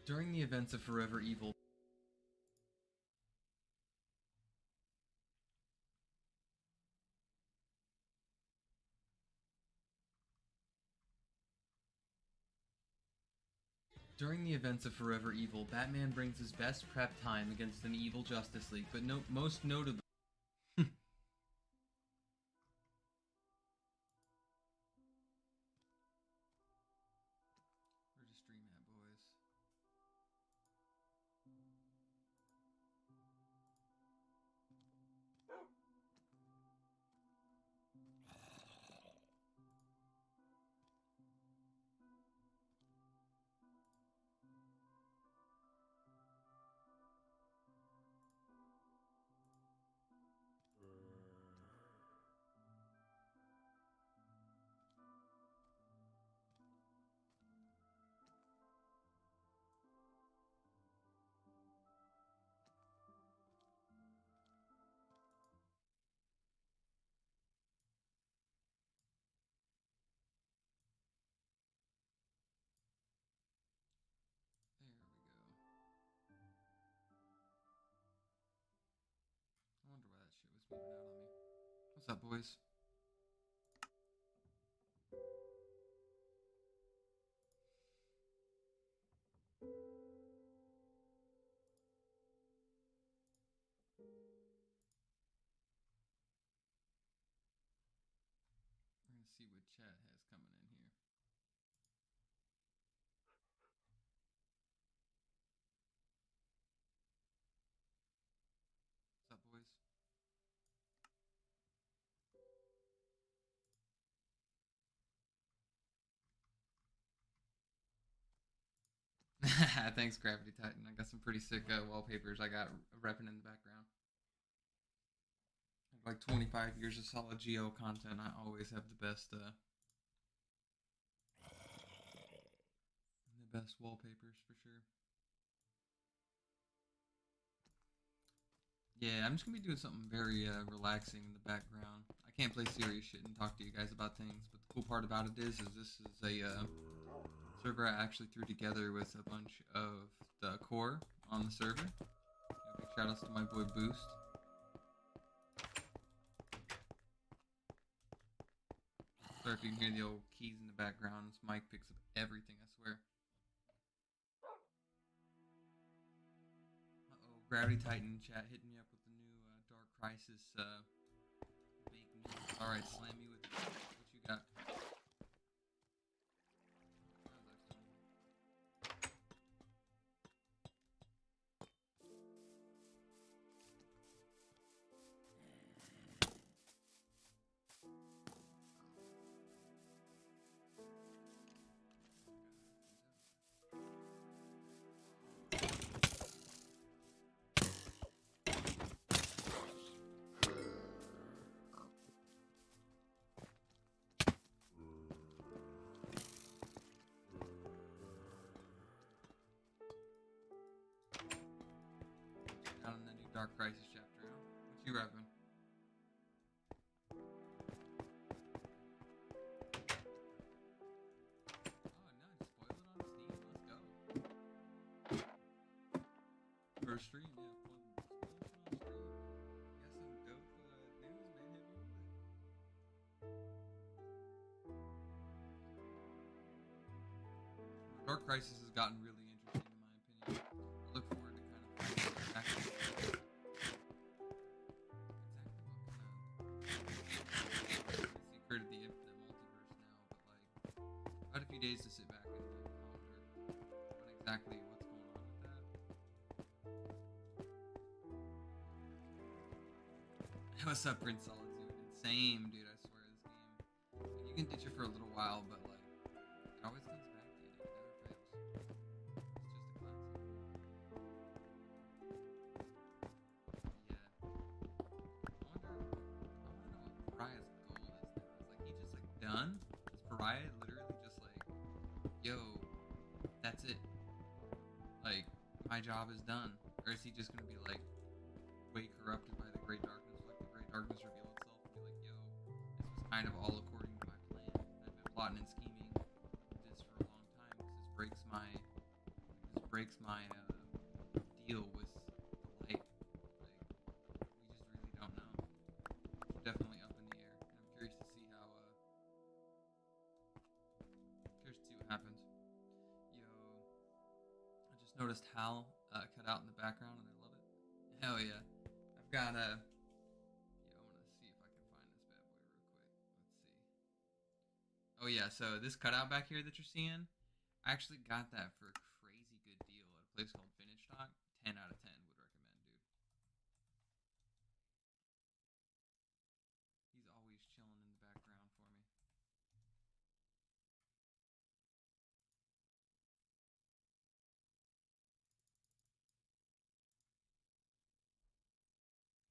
During the events of Forever Evil, Batman brings his best prep time against an evil Justice League, but most notably. Where's the stream at, boys? There we go. I wonder why that shit was moving out on me. What's up, boys? We're gonna see what chat has coming in here. What's up, boys? Thanks, Gravity Titan. I got some pretty sick wallpapers I got repping in the background. I have like 25 years of solid Geo content. I always have the best wallpapers for sure. Yeah, I'm just gonna be doing something very relaxing in the background. I can't play serious shit and talk to you guys about things, but the cool part about it is this is a server I actually threw together with a bunch of the core on the server. Big shout outs to my boy Boost. Sorry if you can hear the old keys in the background. This mic picks up everything, I swear. Uh-oh, Gravity Titan chat hitting me up with the new Dark Crisis fake news. Alright, slam me with it. What you got? Down in the new Dark Crisis chapter, huh? What you repping? First stream, yeah. Fun. Got some dope news, man. Hit me with it. Dark Crisis has gotten really interesting, in my opinion. I look forward to kind of finding exactly what kind of secret of the infinite multiverse now, but like, I had a few days to sit back and like ponder what exactly what's going on with that. What's up, Prince Solitude? Insane, dude. I swear this game. Like, you can ditch it for a little while, but like, it always comes back to you. It never fails. It's just a classic. Yeah. I want to know what Pariah's goal is now. Is like he just like done? Is Pariah literally just like, yo, that's it? Like, my job is done? Or is he just gonna be like way corrupted by the Great Darkness? Darkness reveal itself and be like, yo, this was kind of all according to my plan. I've been plotting and scheming this for a long time because this breaks breaks my deal with the light. Like, we just really don't know. It's definitely up in the air, and I'm curious to see how. Curious to see what happens. Yo, I just noticed Hal cut out in the background, and I love it. Hell yeah! I've got a. Yo, I'm gonna see if I can find this bad boy real quick. Let's see. Oh yeah, so this cutout back here that you're seeing, I actually got that for a crazy good deal at a place called Vintage Stock. 10 out of 10 would recommend, dude. He's always chilling in the background for me.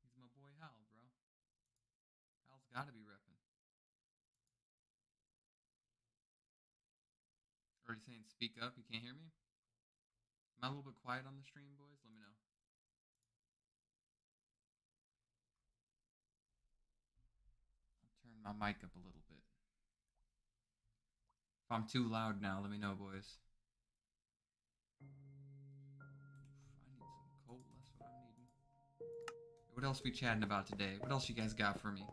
He's my boy Hal, bro. Hal's gotta be repping. Are you saying speak up? You can't hear me? Am I a little bit quiet on the stream, boys? Let me know. I'll turn my mic up a little bit. If I'm too loud now, let me know, boys. I need some coal. That's what I'm needing. What else we chatting about today? What else you guys got for me?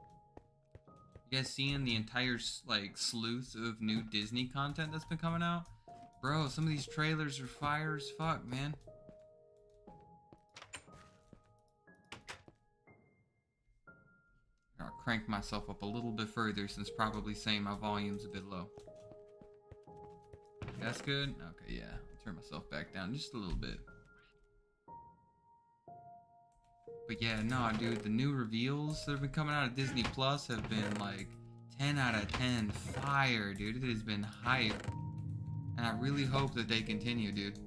You guys seeing the entire like sleuth of new Disney content that's been coming out? Bro, some of these trailers are fire as fuck, man. I'll crank myself up a little bit further since probably saying my volume's a bit low. That's good? Okay, yeah. I'll turn myself back down just a little bit. But yeah, no, dude, the new reveals that have been coming out of Disney Plus have been like 10 out of 10 fire, dude. It has been hype. And I really hope that they continue, dude.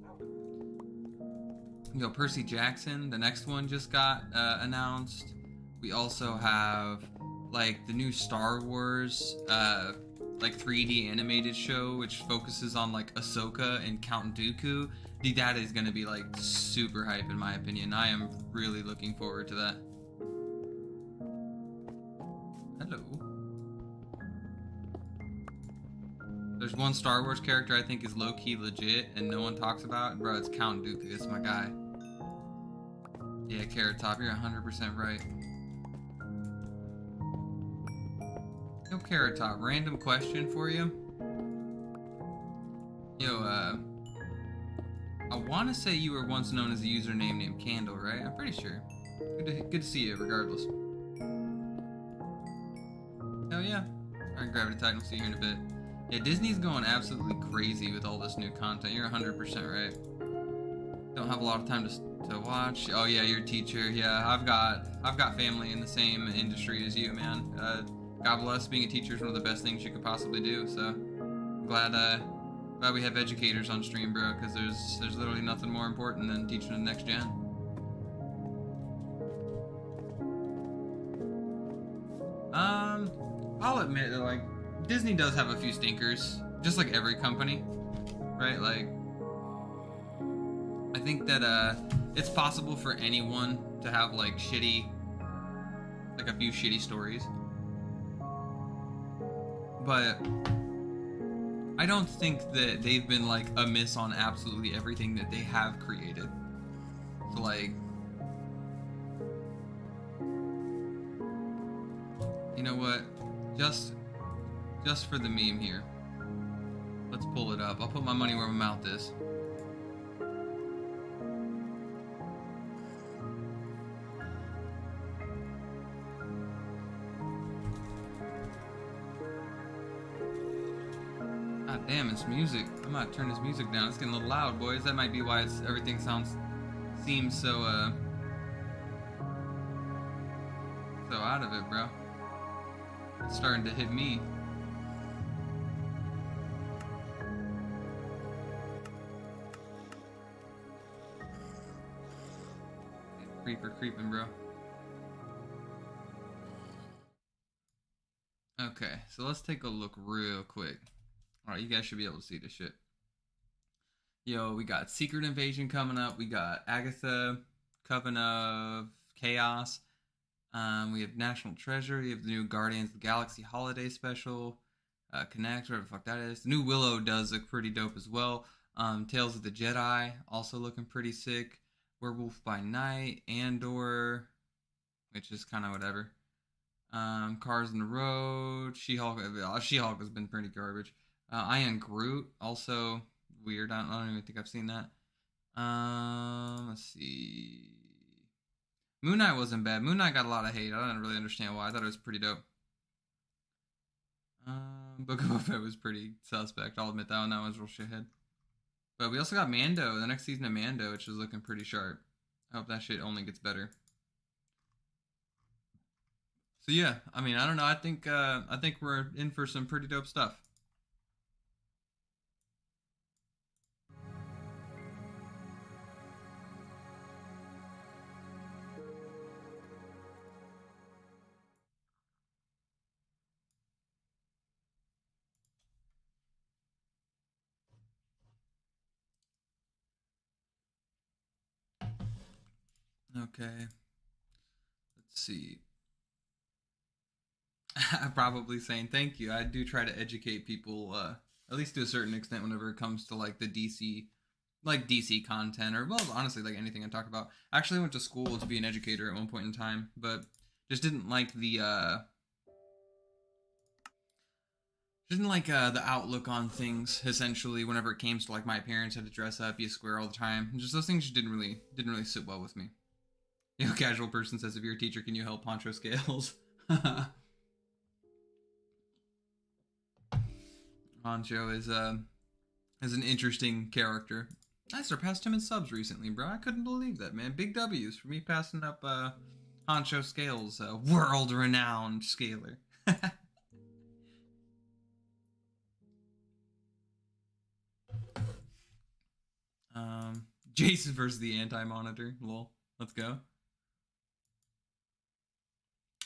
You know, Percy Jackson, the next one just got announced. We also have like the new Star Wars like 3D animated show, which focuses on like Ahsoka and Count Dooku. Dude, that is gonna be like super hype in my opinion. I am really looking forward to that. Hello. There's one Star Wars character I think is low-key legit and no one talks about. Bro, it's Count Dooku. It's my guy. Yeah, Carrot Top, you're 100% right. Yo, Carrot Top, random question for you. Yo, I want to say you were once known as a username named Candle, right? I'm pretty sure. Good to see you, regardless. Hell yeah. Alright, Gravity Titan, we'll see you here in a bit. Yeah, Disney's going absolutely crazy with all this new content. You're 100% right. Don't have a lot of time to watch. Oh yeah, you're a teacher. Yeah, I've got family in the same industry as you, man. God bless. Being a teacher is one of the best things you could possibly do. So I'm glad we have educators on stream, bro. Because there's literally nothing more important than teaching the next gen. I'll admit that like Disney does have a few stinkers, just like every company, right? Like I think that it's possible for anyone to have like a few shitty stories. But I don't think that they've been like amiss on absolutely everything that they have created. So like, you know what? Just for the meme here, let's pull it up. I'll put my money where my mouth is. God damn, it's music. I'm gonna turn this music down. It's getting a little loud, boys. That might be why everything seems so out of it, bro. It's starting to hit me. Creeper creeping, bro. Okay, so let's take a look real quick. Alright, you guys should be able to see this shit. Yo, we got Secret Invasion coming up. We got Agatha, Coven of Chaos. We have National Treasure. We have the new Guardians of the Galaxy Holiday Special. Connect, whatever the fuck that is. The new Willow does look pretty dope as well. Tales of the Jedi, also looking pretty sick. Werewolf by Night, Andor, which is kind of whatever. Cars in the Road, She-Hulk. She-Hulk has been pretty garbage. I Am Groot, also weird. I don't even think I've seen that. Let's see. Moon Knight wasn't bad. Moon Knight got a lot of hate. I don't really understand why. I thought it was pretty dope. Book of Boba Fett was pretty suspect. I'll admit that one. That was real shithead. But we also got Mando, the next season of Mando, which is looking pretty sharp. I hope that shit only gets better. So yeah, I mean, I don't know. I think we're in for some pretty dope stuff. Okay. Let's see. I'm probably saying thank you. I do try to educate people, at least to a certain extent, whenever it comes to like the DC content, or well, honestly, like anything I talk about. I actually went to school to be an educator at one point in time, but just didn't like the outlook on things. Essentially, whenever it came to like my parents had to dress up, be a square all the time, and just those things just didn't really sit well with me. You know, casual person says, if you're a teacher, can you help Poncho Scales? Poncho is an interesting character. I surpassed him in subs recently, bro. I couldn't believe that, man. Big W's for me passing up Poncho Scales, world-renowned scaler. Jason versus the Anti-Monitor. Lol. Let's go.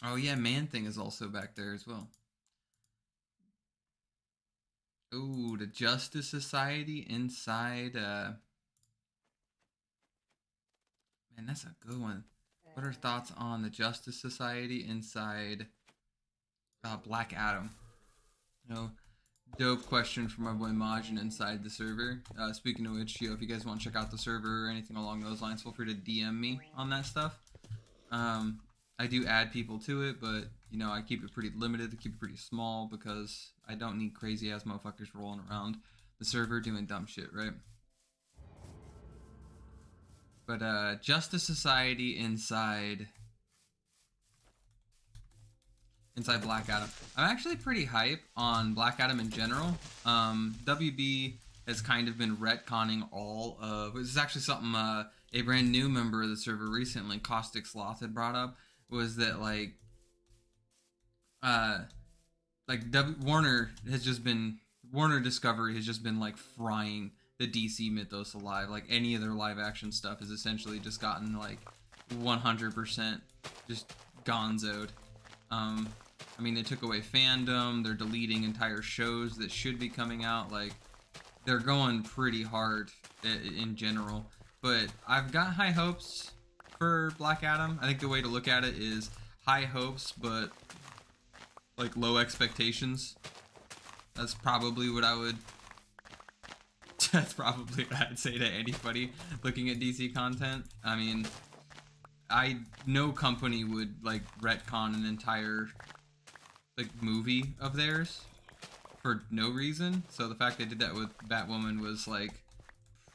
Oh yeah, Man-Thing is also back there as well. Ooh, the Justice Society inside, man, that's a good one. What are thoughts on the Justice Society inside Black Adam? You know, dope question from my boy Majin inside the server. Speaking of which, if you guys want to check out the server or anything along those lines, feel free to DM me on that stuff. I do add people to it, but I keep it pretty limited, keep it pretty small, because I don't need crazy ass motherfuckers rolling around the server doing dumb shit, right? But Justice Society inside Black Adam. I'm actually pretty hype on Black Adam in general. WB has kind of been retconning all of. This is actually something a brand new member of the server recently, Caustic Sloth, had brought up. Was that Warner Discovery has just been like frying the DC mythos alive. Like any of their live action stuff has essentially just gotten like 100% just gonzoed. I mean, they took away fandom. They're deleting entire shows that should be coming out. Like, they're going pretty hard in general. But I've got high hopes for Black Adam. I think the way to look at it is high hopes, but like low expectations. That's probably what I would. That's probably what I'd say to anybody looking at DC content. I mean, no company would like retcon an entire like movie of theirs for no reason. So the fact they did that with Batwoman was like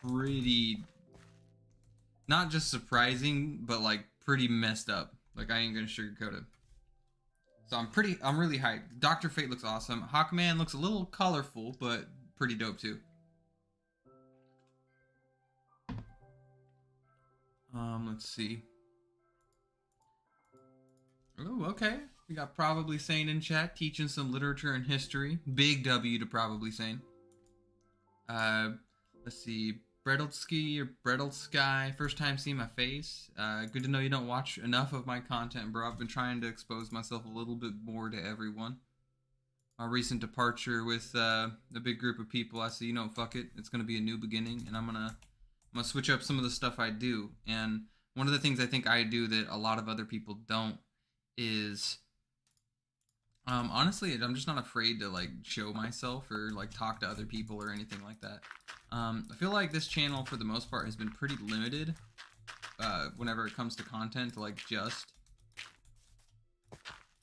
pretty, not just surprising, but like pretty messed up. Like, I ain't gonna sugarcoat it. So I'm really hyped. Dr. Fate looks awesome. Hawkman looks a little colorful, but pretty dope too. Let's see. Oh, okay. We got Probably Sane in chat, teaching some literature and history. Big W to Probably Sane. Let's see. Bredelsky or Bredelsky, first time seeing my face. Good to know you don't watch enough of my content, bro. I've been trying to expose myself a little bit more to everyone. My recent departure with a big group of people, I said, fuck it. It's gonna be a new beginning, and I'm gonna switch up some of the stuff I do. And one of the things I think I do that a lot of other people don't is Honestly, I'm just not afraid to like show myself or like talk to other people or anything like that. I feel like this channel for the most part has been pretty limited whenever it comes to content, to like just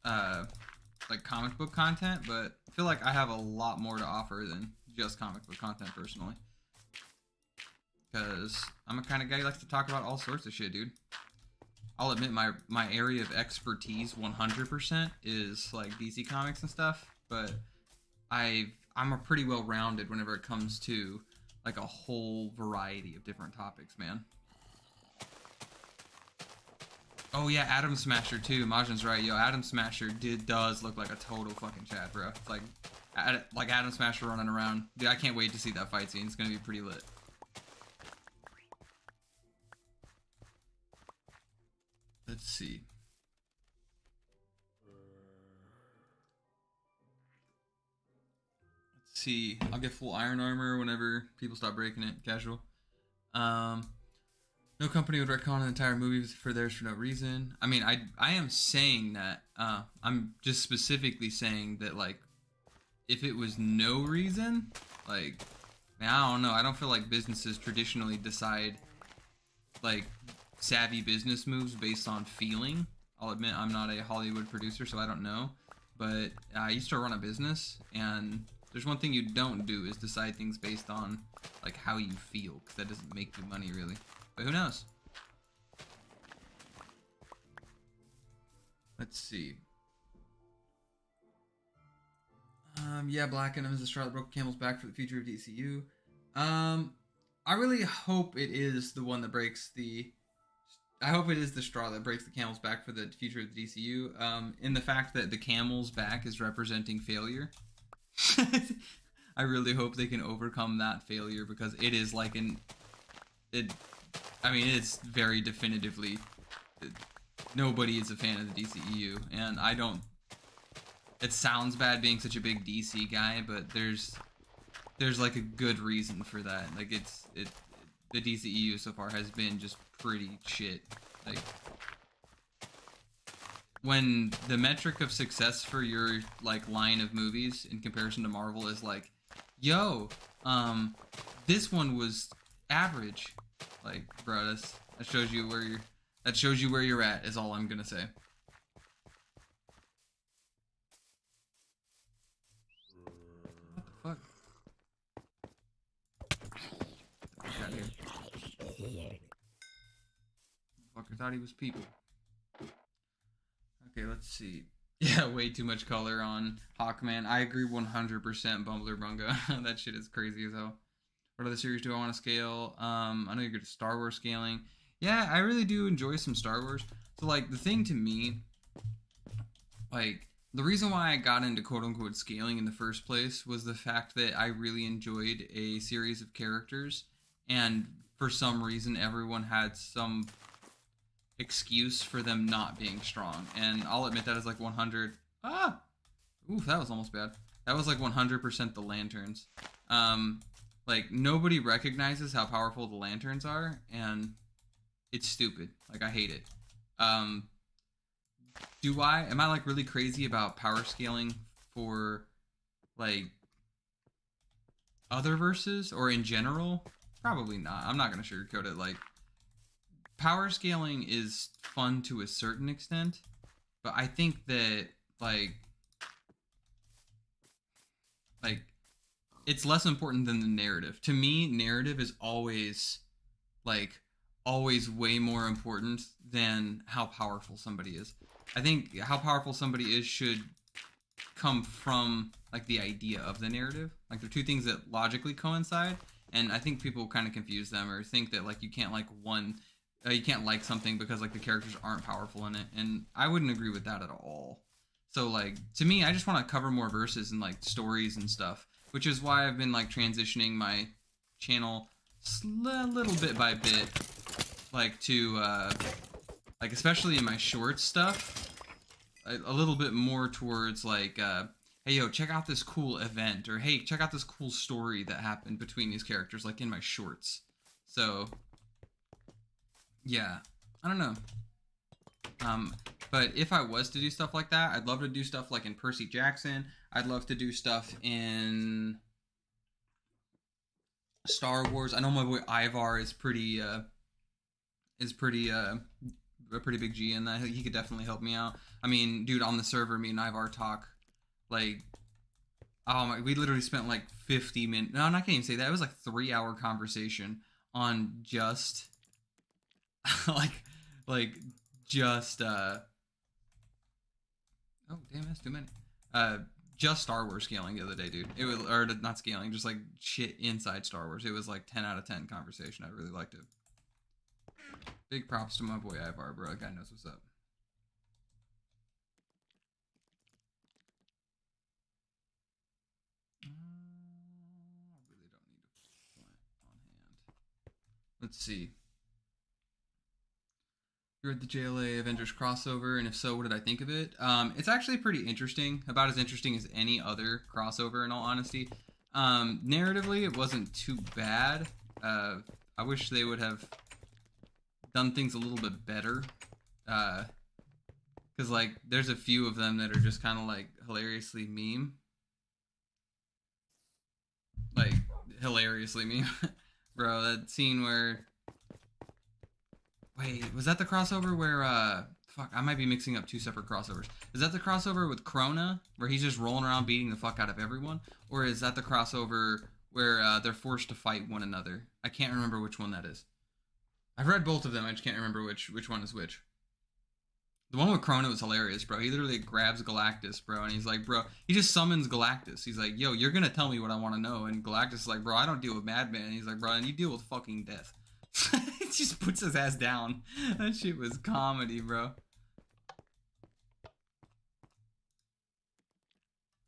like comic book content, but I feel like I have a lot more to offer than just comic book content personally, because I'm a kind of guy who likes to talk about all sorts of shit, dude. I'll admit my area of expertise 100% is like DC Comics and stuff, but I'm a pretty well rounded whenever it comes to like a whole variety of different topics, man. Oh yeah, Atom Smasher too. Majin's right, yo. Atom Smasher does look like a total fucking Chad, bro. It's like Atom Smasher running around. Dude, I can't wait to see that fight scene. It's gonna be pretty lit. Let's see. Let's see. I'll get full iron armor whenever people stop breaking it. Casual. No company would retcon an entire movie for theirs for no reason. I mean, I am saying that. I'm just specifically saying that, like, if it was no reason, like, man, I don't know. I don't feel like businesses traditionally decide, like, savvy business moves based on feeling. I'll admit I'm not a Hollywood producer, so I don't know. But I used to run a business, and there's one thing you don't do is decide things based on, like, how you feel, because that doesn't make you money, really. But who knows? Let's see. Yeah, Black Adam is the straw that broke Camel's back for the future of DCU. I really hope it is the one that breaks the... I hope it is the straw that breaks the camel's back for the future of the DCU. In the fact that the camel's back is representing failure. I really hope they can overcome that failure, because it is like I mean, it's very definitively... Nobody is a fan of the DCEU, and I don't... It sounds bad being such a big DC guy, but there's like a good reason for that. Like the DCEU so far has been just pretty shit. Like, when the metric of success for your like line of movies in comparison to Marvel is like, yo, this one was average. Like, bro, that shows you where you're at, is all I'm gonna say. What the fuck? Get out of here. Fucker thought he was people. Okay, let's see. Yeah, way too much color on Hawkman. I agree 100%, Bumbler Bunga. That shit is crazy as hell. What other series do I want to scale? I know you're good at Star Wars scaling. Yeah, I really do enjoy some Star Wars. So, like, the thing to me, like, the reason why I got into quote-unquote scaling in the first place was the fact that I really enjoyed a series of characters, and for some reason everyone had some excuse for them not being strong. And I'll admit that is like 100... Oof, that was almost bad. That was like 100% the lanterns. Like, nobody recognizes how powerful the lanterns are, and it's stupid. Like, I hate it. Am I like really crazy about power scaling for like other verses or in general? Probably not. I'm not gonna sugarcoat it. Like, power scaling is fun to a certain extent, but I think that like it's less important than the narrative. To me, narrative is always way more important than how powerful somebody is. I think how powerful somebody is should come from like the idea of the narrative. Like, they're two things that logically coincide, and I think people kind of confuse them or think that like you can't like something because like the characters aren't powerful in it, and I wouldn't agree with that at all. So like, to me, I just want to cover more verses and like stories and stuff, which is why I've been like transitioning my channel little bit by bit, like to like, especially in my short stuff, a little bit more towards like, hey yo, check out this cool event, or hey, check out this cool story that happened between these characters, like in my shorts. So yeah, I don't know. But if I was to do stuff like that, I'd love to do stuff like in Percy Jackson. I'd love to do stuff in Star Wars. I know my boy Ivar is pretty a pretty big G in that. He could definitely help me out. I mean, dude, on the server, me and Ivar talk like, oh my, we literally spent like 50 minutes. No, I can't even say that. It was like 3-hour conversation on just like just oh damn, that's too many. Just Star Wars scaling the other day, dude. It was, or not scaling, just like shit inside Star Wars. It was like 10 out of 10 conversation. I really liked it. Big props to my boy Ivar, bro. That guy knows what's up. I really don't need a plant on hand. Let's see. You read the JLA Avengers crossover, and if so, what did I think of it? It's actually pretty interesting. About as interesting as any other crossover, in all honesty. Narratively, it wasn't too bad. I wish they would have done things a little bit better. Because, like, there's a few of them that are just kind of, like, hilariously meme. Like, hilariously meme. Bro, that scene where... Wait, was that the crossover where, fuck, I might be mixing up two separate crossovers. Is that the crossover with Krona, where he's just rolling around beating the fuck out of everyone? Or is that the crossover where they're forced to fight one another? I can't remember which one that is. I've read both of them, I just can't remember which one is which. The one with Krona was hilarious, bro. He literally grabs Galactus, bro, and he's like, bro, he just summons Galactus. He's like, yo, you're gonna tell me what I want to know. And Galactus is like, bro, I don't deal with madmen. And he's like, bro, and you deal with fucking death. He just puts his ass down. That shit was comedy, bro.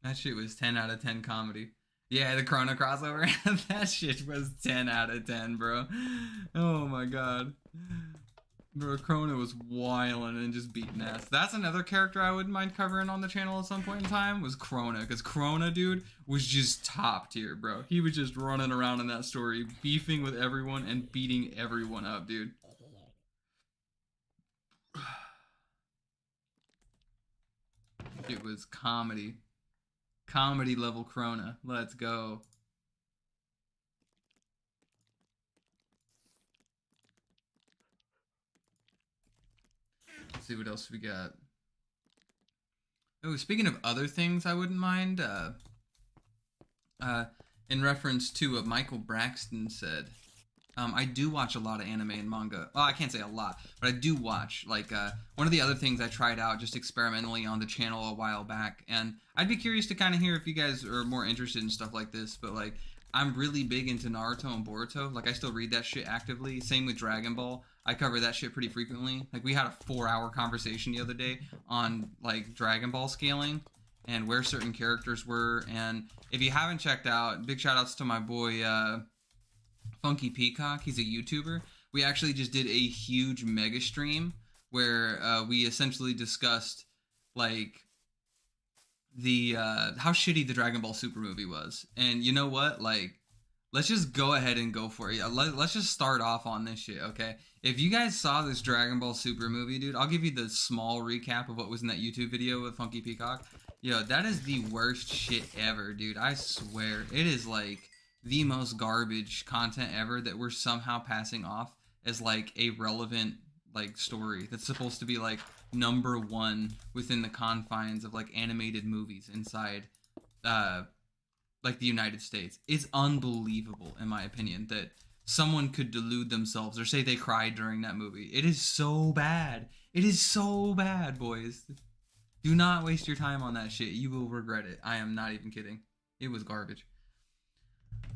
That shit was 10 out of 10 comedy. Yeah, the Krona crossover. That shit was 10 out of 10, bro. Oh my god. Bro, Krona was wildin' and just beating ass. That's another character I wouldn't mind covering on the channel at some point in time, was Krona. Because Krona, dude, was just top tier, bro. He was just running around in that story, beefing with everyone and beating everyone up, dude. It was comedy. Comedy level Krona. Let's go. Let's see what else we got. Oh, speaking of other things I wouldn't mind, in reference to what Michael Braxton said, I do watch a lot of anime and manga. Well, I can't say a lot, but I do watch. Like, one of the other things I tried out just experimentally on the channel a while back, and I'd be curious to kind of hear if you guys are more interested in stuff like this, but, like, I'm really big into Naruto and Boruto. Like, I still read that shit actively. Same with Dragon Ball. I cover that shit pretty frequently. Like, we had a 4-hour conversation the other day on, like, Dragon Ball scaling and where certain characters were. And if you haven't checked out, big shout outs to my boy, Funky Peacock. He's a YouTuber. We actually just did a huge mega stream where we essentially discussed, like, the how shitty the Dragon Ball Super movie was. And you know what? Like, let's just go ahead and go for it. Let's just start off on this shit, okay? If you guys saw this Dragon Ball Super movie, dude, I'll give you the small recap of what was in that YouTube video with Funky Peacock. Yo, that is the worst shit ever, dude. I swear. It is, like, the most garbage content ever that we're somehow passing off as, like, a relevant, like, story that's supposed to be, like, #1 within the confines of, like, animated movies inside, like, the United States. It's unbelievable, in my opinion, that someone could delude themselves or say they cried during that movie. It is so bad. It is so bad, boys. Do not waste your time on that shit. You will regret it. I am not even kidding. It was garbage.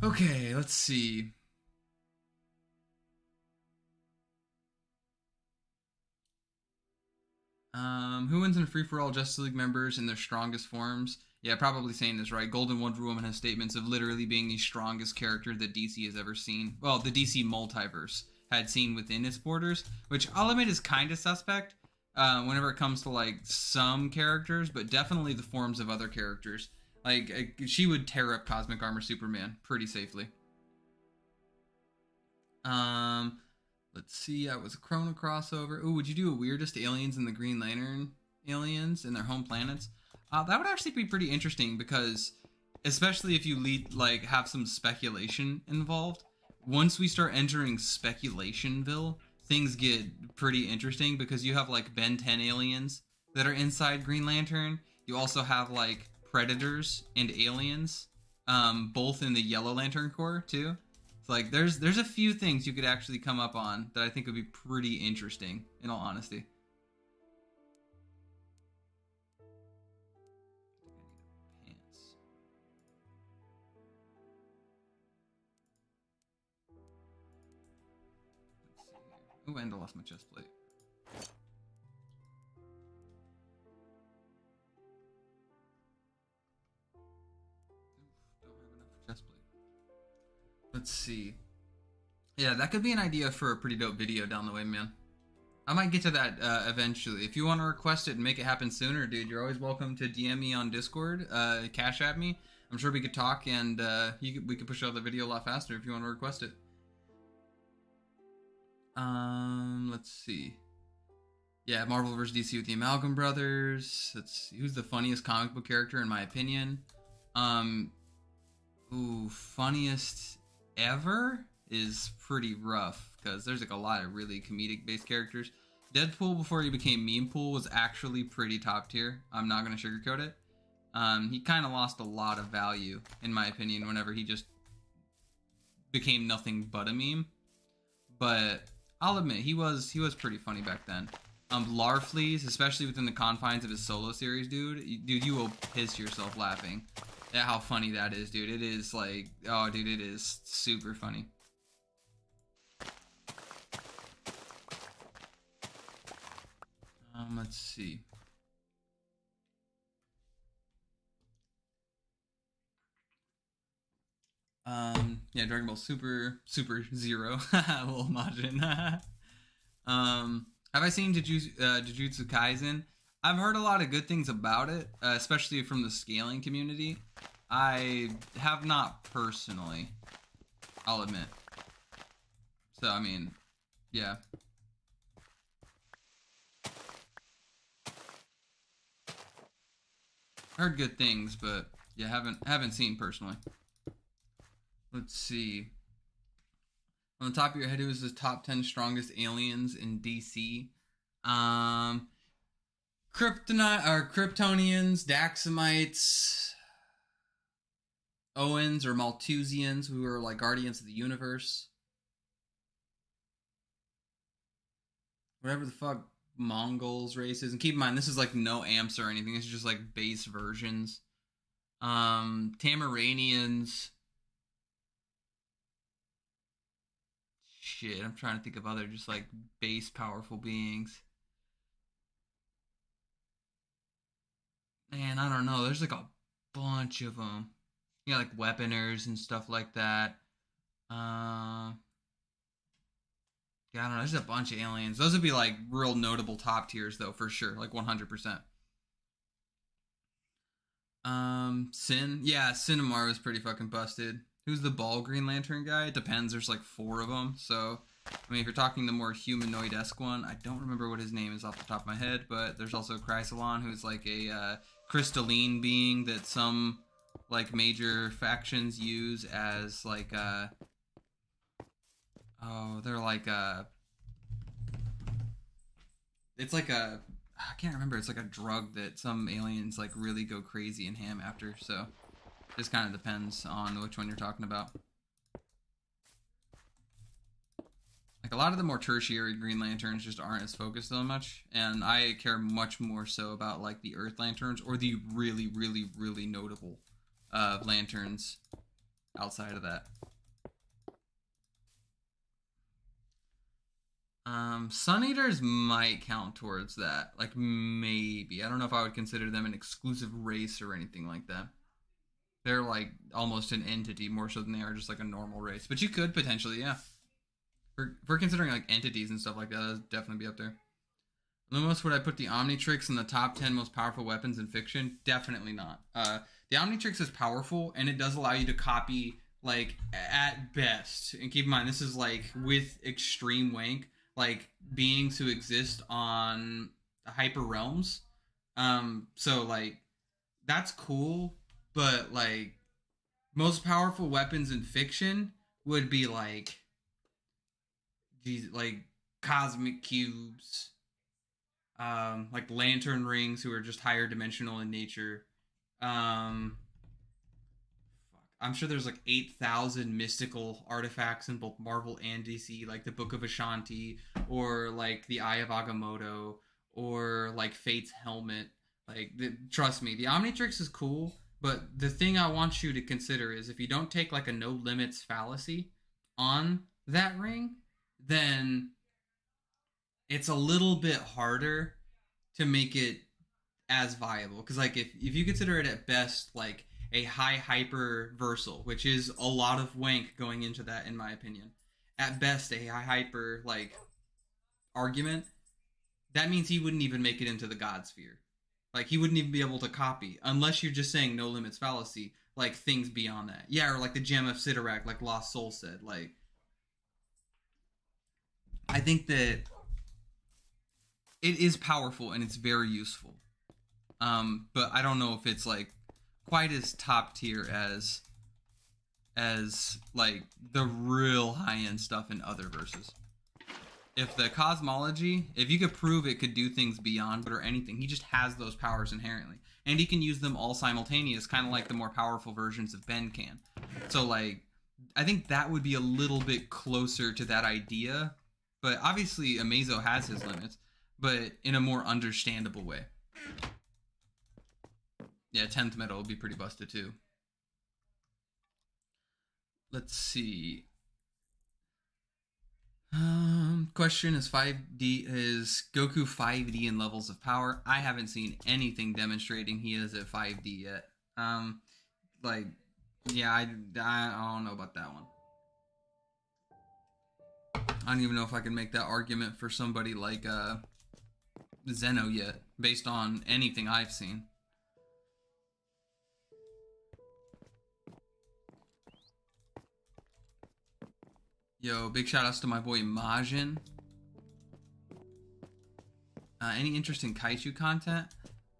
Okay, let's see. Who wins in a free-for-all Justice League members in their strongest forms? Yeah, probably saying this right. Golden Wonder Woman has statements of literally being the strongest character that DC has ever seen. Well, the DC multiverse had seen within its borders, which I'll admit is kind of suspect whenever it comes to, like, some characters, but definitely the forms of other characters. Like, she would tear up Cosmic Armor Superman pretty safely. Let's see. I was a Chrono crossover. Ooh, would you do a weirdest aliens in the Green Lantern aliens in their home planets? That would actually be pretty interesting because, especially if you have some speculation involved. Once we start entering Speculationville, things get pretty interesting because you have like Ben 10 aliens that are inside Green Lantern. You also have like Predators and aliens, both in the Yellow Lantern Corps too. So like there's a few things you could actually come up on that I think would be pretty interesting, in all honesty. Pants. Let's see here. Ooh, and I lost my chest plate. Let's see. Yeah, that could be an idea for a pretty dope video down the way, man. I might get to that eventually. If you want to request it and make it happen sooner, dude, you're always welcome to DM me on Discord, cash at me. I'm sure we could talk and we could push out the video a lot faster if you want to request it. Let's see. Yeah, Marvel vs. DC with the Amalgam Brothers. Let's see. Who's the funniest comic book character in my opinion? Ooh, funniest ever is pretty rough because there's like a lot of really comedic based characters. Deadpool before he became meme pool was actually pretty top tier. I'm not gonna sugarcoat it. He kind of lost a lot of value in my opinion whenever he just became nothing but a meme. But I'll admit he was pretty funny back then. Larfleeze, especially within the confines of his solo series, dude, you will piss yourself laughing at how funny that is, dude. It is like, oh, dude, it is super funny. Let's see. Yeah, Dragon Ball Super Zero. We'll imagine. Have I seen Jujutsu Kaisen? I've heard a lot of good things about it, especially from the scaling community. I have not personally, I'll admit. So, I mean, yeah. Heard good things, but yeah, haven't seen personally. Let's see. On the top of your head, who's the top 10 strongest aliens in DC? Kryptonians, Daxamites, Owens or Malthusians, who are like guardians of the universe. Whatever the fuck Mongols races. And keep in mind, this is like no amps or anything. It's just like base versions. Tamaranians. Shit, I'm trying to think of other just like base powerful beings. Man, I don't know. There's like a bunch of them. You got like weaponers and stuff like that. Yeah, I don't know. There's a bunch of aliens. Those would be like real notable top tiers though, for sure. Like 100%. Sin. Yeah, Cinemar was pretty fucking busted. Who's the ball Green Lantern guy? It depends. There's like 4 of them. So, I mean, if you're talking the more humanoid-esque one, I don't remember what his name is off the top of my head, but there's also Chrysalon, who's like a crystalline being that some like major factions use as like they're like it's like a, I can't remember, it's like a drug that some aliens like really go crazy and ham after, so just kind of depends on which one you're talking about. Like a lot of the more tertiary Green Lanterns just aren't as focused on much, and I care much more so about like the Earth Lanterns or the really, really, really notable lanterns outside of that. Sun Eaters might count towards that. Like maybe. I don't know if I would consider them an exclusive race or anything like that. They're like almost an entity more so than they are just like a normal race. But you could potentially, yeah. If we're considering like entities and stuff like that, that'd definitely be up there. Lumos, would I put the Omnitrix in the top 10 most powerful weapons in fiction? Definitely not. The Omnitrix is powerful, and it does allow you to copy like at best, and keep in mind this is like with extreme wank, like beings who exist on hyper realms. So like that's cool, but like most powerful weapons in fiction would be like like cosmic cubes, like lantern rings who are just higher dimensional in nature. Um, I'm sure there's like 8,000 mystical artifacts in both Marvel and DC, like the Book of Ashanti, or like the Eye of Agamotto, or like Fate's helmet. Like, trust me, the Omnitrix is cool, but the thing I want you to consider is if you don't take like a no limits fallacy on that ring, then it's a little bit harder to make it as viable. Because like if you consider it at best like a high hyper versal, which is a lot of wank going into that in my opinion, at best a high hyper like argument, that means he wouldn't even make it into the god sphere. Like he wouldn't even be able to copy unless you're just saying no limits fallacy, like things beyond that. Yeah, or like the gem of Sidorak, like Lost Soul said. Like I think that it is powerful and it's very useful. But I don't know if it's like quite as top tier as like the real high end stuff in other verses. If the cosmology, if you could prove it could do things beyond or anything, he just has those powers inherently. And he can use them all simultaneous, kind of like the more powerful versions of Ben can. So like I think that would be a little bit closer to that idea. But obviously Amazo has his limits, but in a more understandable way. Yeah, 10th metal would be pretty busted too. Let's see. Question is 5D is Goku 5D in levels of power? I haven't seen anything demonstrating he is at 5D yet. Like, yeah, I don't know about that one. I don't even know if I can make that argument for somebody like Zeno yet, based on anything I've seen. Yo, big shout outs to my boy Majin. Any interest in Kaiju content?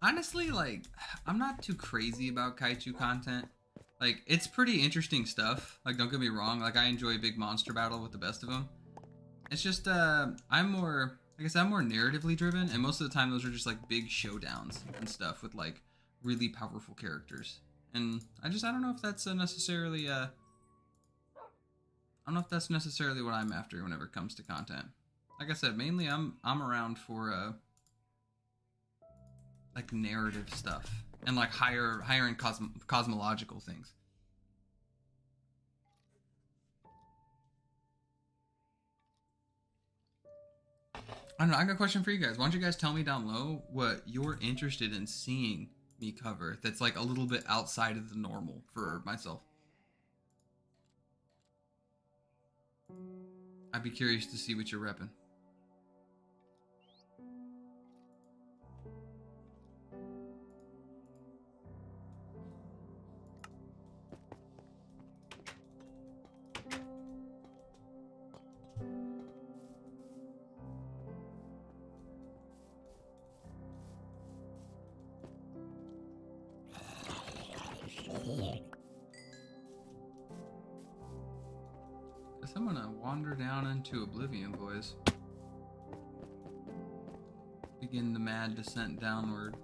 Honestly, like, I'm not too crazy about Kaiju content. Like, it's pretty interesting stuff. Like, don't get me wrong. Like, I enjoy a big monster battle with the best of them. It's just, I'm more, I guess I'm more narratively driven. And most of the time, those are just, like, big showdowns and stuff with, like, really powerful characters. And I don't know if that's necessarily, I don't know if that's necessarily what I'm after whenever it comes to content. Like I said, mainly I'm around for like narrative stuff and like higher end cosmological things. I don't know. I got a question for you guys. Why don't you guys tell me down low what you're interested in seeing me cover that's like a little bit outside of the normal for myself. I'd be curious to see what you're repping. Guess I'm gonna wander down into oblivion, boys. Begin the mad descent downward.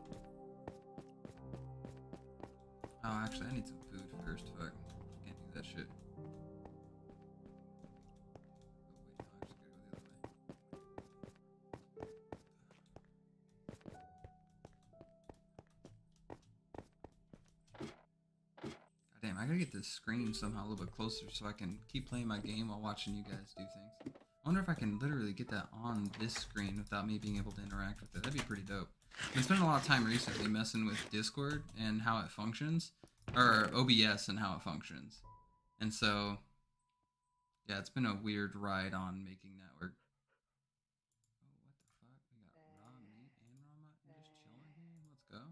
Oh, actually, I need some food first. Fuck. Can't do that shit. Damn, I gotta get this screen somehow a little bit closer so I can keep playing my game while watching you guys do things. I wonder if I can literally get that on this screen without me being able to interact with it. That'd be pretty dope. I've been spending a lot of time recently messing with Discord and how it functions, or OBS and how it functions. And so, yeah, it's been a weird ride on making that work. Oh, what the fuck? We got raw meat and raw mutton just chilling here? Let's go.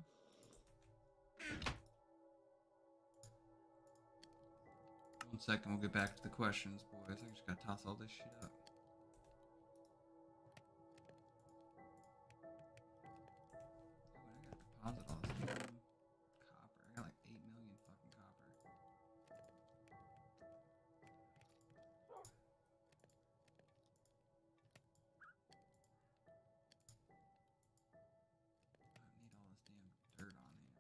1 second, we'll get back to the questions, boys. I just gotta toss all this shit up. Oh, I gotta deposit all this copper. I got like 8 million fucking copper. I don't need all this damn dirt on here.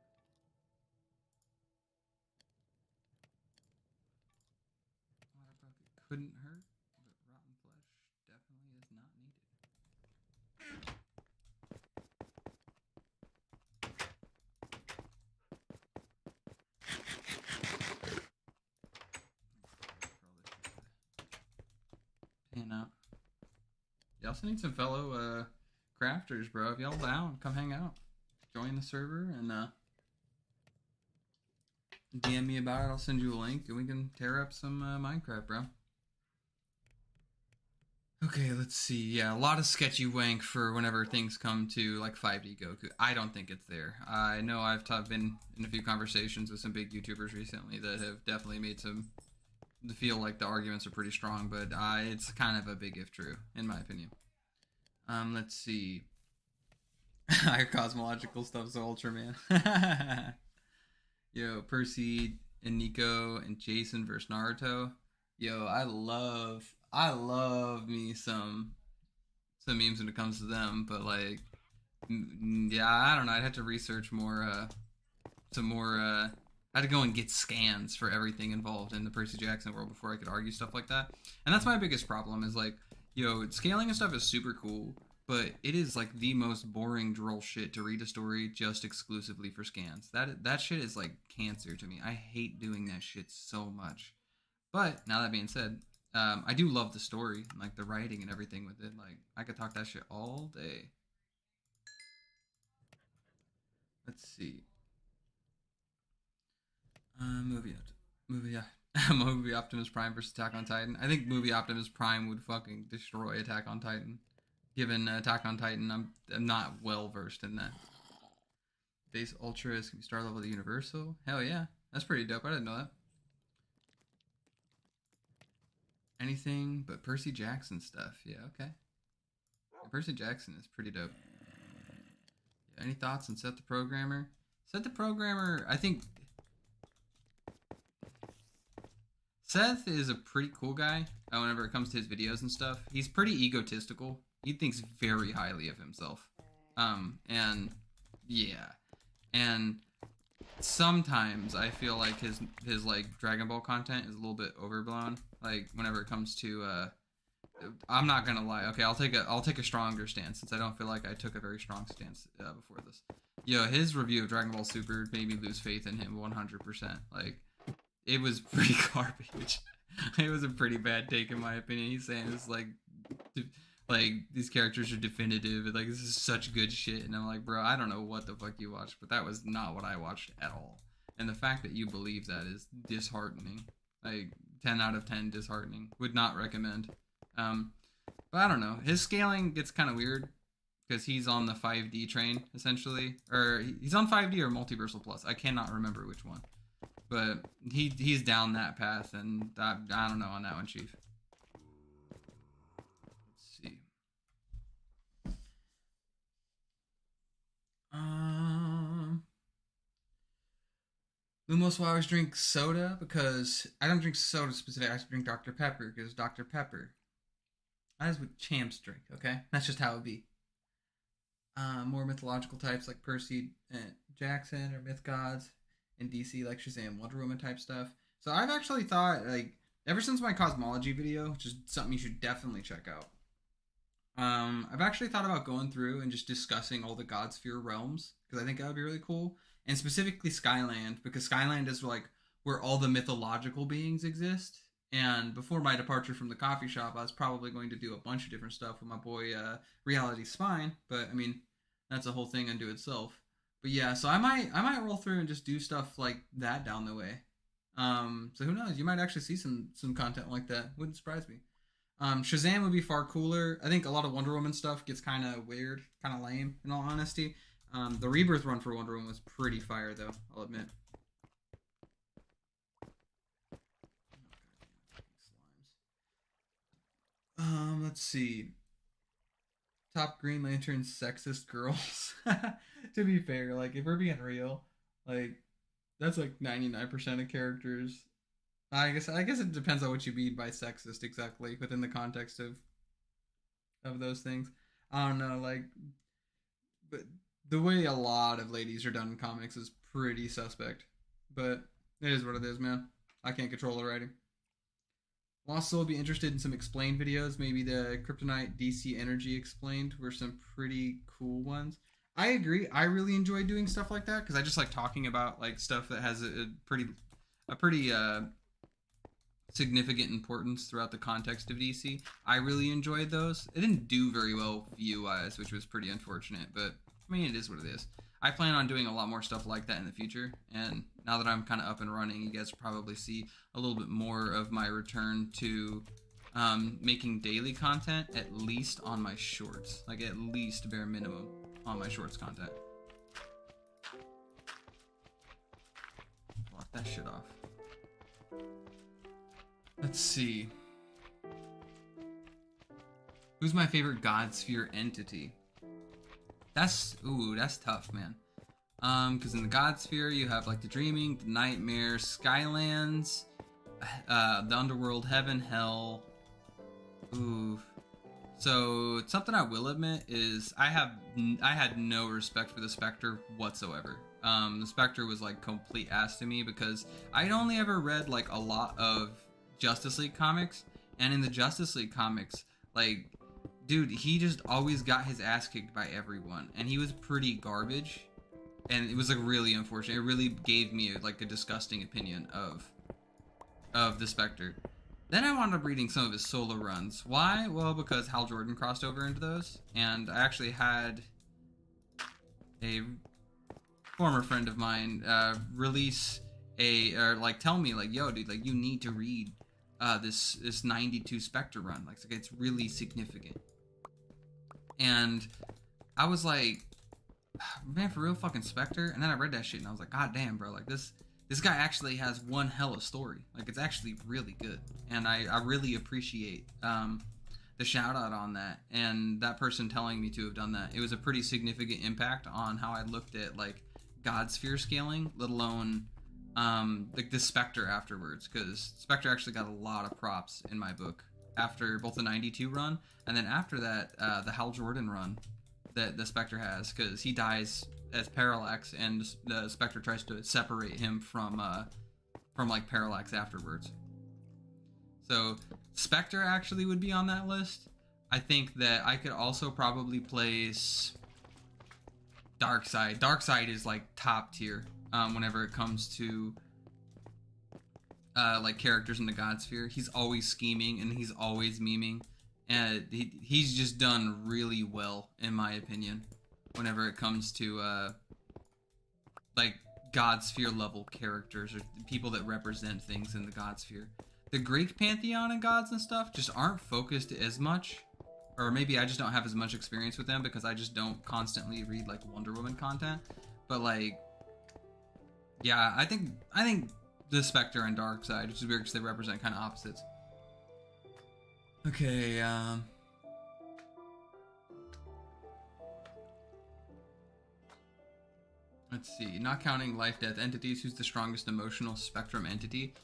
Water bucket couldn't hurt, but rotten flesh definitely is not needed. Pan out. You also need some fellow crafters, bro. If y'all down, come hang out. Join the server and DM me about it. I'll send you a link and we can tear up some Minecraft, bro. Okay, let's see. Yeah, a lot of sketchy wank for whenever things come to like 5D Goku. I don't think it's there. I know I've been in a few conversations with some big YouTubers recently that have definitely made some feel like the arguments are pretty strong, but it's kind of a big if true, in my opinion. Let's see. Higher cosmological stuff's Ultraman. Yo, Percy and Nico and Jason versus Naruto. Yo, I love me some memes when it comes to them, but like, yeah, I don't know. I'd have to research more, I had to go and get scans for everything involved in the Percy Jackson world before I could argue stuff like that. And that's my biggest problem is like, yo, scaling and stuff is super cool, but it is like the most boring droll shit to read a story just exclusively for scans. That shit is like cancer to me. I hate doing that shit so much. But now that being said, I do love the story, and like the writing and everything with it. Like I could talk that shit all day. Let's see. Movie Optimus Prime versus Attack on Titan. I think movie Optimus Prime would fucking destroy Attack on Titan. Given Attack on Titan, I'm not well versed in that. Base Ultra is gonna be star level of the Universal. Hell yeah, that's pretty dope. I didn't know that. Anything but Percy Jackson stuff. Yeah, okay. Yeah, Percy Jackson is pretty dope. Yeah, any thoughts on Seth the Programmer? Seth the Programmer, I think Seth is a pretty cool guy whenever it comes to his videos and stuff. He's pretty egotistical. He thinks very highly of himself. And yeah. And sometimes I feel like his like Dragon Ball content is a little bit overblown. Like whenever it comes to I'm not gonna lie. Okay, I'll take a stronger stance since I don't feel like I took a very strong stance before this. Yo, his review of Dragon Ball Super made me lose faith in him 100%. Like, it was pretty garbage. It was a pretty bad take in my opinion. He's saying it's like these characters are definitive and like this is such good shit, and I'm like, bro, I don't know what the fuck you watched, but that was not what I watched at all. And the fact that you believe that is disheartening. Like 10 out of 10 disheartening. Would not recommend. But I don't know. His scaling gets kind of weird because he's on the 5D train essentially, or he's on 5D or Multiversal Plus. I cannot remember which one, but he's down that path, and I don't know on that one, Chief. Let's see. Lumos will always drink soda because I don't drink soda specifically. I just drink Dr. Pepper because Dr. Pepper. That is what champs drink, okay? That's just how it be. More mythological types like Percy and Jackson or Myth Gods, and DC like Shazam, Wonder Woman type stuff. So I've actually thought, like, ever since my cosmology video, which is something you should definitely check out, I've actually thought about going through and just discussing all the God Sphere realms, because I think that would be really cool. And specifically Skyland, because Skyland is like where all the mythological beings exist. And before my departure from the coffee shop, I was probably going to do a bunch of different stuff with my boy Reality Spine. But I mean, that's a whole thing unto itself. But yeah, so I might roll through and just do stuff like that down the way. So who knows? You might actually see some content like that. Wouldn't surprise me. Shazam would be far cooler. I think a lot of Wonder Woman stuff gets kind of weird, kind of lame, in all honesty. The Rebirth run for Wonder Woman was pretty fire, though, I'll admit. Let's see. Top Green Lantern sexist girls. To be fair, like if we're being real, like that's like 99% of characters. I guess it depends on what you mean by sexist exactly within the context of those things. I don't know, like, but the way a lot of ladies are done in comics is pretty suspect. But it is what it is, man. I can't control the writing. I'll also be interested in some explained videos. Maybe the Kryptonite DC Energy explained were some pretty cool ones. I agree. I really enjoy doing stuff like that because I just like talking about like stuff that has a pretty significant importance throughout the context of DC. I really enjoyed those. It didn't do very well view-wise, which was pretty unfortunate, but I mean, it is what it is. I plan on doing a lot more stuff like that in the future, and now that I'm kind of up and running, you guys will probably see a little bit more of my return to making daily content, at least on my shorts. Like, at least bare minimum on my shorts content. Lock that shit off. Let's see. Who's my favorite God Sphere entity? That's tough, man. Because in the God Sphere, you have like the Dreaming, the Nightmare, Skylands, the Underworld, Heaven, Hell. Ooh. So something I will admit is I had no respect for the Spectre whatsoever. The Spectre was like complete ass to me because I'd only ever read like a lot of Justice League comics, and in the Justice League comics, like, dude, he just always got his ass kicked by everyone, and he was pretty garbage, and it was like really unfortunate. It really gave me like a disgusting opinion of the Spectre. Then I wound up reading some of his solo runs. Why? Well, because Hal Jordan crossed over into those, and I actually had a former friend of mine tell me like, yo, dude, like you need to read this 92 Spectre run. Like it's really significant. And I was like, man, for real, fucking Spectre? And then I read that shit and I was like, god damn, bro, like this guy actually has one hell of a story. Like it's actually really good. And I really appreciate the shout out on that, and that person telling me to have done that. It was a pretty significant impact on how I looked at like God Sphere scaling, let alone like the Spectre afterwards, because Spectre actually got a lot of props in my book after both the 92 run and then after that the Hal Jordan run that the Spectre has, because he dies as Parallax and the Spectre tries to separate him from like Parallax afterwards. So Spectre actually would be on that list. I think that I could also probably place Darkseid. Darkseid is like top tier whenever it comes to like characters in the God Sphere. He's always scheming and he's always memeing, and he's just done really well in my opinion whenever it comes to like God Sphere level characters or people that represent things in the God Sphere. The Greek pantheon and gods and stuff just aren't focused as much, or maybe I just don't have as much experience with them because I just don't constantly read like Wonder Woman content. But like, yeah, I think the Spectre and Darkseid, which is weird because they represent kind of opposites. Okay, let's see. Not counting life-death entities, who's the strongest emotional spectrum entity?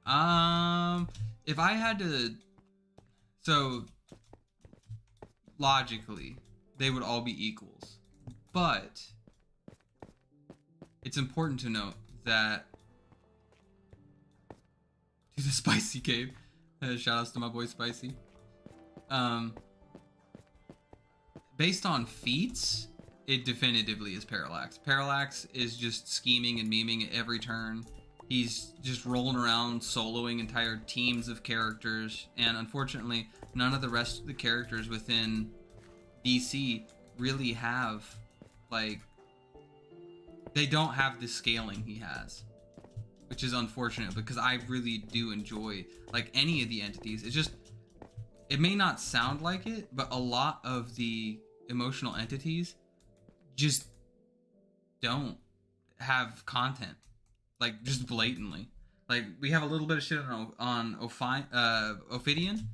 If I had to, so logically, they would all be equals, but it's important to note that to the Spicy Cave, shout outs to my boy Spicy. Based on feats, it definitively is Parallax. Parallax is just scheming and memeing at every turn. He's just rolling around, soloing entire teams of characters, and unfortunately, none of the rest of the characters within DC really have, like, they don't have the scaling he has, which is unfortunate because I really do enjoy, like, any of the entities. It's just, it may not sound like it, but a lot of the emotional entities just don't have content. Like, just blatantly. Like, we have a little bit of shit on Ophidian,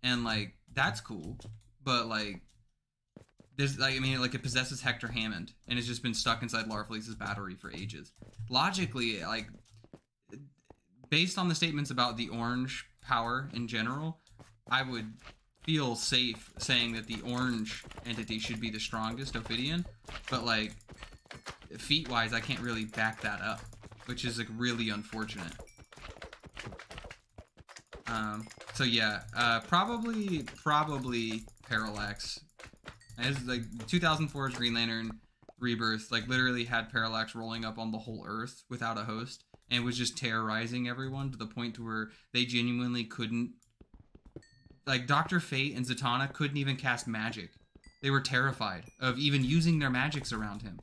and, like, that's cool, but like there's like, I mean, like it possesses Hector Hammond and it's just been stuck inside Larfleeze's battery for ages. Logically, like based on the statements about the orange power in general, I would feel safe saying that the orange entity should be the strongest Ophidian, but like feat wise I can't really back that up, which is like really unfortunate. So yeah, probably Parallax. As like 2004's Green Lantern Rebirth, like literally had Parallax rolling up on the whole Earth without a host and was just terrorizing everyone to the point to where they genuinely couldn't, like Dr. Fate and Zatanna couldn't even cast magic. They were terrified of even using their magics around him.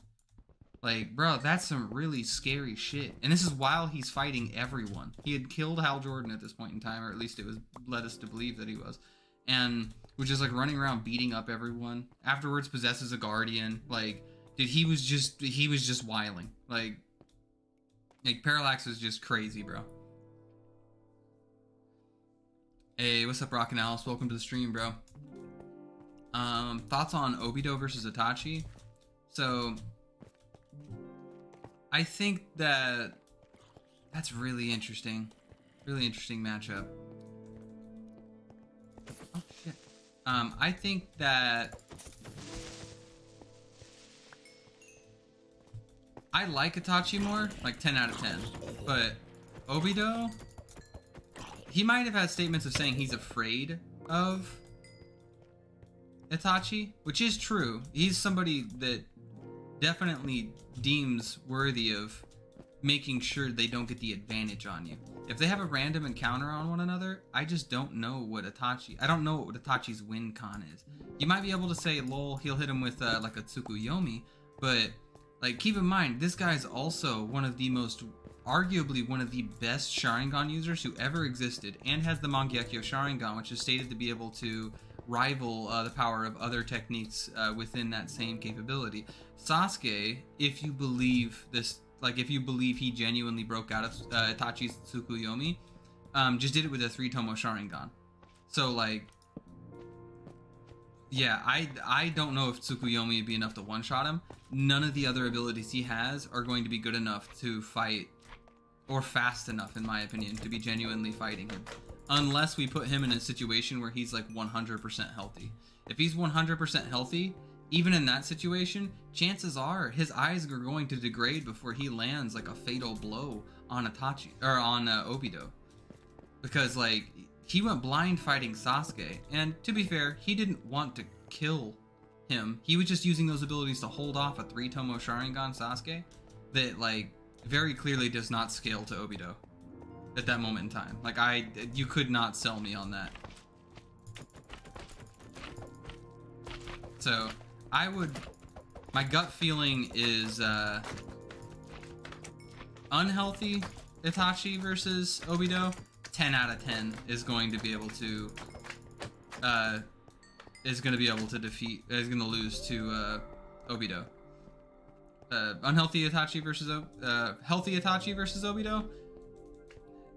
Like, bro, that's some really scary shit. And this is while he's fighting everyone. He had killed Hal Jordan at this point in time, or at least it was led us to believe that he was. And was just like running around beating up everyone. Afterwards possesses a guardian. Like, dude, he was just wiling. Like Parallax was just crazy, bro. Hey, what's up, Rock and Alice? Welcome to the stream, bro. Thoughts on Obito versus Itachi? So I think that's really interesting. Really interesting matchup. Oh shit. I think that I like Itachi more, like 10 out of 10. But Obito, he might have had statements of saying he's afraid of Itachi, which is true. He's somebody that definitely deems worthy of making sure they don't get the advantage on you. If they have a random encounter on one another, I just don't know what I don't know what Itachi's win con is. You might be able to say, lol, he'll hit him with like a Tsukuyomi, but like keep in mind, this guy's also arguably one of the best Sharingan users who ever existed, and has the Mangekyou Sharingan, which is stated to be able to rival the power of other techniques within that same capability. Sasuke, if you believe this, like if you believe he genuinely broke out of Itachi's Tsukuyomi, just did it with a 3-Tomo Sharingan. So like, yeah, I don't know if Tsukuyomi would be enough to one-shot him. None of the other abilities he has are going to be good enough to fight, or fast enough, in my opinion, to be genuinely fighting him. Unless we put him in a situation where he's like 100% healthy. If he's 100% healthy, even in that situation, chances are his eyes are going to degrade before he lands like a fatal blow on Itachi, or on Obito. Because like, he went blind fighting Sasuke, and to be fair, he didn't want to kill him. He was just using those abilities to hold off a 3-Tomo Sharingan Sasuke that like very clearly does not scale to Obito at that moment in time. Like you could not sell me on that. So my gut feeling is unhealthy Itachi versus Obito. 10 out of 10 is going to be able to lose to Obito. Unhealthy Itachi versus healthy Itachi versus Obito.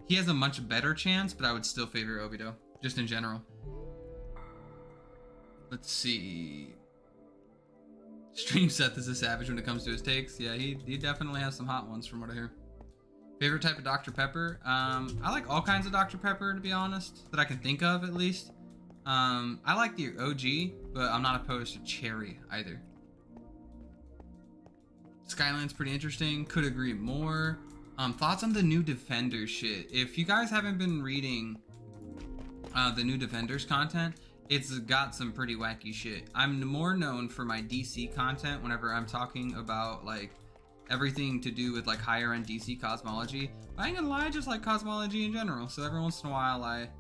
He has a much better chance, but I would still favor Obito, just in general. Let's see. Stream Seth is a savage when it comes to his takes. Yeah, he definitely has some hot ones from what I hear. Favorite type of Dr. Pepper? I like all kinds of Dr. Pepper, to be honest, that I can think of at least. I like the OG, but I'm not opposed to cherry either. Skyline's pretty interesting. Could agree more. Thoughts on the new Defenders shit? If you guys haven't been reading the new Defenders content, it's got some pretty wacky shit. I'm more known for my DC content whenever I'm talking about like everything to do with like higher end DC cosmology. But I ain't gonna lie, I just like cosmology in general. So every once in a while I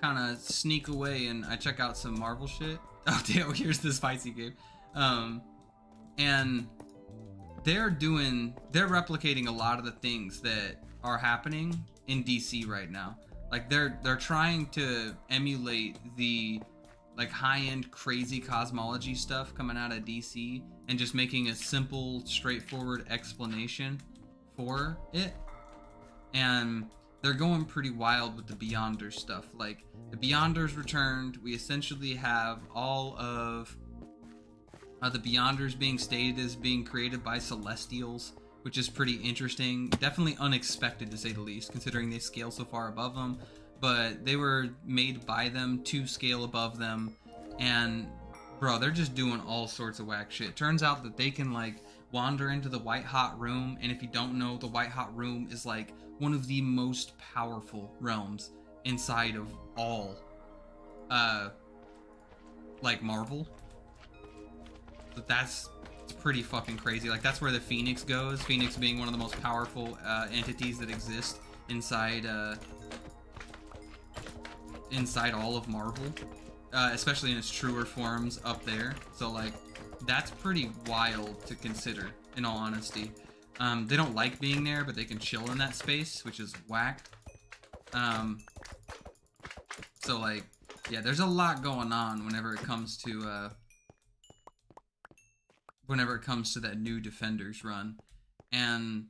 kind of sneak away and I check out some Marvel shit. Oh damn, here's the spicy game. And they're replicating a lot of the things that are happening in DC right now. Like they're trying to emulate the like high-end crazy cosmology stuff coming out of DC and just making a simple, straightforward explanation for it. And they're going pretty wild with the Beyonders stuff. Like, the Beyonders returned. We essentially have all of the Beyonders being stated as being created by Celestials, which is pretty interesting. Definitely unexpected, to say the least, considering they scale so far above them. But they were made by them to scale above them. And, bro, they're just doing all sorts of whack shit. Turns out that they can, like, wander into the White Hot Room. And if you don't know, the White Hot Room is, like, one of the most powerful realms inside of all, like, Marvel. But that's pretty fucking crazy. Like, that's where the Phoenix goes. Phoenix being one of the most powerful entities that exist inside inside all of Marvel, especially in its truer forms up there. So, like, that's pretty wild to consider, in all honesty. They don't like being there, but they can chill in that space, which is whack. So, like, yeah, there's a lot going on whenever it comes to that new Defenders run. And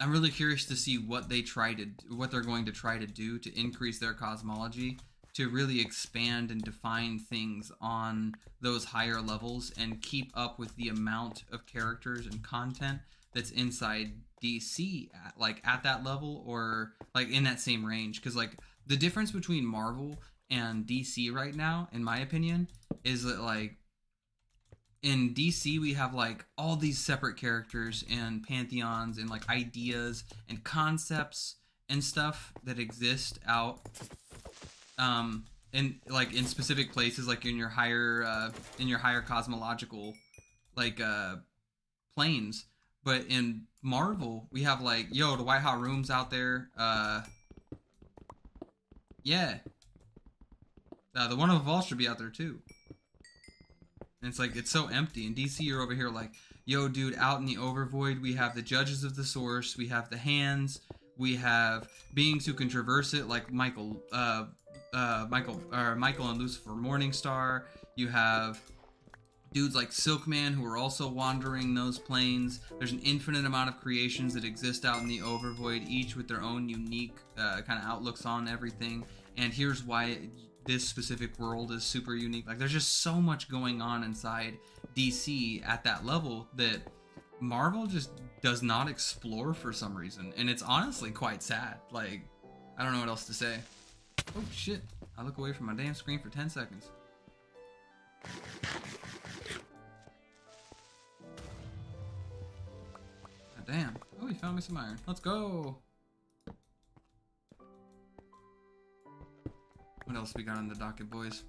I'm really curious to see what they're going to try to do to increase their cosmology, to really expand and define things on those higher levels and keep up with the amount of characters and content that's inside DC at that level, or like in that same range. Because, like, the difference between Marvel and DC right now, in my opinion, is that, like, in DC we have, like, all these separate characters and pantheons and, like, ideas and concepts and stuff that exist out in, like, in specific places, like in your higher cosmological, like, planes. But in Marvel we have, like, yo, the White Hot Room's out there. Yeah, the one of Vol should be out there too. And it's like, it's so empty. In DC, you're over here like, yo, dude, out in the Overvoid, we have the Judges of the Source, we have the Hands, we have beings who can traverse it, like Michael and Lucifer Morningstar. You have dudes like Silkman who are also wandering those planes. There's an infinite amount of creations that exist out in the Overvoid, each with their own unique kind of outlooks on everything. And here's why this specific world is super unique. Like, there's just so much going on inside DC at that level that Marvel just does not explore for some reason. And it's honestly quite sad. Like, I don't know what else to say. Oh shit, I look away from my damn screen for 10 seconds. God damn. Oh, he found me some iron. Let's go. What else we got on the docket, boys?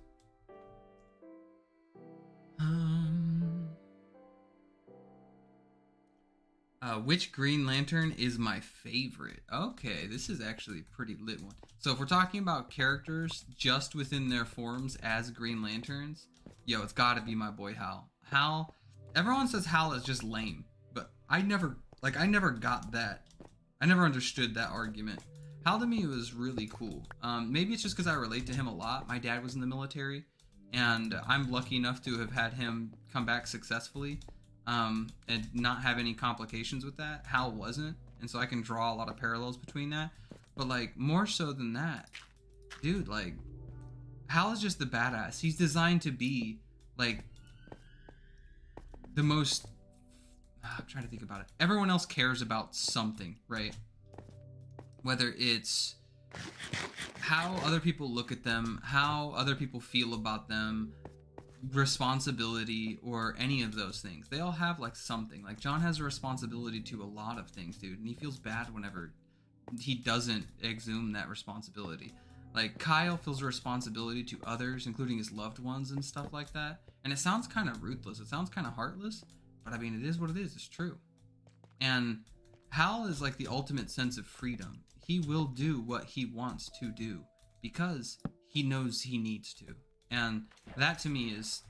Which Green Lantern is my favorite? Okay, this is actually a pretty lit one. So if we're talking about characters just within their forms as Green Lanterns, yo, it's gotta be my boy Hal. Hal, everyone says Hal is just lame, but I never got that. I never understood that argument. Hal to me was really cool. Maybe it's just because I relate to him a lot. My dad was in the military, and I'm lucky enough to have had him come back successfully, and not have any complications with that. Hal wasn't, and so I can draw a lot of parallels between that. But, like, more so than that, dude, like, Hal is just the badass. He's designed to be, like, the most... I'm trying to think about it. Everyone else cares about something, right? Whether it's how other people look at them, how other people feel about them, responsibility, or any of those things. They all have, like, something. Like, John has a responsibility to a lot of things, dude, and he feels bad whenever he doesn't exhume that responsibility. Like, Kyle feels a responsibility to others, including his loved ones and stuff like that. And it sounds kind of ruthless. It sounds kind of heartless, but I mean, it is what it is. It's true. And Hal is like the ultimate sense of freedom. He will do what he wants to do because he knows he needs to. And that to me is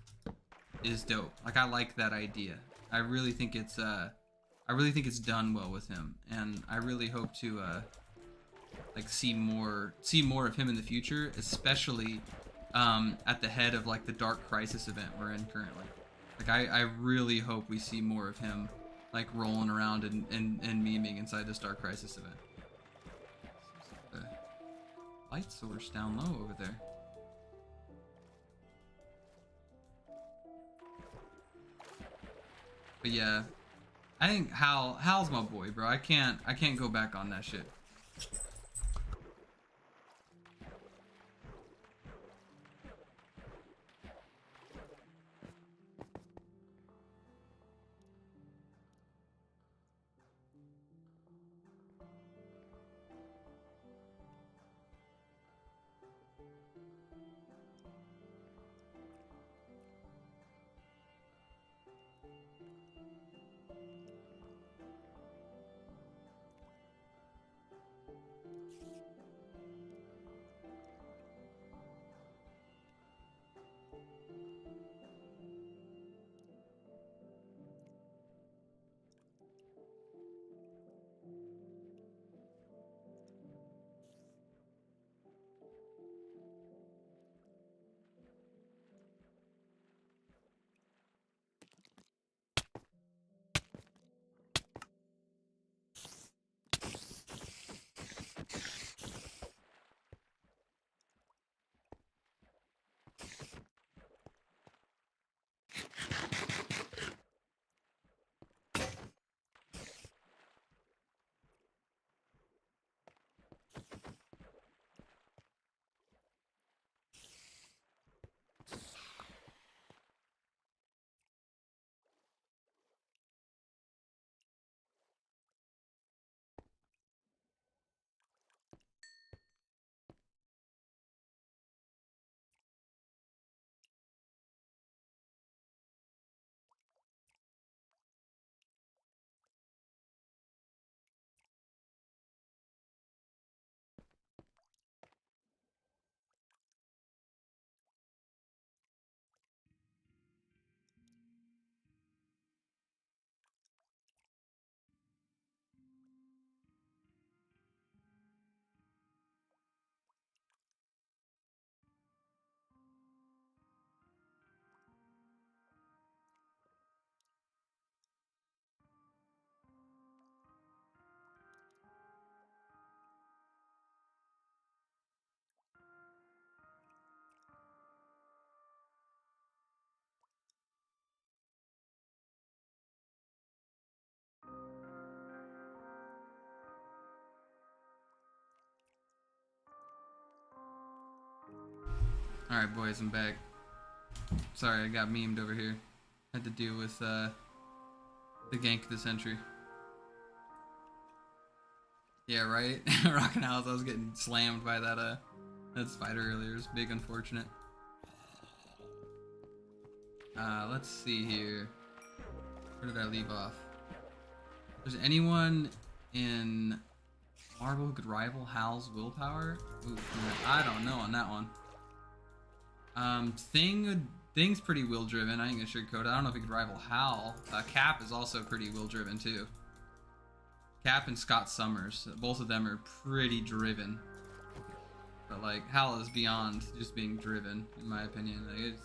dope. Like, I like that idea. I really think it's done well with him, and I really hope to like see more of him in the future, especially at the head of, like, the Dark Crisis event we're in currently. Like, I really hope we see more of him, like, rolling around and memeing inside this Dark Crisis event. light source down low over there. But yeah, I think Hal's my boy, bro. I can't go back on that shit. Alright, boys, I'm back. Sorry, I got memed over here. Had to deal with the gank of the century. Yeah, right? Rockin' House, I was getting slammed by that spider earlier. It was big unfortunate. Let's see here. Where did I leave off? If there's anyone in Marvel who could rival Hal's willpower? Ooh, I don't know on that one. Thing's pretty will driven. I ain't gonna sugarcoat it. I don't know if he could rival Hal. Cap is also pretty will driven too. Cap and Scott Summers, both of them are pretty driven. But like Hal is beyond just being driven, in my opinion. Like, it's...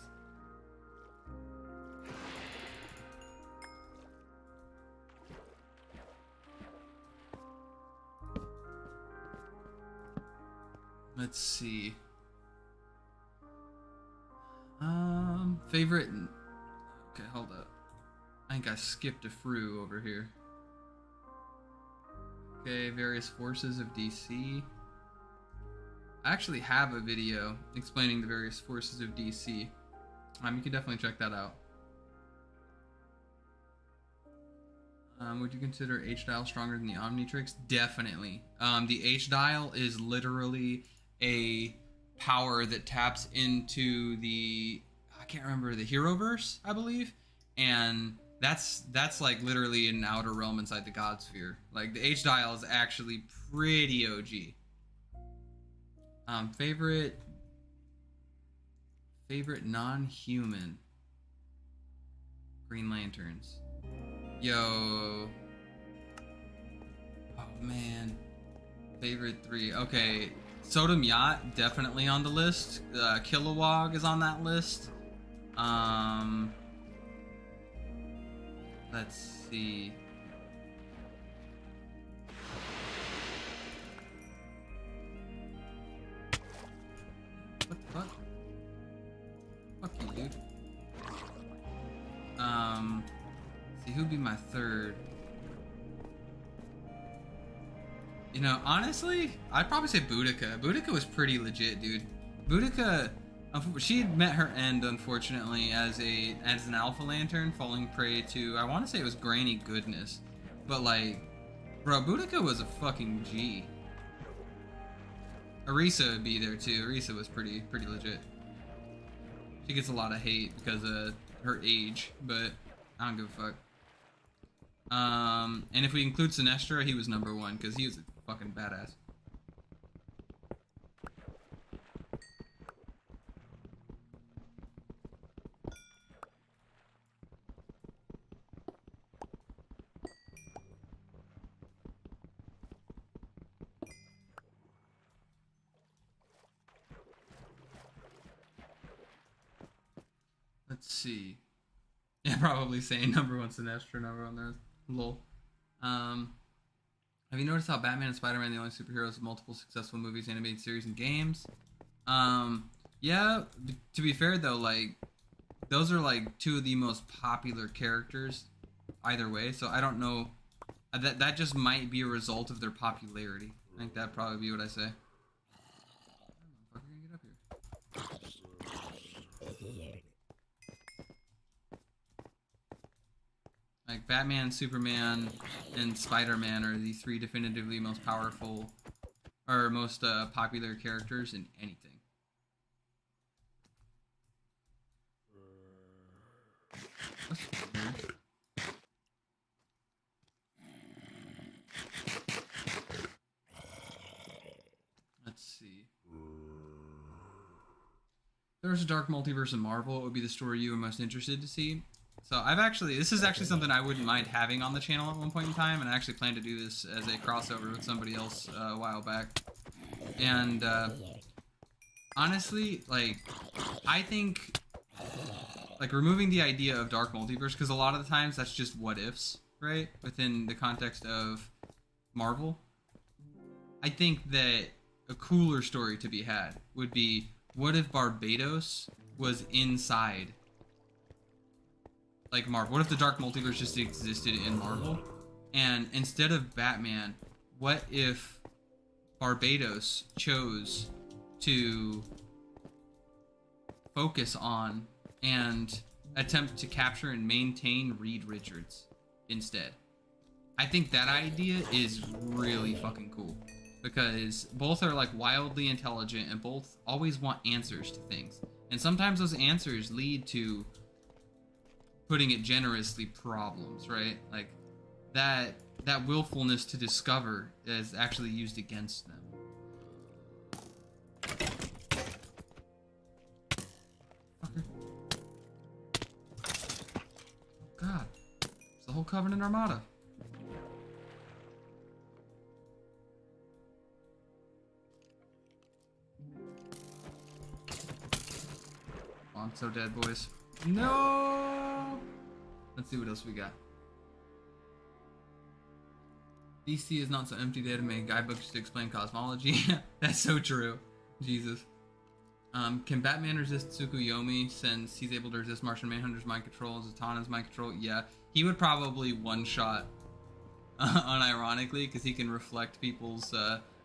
Let's see. Favorite. Okay, hold up. I think I skipped a Fru over here. Okay, various forces of DC. I actually have a video explaining the various forces of DC. You can definitely check that out. Would you consider H-Dial stronger than the Omnitrix? Definitely. The H-Dial is literally a power that taps into the, I can't remember, the Heroverse, I believe, and that's like literally an outer realm inside the God Sphere. Like the H-Dial is actually pretty OG. Favorite non-human Green Lanterns. Yo. Oh man. Favorite 3. Okay. Sodom Yacht, definitely on the list. Kilowog is on that list. Let's see. who'd be my third? You know, honestly, I'd probably say Boudica. Boudica was pretty legit, dude. Boudica, she had met her end, unfortunately, as an alpha lantern, falling prey to, I want to say it was Granny Goodness. But, like, bro, Boudica was a fucking G. Arisa would be there, too. Arisa was pretty legit. She gets a lot of hate because of her age, but I don't give a fuck. And if we include Sinestro, he was number 1, because he was a fucking badass. Let's see. Yeah, probably saying number 1 Sinestro, number 1 there. Lol. Have you noticed how Batman and Spider-Man are the only superheroes with multiple successful movies, animated series, and games? Yeah, to be fair though, like, those are like 2 of the most popular characters either way, so I don't know. That just might be a result of their popularity. I think that'd probably be what I say. How the fuck are you gonna get up here? Like, Batman, Superman, and Spider-Man are the 3 definitively most powerful, or most popular characters in anything. Let's see. If there was a dark multiverse in Marvel, it would be the story you were most interested to see. So this is actually something I wouldn't mind having on the channel at one point in time, and I actually plan to do this as a crossover with somebody else a while back. And honestly, like, I think, like, removing the idea of dark multiverse, because a lot of the times that's just what ifs, right? Within the context of Marvel. I think that a cooler story to be had would be, what if Barbados was inside, like, Marvel? What if the dark multiverse just existed in Marvel? And instead of Batman, what if Barbados chose to focus on and attempt to capture and maintain Reed Richards instead? I think that idea is really fucking cool, because both are, like, wildly intelligent and both always want answers to things. And sometimes those answers lead to, putting it generously, problems, right? Like, that willfulness to discover is actually used against them. Fucker. Oh god. It's the whole Covenant Armada. Oh, I'm so dead, boys. No! Let's see what else we got. DC is not so empty they had to make guidebooks to explain cosmology. That's so true. Jesus. Can Batman resist Tsukuyomi since he's able to resist Martian Manhunter's mind control, Zatanna's mind control? Yeah. He would probably one-shot, unironically, because he can reflect people's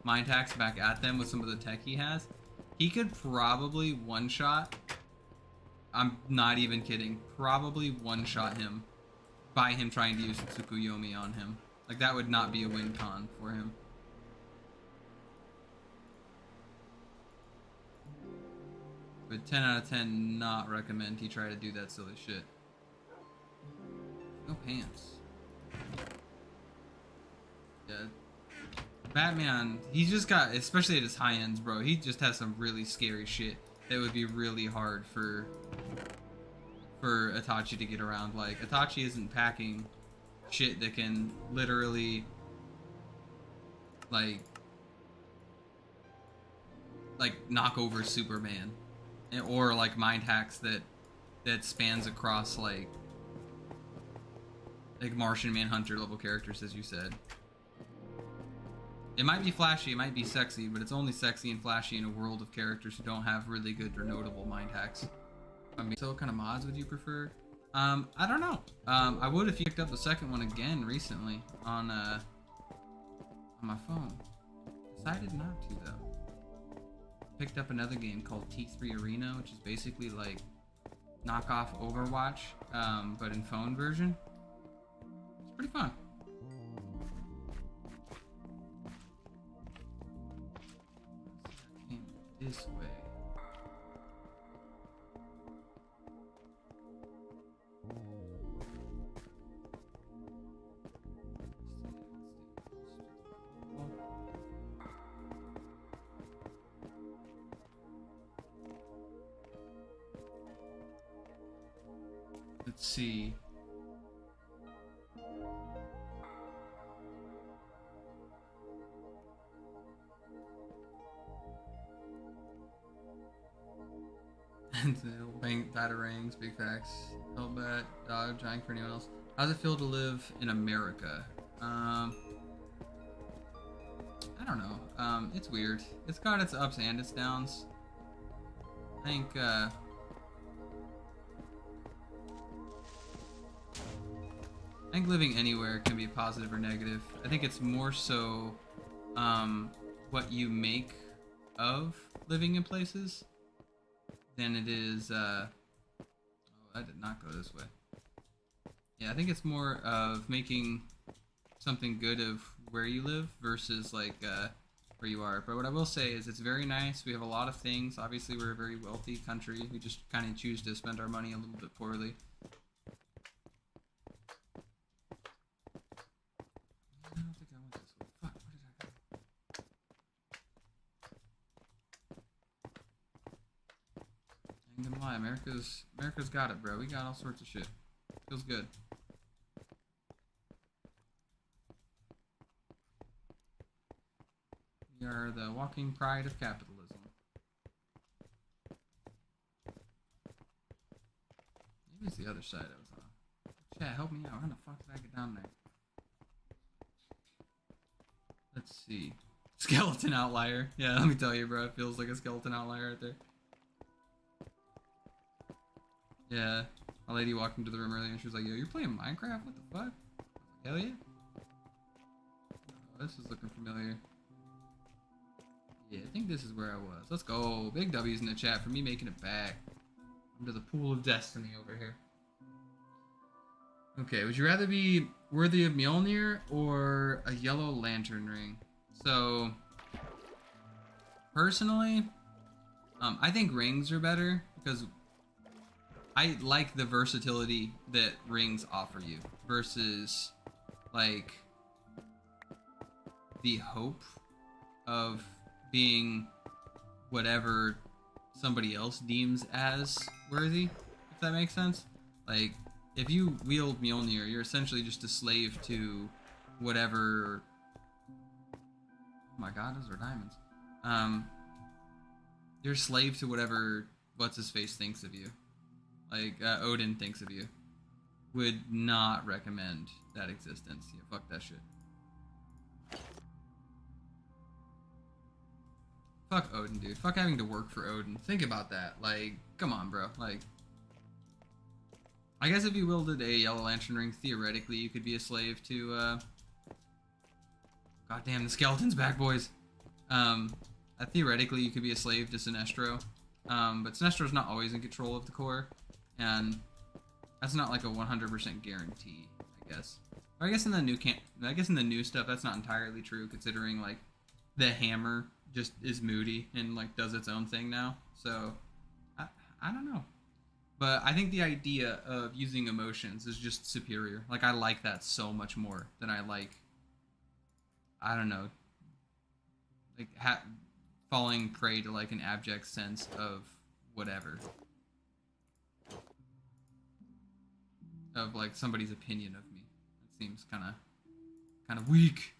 mind hacks back at them with some of the tech he has. He could probably one-shot, I'm not even kidding, probably one-shot him by him trying to use Tsukuyomi on him. Like, that would not be a win con for him. But 10 out of 10, not recommend he try to do that silly shit. No pants. Yeah. Batman, he's just got, especially at his high ends, bro, he just has some really scary shit that would be really hard for Itachi to get around. Like, Itachi isn't packing shit that can literally, like knock over Superman, or like mind hacks that spans across like Martian Manhunter level characters, as you said. It might be flashy, it might be sexy, but it's only sexy and flashy in a world of characters who don't have really good or notable mind hacks. I mean, so what kind of mods would you prefer? I don't know. I would if you picked up the second one again recently on my phone. Decided not to though. Picked up another game called T3 Arena, which is basically like knockoff Overwatch, but in phone version. It's pretty fun. Came this way. Let's see. Batarangs, big facts. Hellbat, dog, giant for anyone else. How does it feel to live in America? I don't know. It's weird. It's got its ups and its downs. I think living anywhere can be positive or negative. I think it's more so what you make of living in places than it is. Oh, I did not go this way. Yeah, I think it's more of making something good of where you live versus like where you are. But what I will say is it's very nice. We have a lot of things. Obviously, we're a very wealthy country. We just kind of choose to spend our money a little bit poorly. I don't think I went this way. Fuck, where did I go? I ain't gonna lie, America's got it, bro. We got all sorts of shit. Feels good. We are the walking pride of capitalism. Maybe it's the other side I was on. Chat, help me out. How the fuck did I get down there? Let's see. Skeleton outlier. Yeah, let me tell you, bro. It feels like a skeleton outlier right there. Yeah. A lady walked into the room earlier and she was like, yo, you're playing Minecraft? What the fuck? Hell yeah. Oh, this is looking familiar. Yeah, I think this is where I was. Let's go. Big W's in the chat for me making it back. Into the pool of destiny over here. Okay, would you rather be worthy of Mjolnir or a yellow lantern ring? So, personally, I think rings are better because I like the versatility that rings offer you versus like the hope of being whatever somebody else deems as worthy, if that makes sense. Like, if you wield Mjolnir, you're essentially just a slave to whatever... Oh my god, those are diamonds. You're a slave to whatever what's-his-face thinks of you. Like, Odin thinks of you. Would not recommend that existence. Yeah, fuck that shit. Fuck Odin, dude. Fuck having to work for Odin. Think about that. Like, come on, bro. Like, I guess if you wielded a yellow lantern ring, theoretically, you could be a slave to, God damn, the skeleton's back, boys. Theoretically, you could be a slave to Sinestro. But Sinestro's not always in control of the core. And that's not like a 100% guarantee, I guess. Or I guess in the new stuff, that's not entirely true, considering, like, the hammer just is moody and like does its own thing now. So I don't know, but I think the idea of using emotions is just superior. Like, I like that so much more than I like, I don't know, like falling prey to like an abject sense of whatever, of like somebody's opinion of me. That seems kind of weak.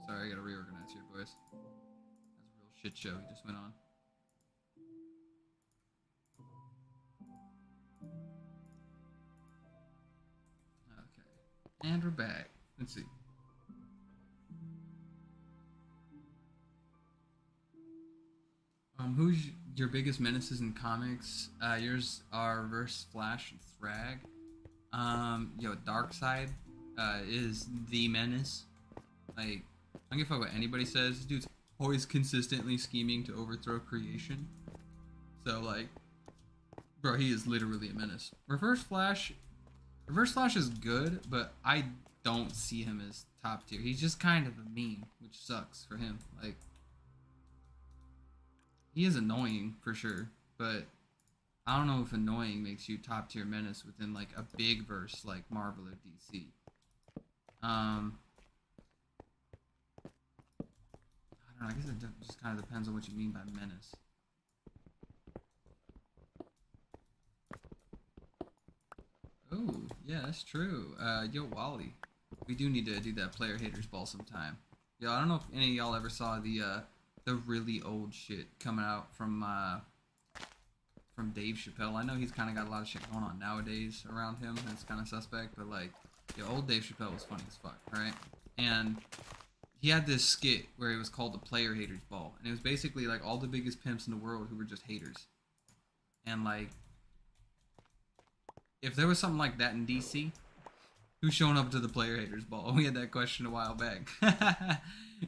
Sorry, I gotta reorganize here, boys. That's a real shit show he just went on. Okay. And we're back. Let's see. Who's your biggest menaces in comics? Yours are Reverse Flash and Thrag. Darkseid is the menace. Like, I don't give a fuck what anybody says. This dude's always consistently scheming to overthrow creation. So, like, bro, he is literally a menace. Reverse Flash is good, but I don't see him as top tier. He's just kind of a meme, which sucks for him. Like, he is annoying for sure, but I don't know if annoying makes you top tier menace within like a big verse like Marvel or DC. I don't know. I guess it just kind of depends on what you mean by menace. Oh, yeah, that's true. Yo, Wally, we do need to do that player haters ball sometime. Yo, I don't know if any of y'all ever saw the really old shit coming out from Dave Chappelle. I know he's kind of got a lot of shit going on nowadays around him. That's kind of suspect, but like, yo, old Dave Chappelle was funny as fuck, right? And he had this skit where it was called the Player Haters Ball, and it was basically like all the biggest pimps in the world who were just haters. And like, if there was something like that in DC, who's showing up to the Player Haters Ball? We had that question a while back,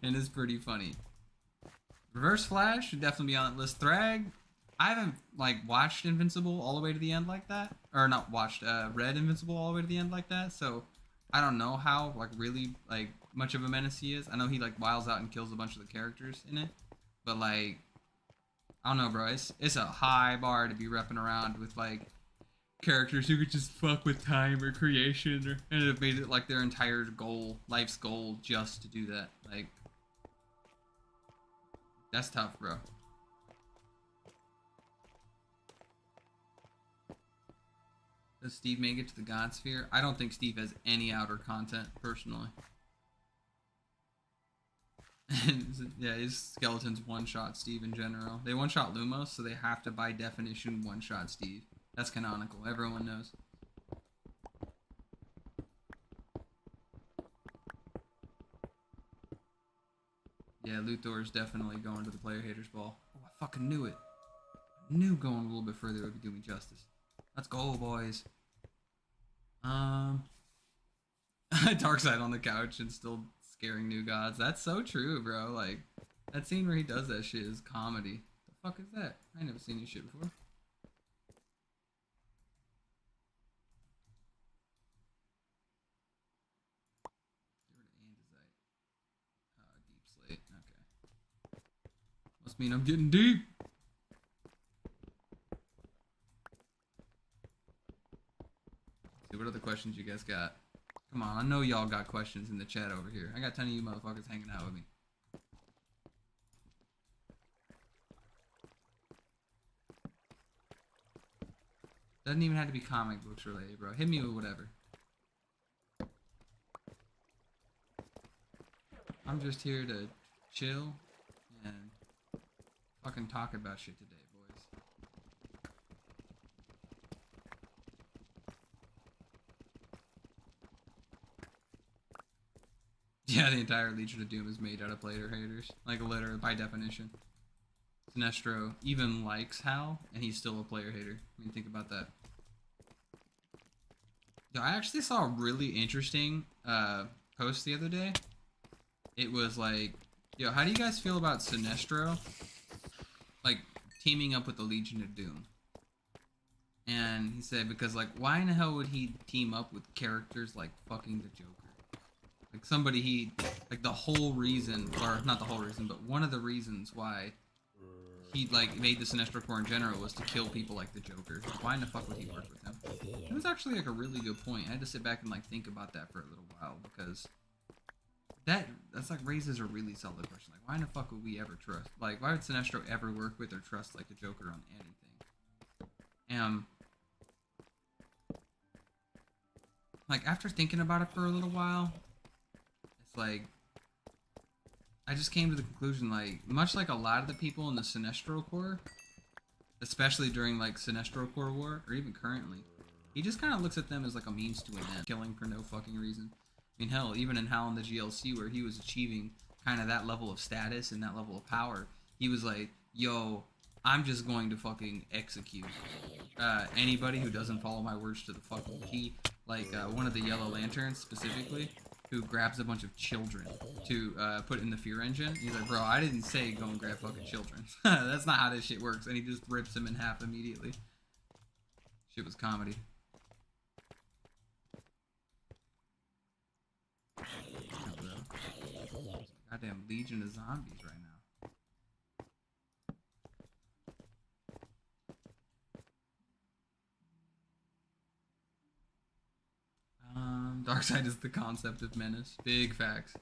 and it's pretty funny. Reverse Flash should definitely be on that list. Thrag, I haven't like watched Invincible all the way to the end like that, or not watched, read Invincible all the way to the end like that. So I don't know how like really like much of a menace he is. I know he like wiles out and kills a bunch of the characters in it, but like I don't know, bro. It's a high bar to be repping around with like characters who could just fuck with time or creation, or and have made it like their entire goal, life's goal, just to do that. Like, that's tough, bro. Does Steve make it to the God Sphere? I don't think Steve has any outer content, personally. Yeah, his skeletons one-shot Steve in general. They one-shot Lumos, so they have to, by definition, one-shot Steve. That's canonical. Everyone knows. Yeah, Luthor is definitely going to the Player Haters Ball. Oh, I fucking knew it. I knew going a little bit further would do me justice. Let's go, boys. Darkseid on the couch and still scaring new gods. That's so true, bro. Like, that scene where he does that shit is comedy. The fuck is that? I ain't never seen this shit before. Deep slate. Okay. Must mean I'm getting deep. See what other questions you guys got. Come on, I know y'all got questions in the chat over here. I got 10 of you motherfuckers hanging out with me. Doesn't even have to be comic books related, bro. Hit me with whatever. I'm just here to chill and fucking talk about shit today, boys. Yeah, the entire Legion of Doom is made out of player haters. Like, literally, by definition. Sinestro even likes Hal, and he's still a player hater. I mean, think about that. Yo, I actually saw a really interesting post the other day. It was like, yo, how do you guys feel about Sinestro, like, teaming up with the Legion of Doom? And he said, because, like, why in the hell would he team up with characters like fucking the Joker? Like, somebody he, like, the whole reason, or not the whole reason, but one of the reasons why he, like, made the Sinestro Corps in general was to kill people like the Joker. Why in the fuck would he work with him? It was actually, like, a really good point. I had to sit back and, like, think about that for a little while, because that's, like, raises a really solid question. Like, why in the fuck would we ever trust? Like, why would Sinestro ever work with or trust, like, the Joker on anything? Like, after thinking about it for a little while, it's like, I just came to the conclusion, like, much like a lot of the people in the Sinestro Corps, especially during, like, Sinestro Corps War, or even currently, he just kind of looks at them as, like, a means to an end, killing for no fucking reason. I mean, hell, even in Hal in the GLC, where he was achieving kind of that level of status and that level of power, he was like, yo, I'm just going to fucking execute anybody who doesn't follow my words to the fucking T. Like one of the Yellow Lanterns specifically, who grabs a bunch of children to put in the fear engine. He's like, bro, I didn't say go and grab fucking children. That's not how this shit works. And he just rips him in half immediately. Shit was comedy. Goddamn legion of zombies right now. Darkseid is the concept of menace. Big facts.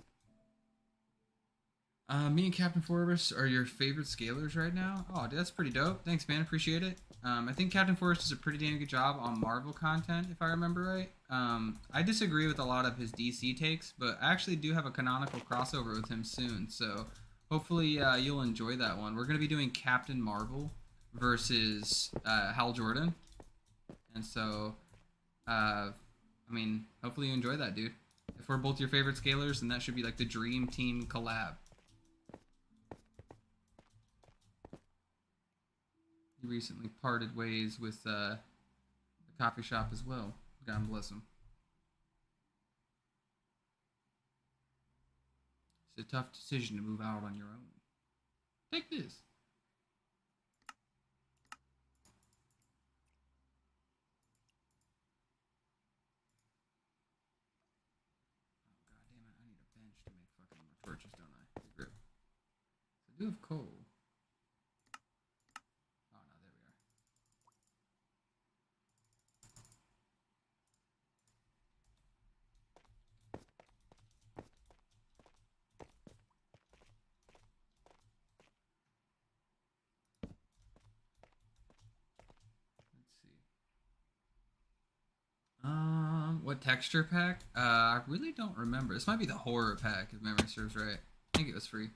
Me and Captain Forrest are your favorite scalers right now. Oh, dude, that's pretty dope. Thanks, man. Appreciate it. I think Captain Forrest does a pretty damn good job on Marvel content, if I remember right. I disagree with a lot of his DC takes, but I actually do have a canonical crossover with him soon, so hopefully you'll enjoy that one. We're going to be doing Captain Marvel versus Hal Jordan, and so, I mean, hopefully you enjoy that, dude. If we're both your favorite scalers, then that should be like the dream team collab. He recently parted ways with the coffee shop as well. God bless him. It's a tough decision to move out on your own. Take this. Oh, god damn it. I need a bench to make fucking more torches, don't I? Good grip. So I do have coal. What texture pack? I really don't remember. This might be the horror pack, if memory serves right. I think it was free.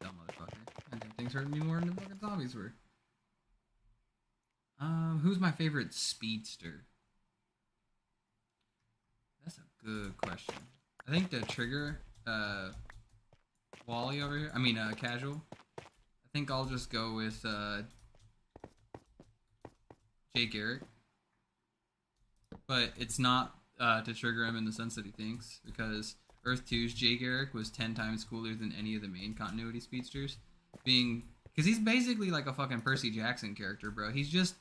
Dumb motherfucker. I think things hurt me more than the fucking zombies were. Who's my favorite speedster? That's a good question. I think the trigger, Wally over here. I mean, casual. I think I'll just go with, Jay Garrick. But it's not to trigger him in the sense that he thinks, because Earth 2's Jay Garrick was 10 times cooler than any of the main continuity speedsters. Because he's basically like a fucking Percy Jackson character, bro. He's just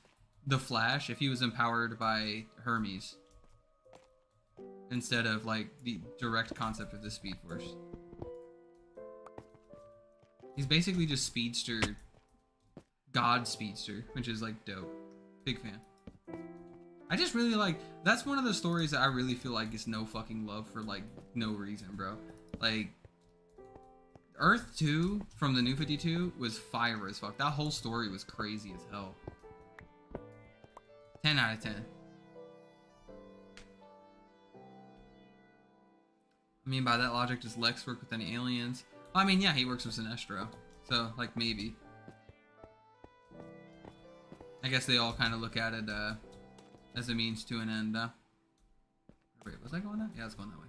the Flash if he was empowered by Hermes. Instead of like the direct concept of the Speed Force. He's basically just Speedster, God Speedster, which is like dope. Big fan. I just really like, that's one of the stories that I really feel like is no fucking love for like no reason, bro. Like, Earth 2 from the New 52 was fire as fuck. That whole story was crazy as hell. 10 out of 10. I mean, by that logic, does Lex work with any aliens? I mean, yeah, he works with Sinestro. So, like, maybe. I guess they all kind of look at it, as a means to an end. Wait, was I going that? Yeah, I was going that way.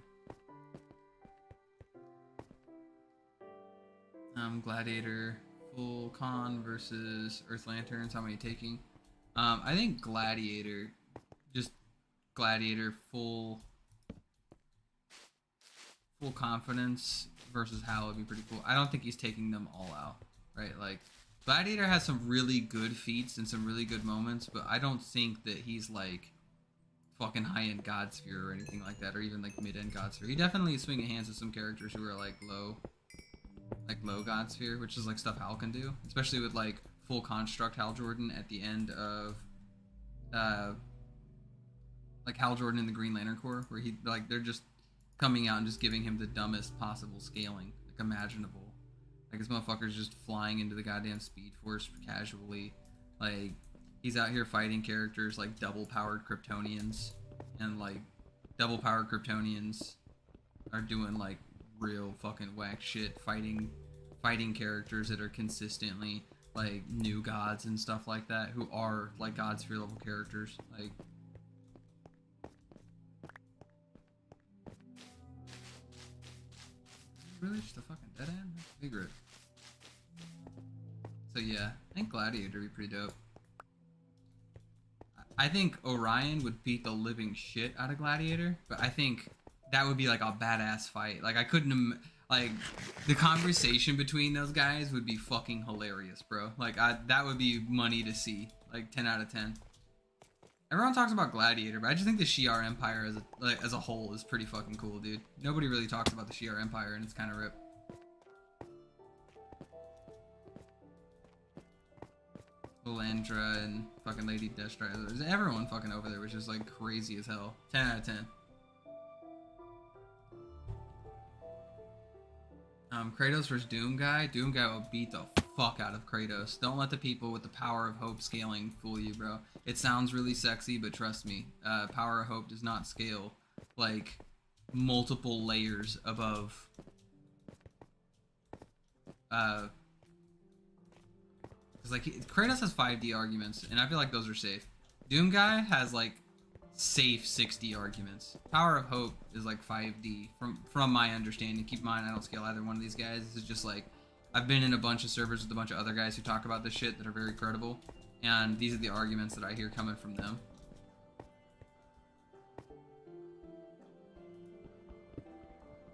Gladiator, full con versus Earth Lanterns. How many taking? I think Gladiator, just Gladiator full confidence versus Hal would be pretty cool. I don't think he's taking them all out, right? Like, Gladiator has some really good feats and some really good moments, but I don't think that he's like fucking high-end Godsphere or anything like that, or even like mid-end Godsphere. He definitely is swinging hands with some characters who are like low Godsphere, which is like stuff Hal can do, especially with like full construct Hal Jordan at the end of like Hal Jordan in the Green Lantern Corps, where he like they're just coming out and just giving him the dumbest possible scaling like imaginable. Like, this motherfucker's just flying into the goddamn Speed Force casually. Like, he's out here fighting characters like double-powered Kryptonians. And, like, double-powered Kryptonians are doing, like, real fucking whack shit. Fighting characters that are consistently, like, new gods and stuff like that. Who are, like, Godsphere-level characters. Like... Really? Just a fucking dead end? Big rip. So So yeah, I think Gladiator would be pretty dope. I think Orion would beat the living shit out of Gladiator, but I think that would be like a badass fight. Like I couldn't like the conversation between those guys would be fucking hilarious, bro. Like that would be money to see. Like 10 out of 10. Everyone talks about Gladiator, but I just think the Shi'ar Empire as a whole is pretty fucking cool, dude. Nobody really talks about the Shi'ar Empire, and it's kind of rip. Lilandra and fucking Lady Deathstrike. There's everyone fucking over there, which is like crazy as hell. 10 out of 10. Kratos versus Doom Guy. Doom Guy will beat the fuck out of Kratos. Don't let the people with the power of hope scaling fool you, bro. It sounds really sexy, but trust me, power of hope does not scale like multiple layers above. Because like Kratos has 5D arguments, and I feel like those are safe. Doom Guy has like safe 6D arguments. Power of Hope is like 5D from my understanding. Keep in mind, I don't scale either one of these guys. This is just like, I've been in a bunch of servers with a bunch of other guys who talk about this shit that are very credible, and these are the arguments that I hear coming from them.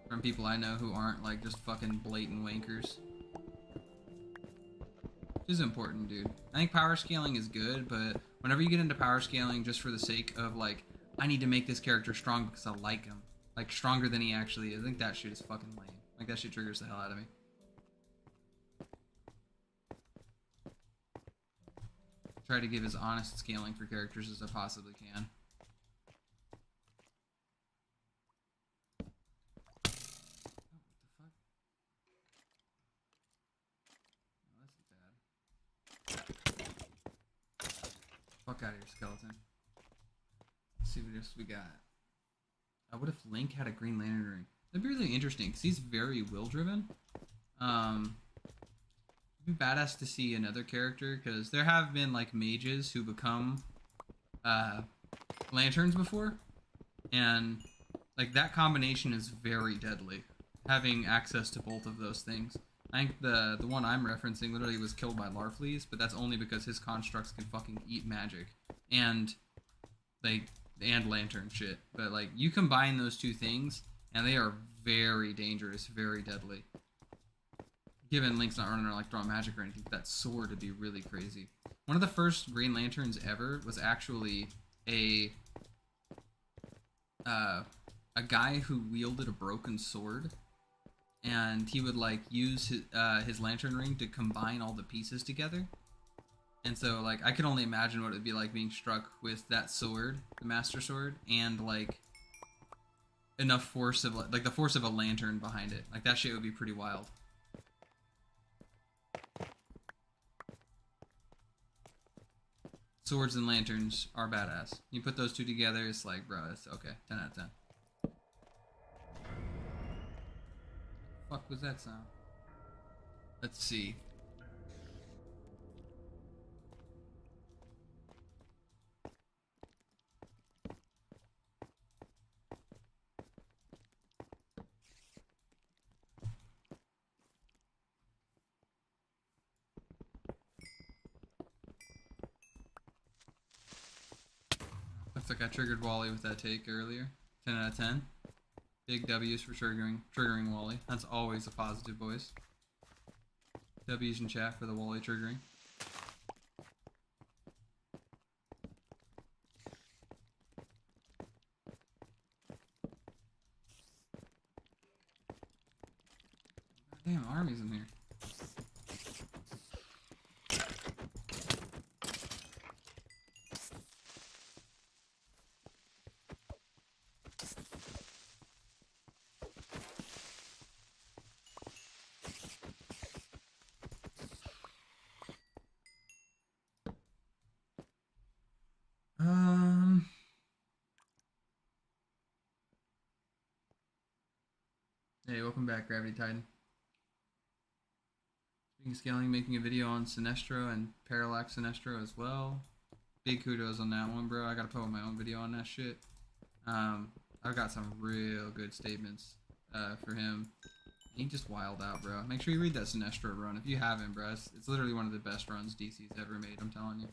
From people I know who aren't like just fucking blatant wankers. Which is important, dude. I think power scaling is good, but whenever you get into power scaling just for the sake of like, I need to make this character strong because I like him, like stronger than he actually is, I think that shit is fucking lame. Like that shit triggers the hell out of me. Try to give as honest scaling for characters as I possibly can. Fuck out of here, skeleton. Let's see what else we got. What if Link had a Green Lantern ring? That'd be really interesting, because he's very will-driven. It'd be badass to see another character, because there have been, like, mages who become, lanterns before. And, like, that combination is very deadly. Having access to both of those things. I think the one I'm referencing literally was killed by Larfleeze, but that's only because his constructs can fucking eat magic and lantern shit. But like you combine those two things and they are very dangerous, very deadly. Given Link's not running around like throwing magic or anything, that sword would be really crazy. One of the first Green Lanterns ever was actually a guy who wielded a broken sword. And he would like use his lantern ring to combine all the pieces together. And so like I can only imagine what it would be like being struck with that sword, the Master Sword, and like enough force of like the force of a lantern behind it. Like that shit would be pretty wild. Swords and lanterns are badass. You put those two together, it's like, bro, it's okay. 10 out of 10. Fuck was that sound? Let's see. Looks like I triggered Wally with that take earlier. 10 out of 10. Big W's for triggering Wally. That's always a positive, boys. W's in chat for the Wally triggering. Damn, armies in here. Hey, welcome back, Gravity Titan. Speaking of scaling, making a video on Sinestro and Parallax Sinestro as well. Big kudos on that one, bro. I gotta put my own video on that shit. I've got some real good statements for him. He just wild out, bro. Make sure you read that Sinestro run if you haven't, bro. It's literally one of the best runs DC's ever made. I'm telling you.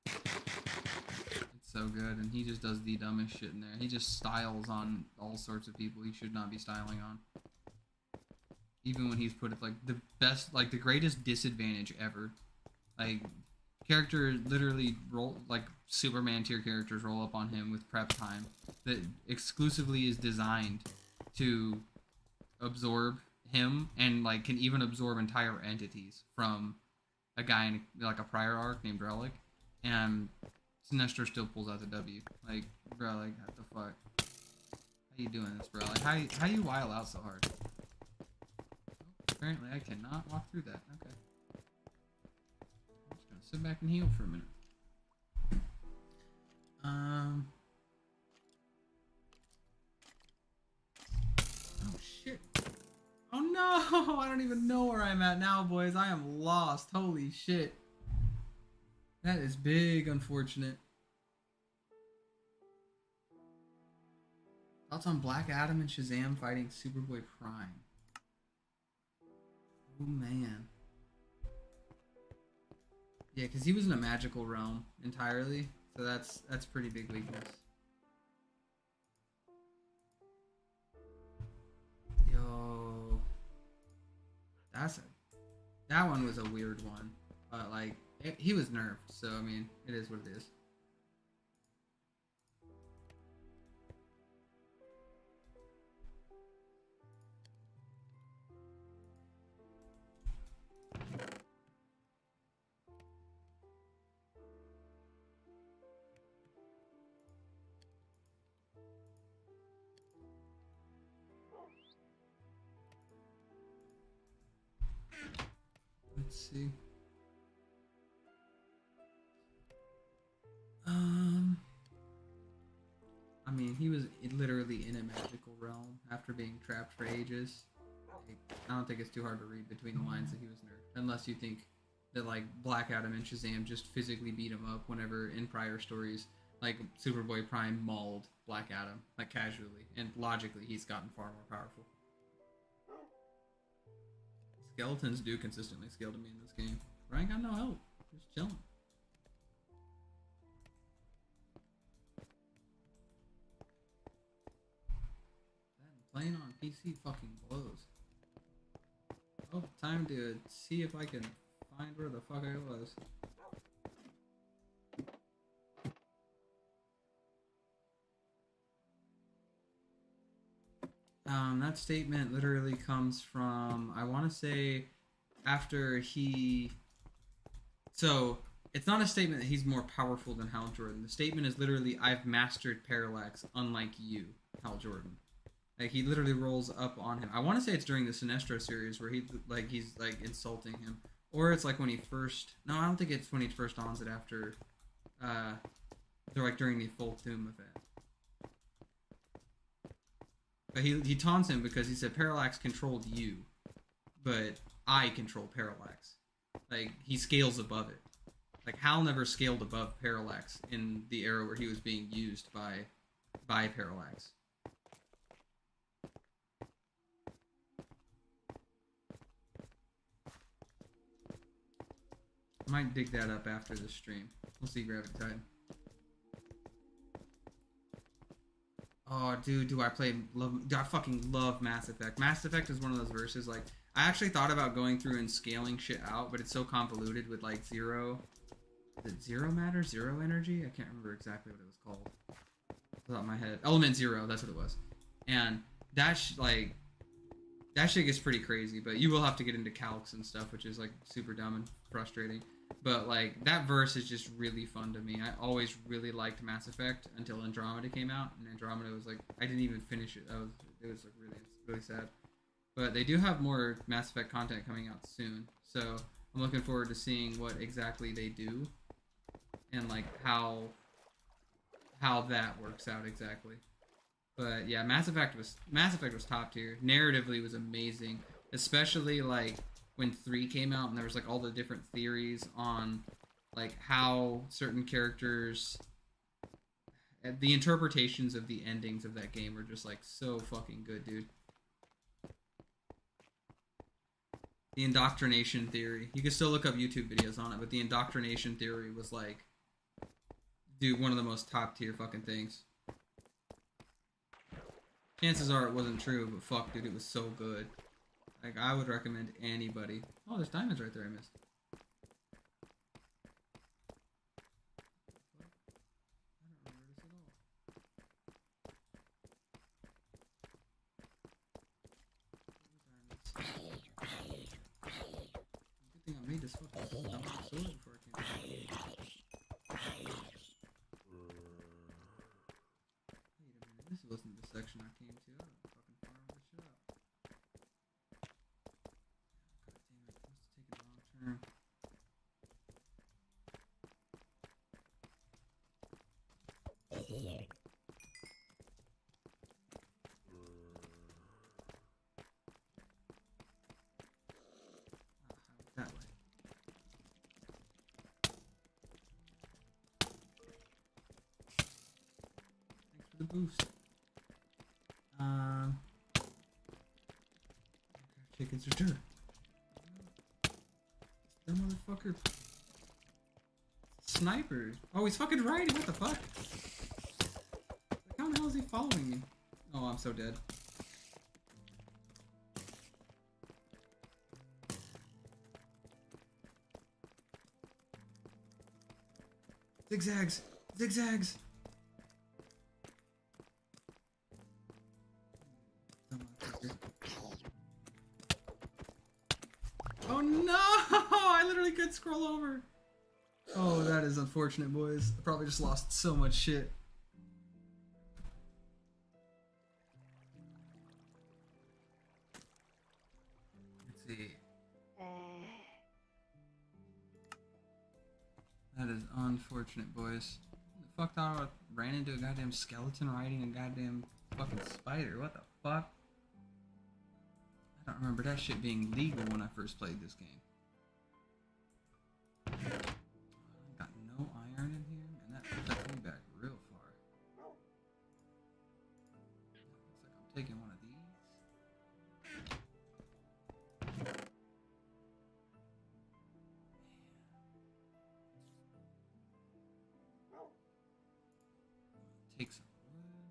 It's so good, and he just does the dumbest shit in there. He just styles on all sorts of people he should not be styling on. Even when he's put it like the best, like the greatest disadvantage ever. Like characters literally roll, like Superman tier characters roll up on him with prep time that exclusively is designed to absorb him and like can even absorb entire entities from a guy in like a prior arc named Relic, and Sinestro still pulls out the W. Like, bro, like what the fuck? How you doing this, bro? Like how you wild out so hard? Apparently I cannot walk through that. Okay. I'm just gonna sit back and heal for a minute. Oh shit. Oh no! I don't even know where I'm at now, boys. I am lost. Holy shit. That is big unfortunate. Thoughts on Black Adam and Shazam fighting Superboy Prime? Oh man. Yeah, because he was in a magical realm entirely, so that's pretty big weakness. Yo, that one was a weird one, but like he was nerfed, so I mean it is what it is. Let's see. I mean, he was literally in a magical realm after being trapped for ages. Like, I don't think it's too hard to read between the lines that he was nerfed, unless you think that like Black Adam and Shazam just physically beat him up whenever in prior stories, like Superboy Prime mauled Black Adam like casually, and logically he's gotten far more powerful. Skeletons do consistently scale to me in this game. But I ain't got no help. Just chilling. Playing on PC fucking blows. Oh, time to see if I can find where the fuck I was. That statement literally comes from, I want to say, after he... So, it's not a statement that he's more powerful than Hal Jordan. The statement is literally, I've mastered Parallax, unlike you, Hal Jordan. Like, he literally rolls up on him. I want to say it's during the Sinestro series where he's like insulting him. Or it's like when he first... No, I don't think it's when he first dons it after... they're like during the Full Tomb event. But he taunts him because he said Parallax controlled you, but I control Parallax. Like, he scales above it. Like, Hal never scaled above Parallax in the era where he was being used by Parallax. I might dig that up after the stream. We'll see, Gravity Tide. Oh, dude, do I fucking love Mass Effect. Mass Effect is one of those verses, like, I actually thought about going through and scaling shit out, but it's so convoluted with, like, Zero... Is it Zero Matter? Zero Energy? I can't remember exactly what it was called. It's out of my head. Element Zero, that's what it was. And that shit gets pretty crazy, but you will have to get into calcs and stuff, which is, like, super dumb and frustrating. But, like, that verse is just really fun to me. I always really liked Mass Effect until Andromeda came out, and Andromeda was, like, I didn't even finish it. It was like, really sad. But they do have more Mass Effect content coming out soon, so I'm looking forward to seeing what exactly they do, and, like, how that works out exactly. But, yeah, Mass Effect was top tier. Narratively was amazing, especially, like, when 3 came out and there was like all the different theories on like how certain characters the interpretations of the endings of that game are just like so fucking good, dude. The indoctrination theory. You can still look up YouTube videos on it, but the indoctrination theory was like, dude, one of the most top tier fucking things. Chances are it wasn't true, but fuck, dude, it was so good. Like, I would recommend anybody. Oh, there's diamonds right there I missed. I don't remember this at all. Good thing I made this fucking sword before I came back. Wait a minute, this wasn't the section I came to. I don't fucking farm this shit out. God damn it, must have taken a long turn. That way. Thanks for the boost. Chickens are dirt. That motherfucker. Sniper. Oh, he's fucking riding. What the fuck? Like, how the hell is he following me? Oh, I'm so dead. Zigzags! Zigzags! Oh no! I literally couldn't scroll over. Oh, that is unfortunate, boys. I probably just lost so much shit. Let's see. That is unfortunate, boys. The fuck thought I ran into a goddamn skeleton riding a goddamn fucking spider. What the fuck? I don't remember that shit being legal when I first played this game. Got no iron in here, and that took me back real far. Looks like I'm taking one of these. Take some wood.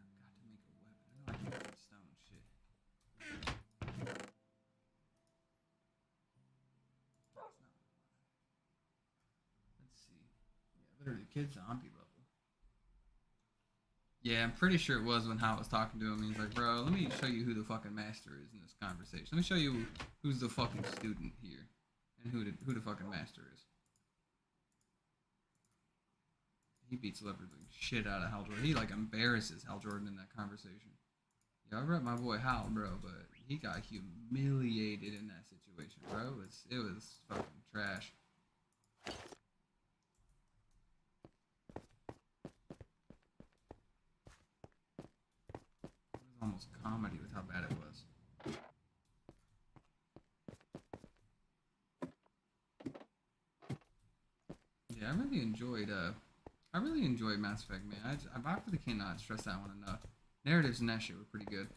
I've got to make a weapon. I know I can make stone shit. That's not what I wanted. Let's see. Yeah, literally, kid zombie level. Yeah, I'm pretty sure it was when Hal was talking to him. He's like, bro, let me show you who the fucking master is in this conversation. Let me show you who's the fucking student here. And who the fucking master is. He beats the shit out of Hal Jordan. He like embarrasses Hal Jordan in that conversation. Yeah, I rep my boy Hal, bro, but he got humiliated in that situation, bro. It was fucking trash. Almost comedy with how bad it was. Yeah, I really enjoyed Mass Effect, man. I really cannot stress that one enough. Narratives in that shit were pretty good.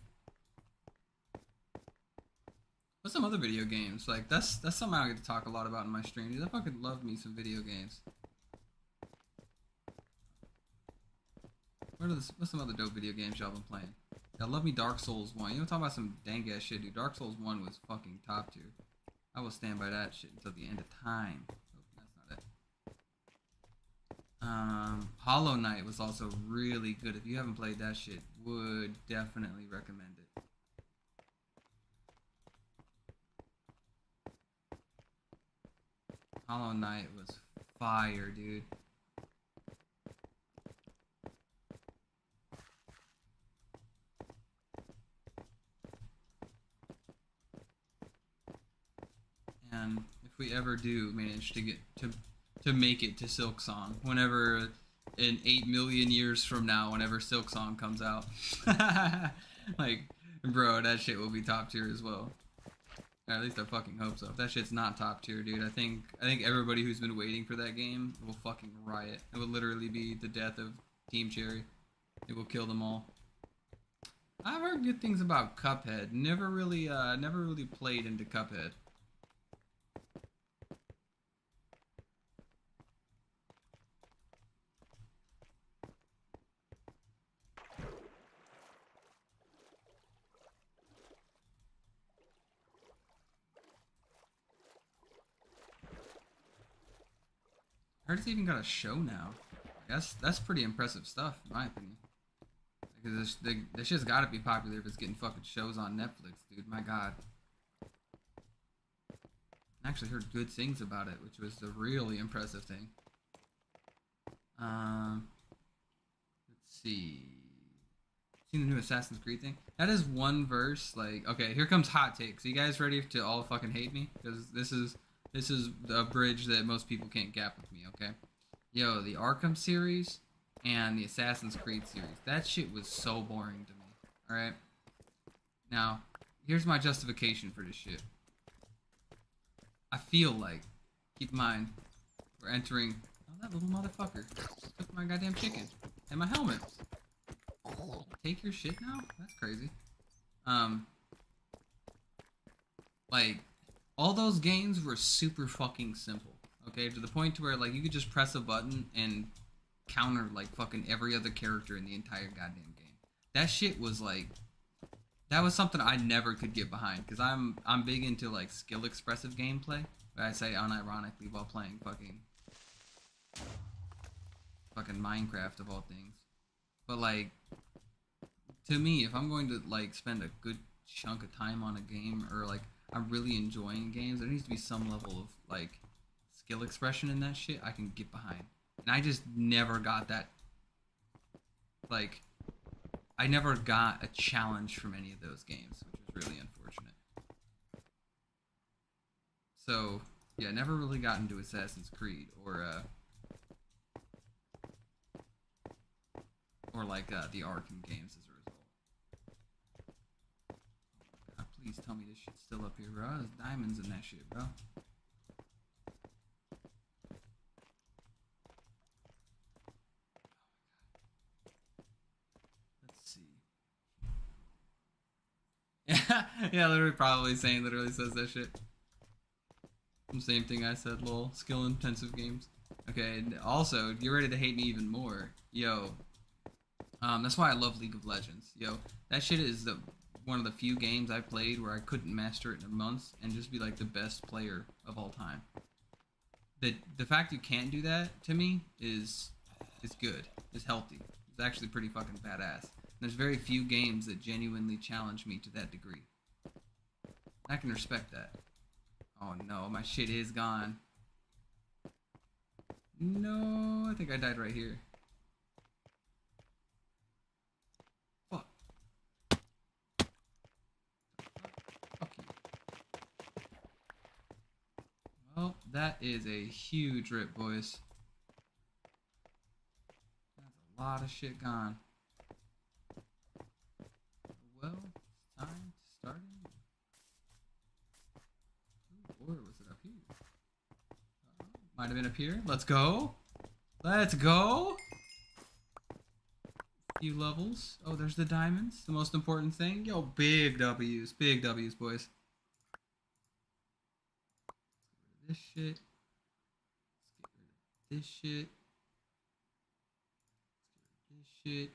What's some other video games? Like that's something I get to talk a lot about in my stream. Dude, I fucking love me some video games. What's some other dope video games y'all been playing? I love me Dark Souls 1. You know, talking about some dang ass shit, dude. Dark Souls 1 was fucking top tier. I will stand by that shit until the end of time. Oh, that's not it. Hollow Knight was also really good. If you haven't played that shit, would definitely recommend it. Hollow Knight was fire, dude. And if we ever do manage to get to make it to Silksong, whenever in 8 million years from now, whenever Silksong comes out, like, bro, that shit will be top tier as well. At least I fucking hope so. If that shit's not top tier, dude, I think everybody who's been waiting for that game will fucking riot. It will literally be the death of Team Cherry. It will kill them all. I've heard good things about Cuphead. Never really played into Cuphead. I heard it's even got a show now. That's pretty impressive stuff, in my opinion. Because this shit's gotta be popular if it's getting fucking shows on Netflix, dude. My god. I actually heard good things about it, which was the really impressive thing. Let's see. Seen the new Assassin's Creed thing? That is one verse, like, okay, here comes hot takes. Are you guys ready to all fucking hate me? Because this is a bridge that most people can't gap with me, okay? Yo, the Arkham series and the Assassin's Creed series. That shit was so boring to me, alright? Now, here's my justification for this shit. I feel like, keep in mind, we're entering... Oh, that little motherfucker took my goddamn chicken and my helmet. Take your shit now? That's crazy. Like, all those games were super fucking simple, okay? To the point to where, like, you could just press a button and counter, like, fucking every other character in the entire goddamn game. That shit was, like... That was something I never could get behind, because I'm big into, like, skill-expressive gameplay. But I say unironically while playing fucking Minecraft, of all things. But, like, to me, if I'm going to, like, spend a good chunk of time on a game, or, like, I'm really enjoying games, there needs to be some level of, like, skill expression in that shit I can get behind. And I just never got that. Like, I never got a challenge from any of those games, which was really unfortunate. So, yeah, never really got into Assassin's Creed, or like, the Arkham games as a result. God, please tell me this shit's still up here, bro. There's diamonds in that shit, bro. Let's see. Yeah, literally probably saying literally says that shit. The same thing I said, lol. Skill intensive games. Okay, and also, you're ready to hate me even more. Yo. That's why I love League of Legends. Yo, that shit is one of the few games I played where I couldn't master it in a month and just be like the best player of all time. The fact you can't do that, to me, is good. Is healthy. It's actually pretty fucking badass. And there's very few games that genuinely challenge me to that degree. I can respect that. Oh no, my shit is gone. No, I think I died right here. Fuck. Fuck you. Well, that is a huge rip, boys. That's a lot of shit gone. Well, it's time to start it. Or was it up here? Might have been up here. Let's go. Let's go. A few levels. Oh, there's the diamonds. The most important thing. Yo, big W's. Big W's, boys. Let's get rid of this shit. Let's get rid of this shit. Let's get rid of this shit.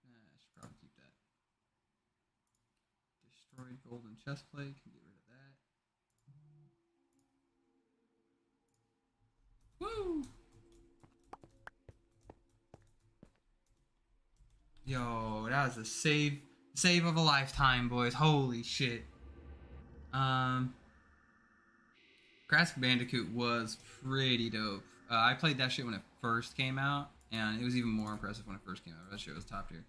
I should probably keep that. Destroyed golden chestplate. Can get rid of that. Woo! Yo, that was a save of a lifetime, boys. Holy shit. Crash Bandicoot was pretty dope. I played that shit when it first came out, and it was even more impressive when it first came out. That shit was top tier.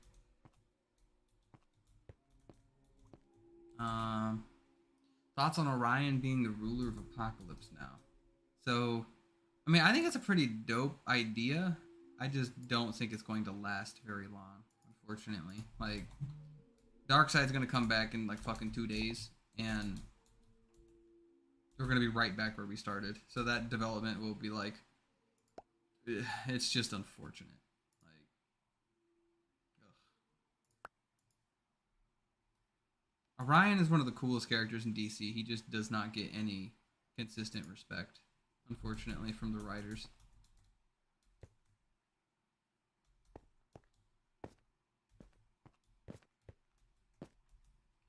Thoughts on Orion being the ruler of Apocalypse now? So, I mean, I think it's a pretty dope idea. I just don't think it's going to last very long, unfortunately. Like, Darkseid's gonna come back in like fucking 2 days, and we're gonna be right back where we started. So that development will be like, it's just unfortunate. Like, ugh. Orion is one of the coolest characters in DC. He just does not get any consistent respect, unfortunately, from the writers.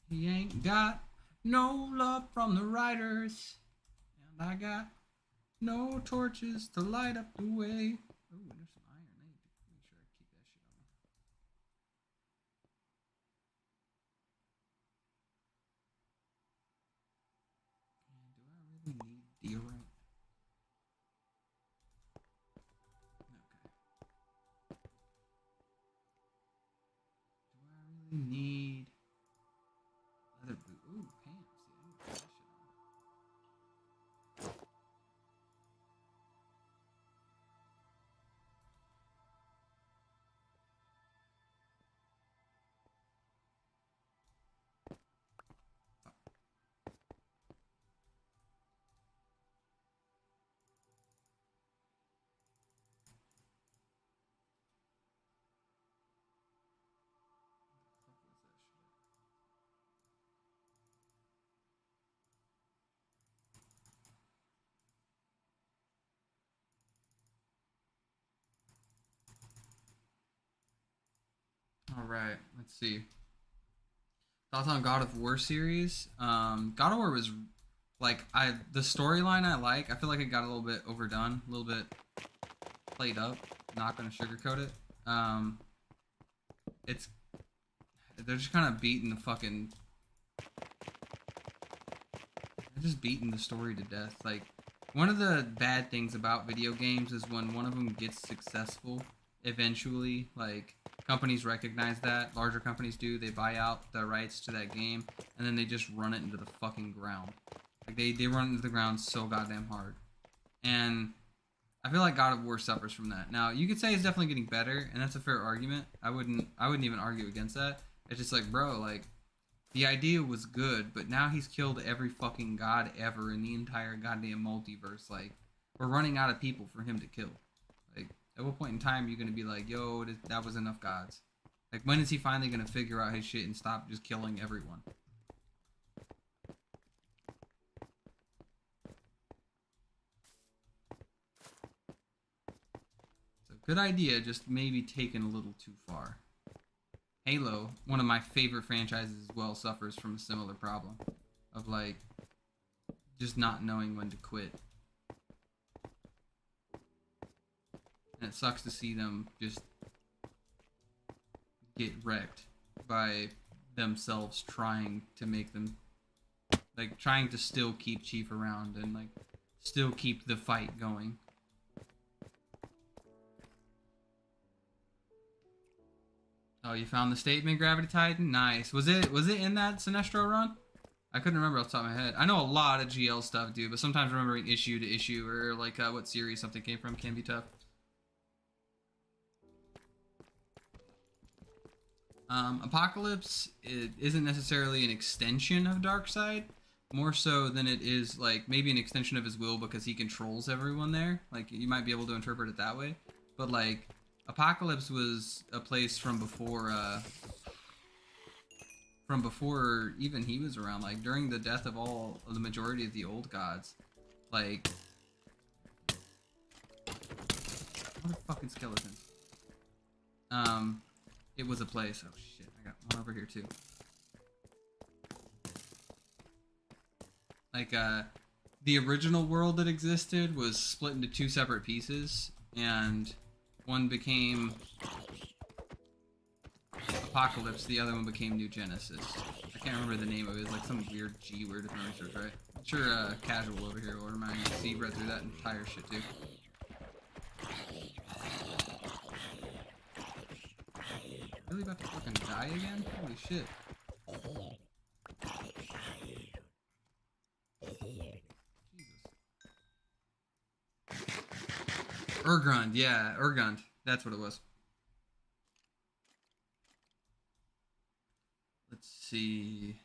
He ain't got no love from the writers, and I got no torches to light up the way. Oh, and there's some iron. I need to make sure I keep that shit on me. And do I really need deodorant? Okay. Do I really need leather boot? Ooh, pants. Yeah, I need to put that shit on. All right, let's see. Thoughts on God of War series? God of War was like the storyline I like. I feel like it got a little bit overdone, a little bit played up. Not gonna sugarcoat it. It's they're just kind of beating the fucking. They're just beating the story to death. Like, one of the bad things about video games is when one of them gets successful, eventually, like, companies recognize that. Larger companies do. They buy out the rights to that game, and then they just run it into the fucking ground. Like, they run it into the ground so goddamn hard. And I feel like God of War suffers from that. Now, you could say it's definitely getting better, and that's a fair argument. I wouldn't even argue against that. It's just like, bro, like, the idea was good, but now he's killed every fucking god ever in the entire goddamn multiverse. Like, we're running out of people for him to kill. Like, at what point in time are you gonna be like, yo, that was enough gods? Like, when is he finally gonna figure out his shit and stop just killing everyone? It's a good idea, just maybe taken a little too far. Halo, one of my favorite franchises as well, suffers from a similar problem of, like, just not knowing when to quit. And it sucks to see them just get wrecked by themselves trying to make them, like, trying to still keep Chief around and, like, still keep the fight going. Oh, you found the statement, Gravity Titan? Nice. Was it in that Sinestro run? I couldn't remember off the top of my head. I know a lot of GL stuff, dude, but sometimes remembering issue to issue or, like, what series something came from can be tough. Apocalypse, it isn't necessarily an extension of Darkseid, more so than it is, like, maybe an extension of his will because he controls everyone there. Like, you might be able to interpret it that way. But, like, Apocalypse was a place from before even he was around. Like, during the death of the majority of the old gods, like, motherfucking skeletons. It was a place. Oh shit, I got one over here too. Like, the original world that existed was split into 2 separate pieces, and one became Apocalypse, the other one became New Genesis. I can't remember the name of it. It's like some weird G word if memory serves right. I'm sure Casual over here will remind me to see read through that entire shit too. Really about to fucking die again? Holy shit. Jesus. Urgrund, yeah, Urgrund. That's what it was. Let's see.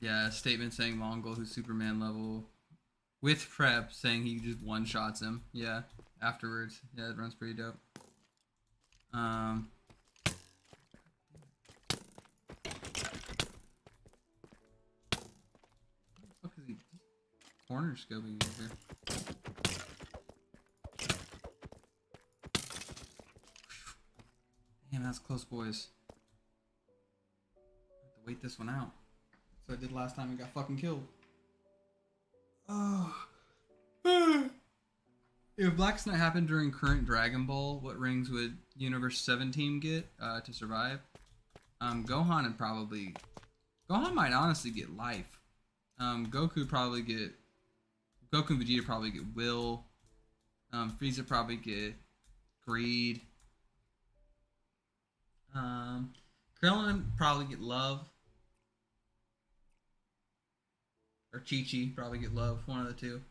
Yeah, statement saying Mongol who's Superman level. With prep saying he just one-shots him. Yeah, afterwards. Yeah, it runs pretty dope. What the fuck is he corner scoping over here? Damn, that's close, boys. I have to wait this one out. So I did last time and got fucking killed. Oh. If Black Knight happened during current Dragon Ball, what rings would Universe 7 team get to survive? Gohan and probably... Gohan might honestly get life. Goku probably get... Goku and Vegeta probably get will. Frieza probably get greed. Krillin probably get love. Or Chi-Chi probably get love. One of the two.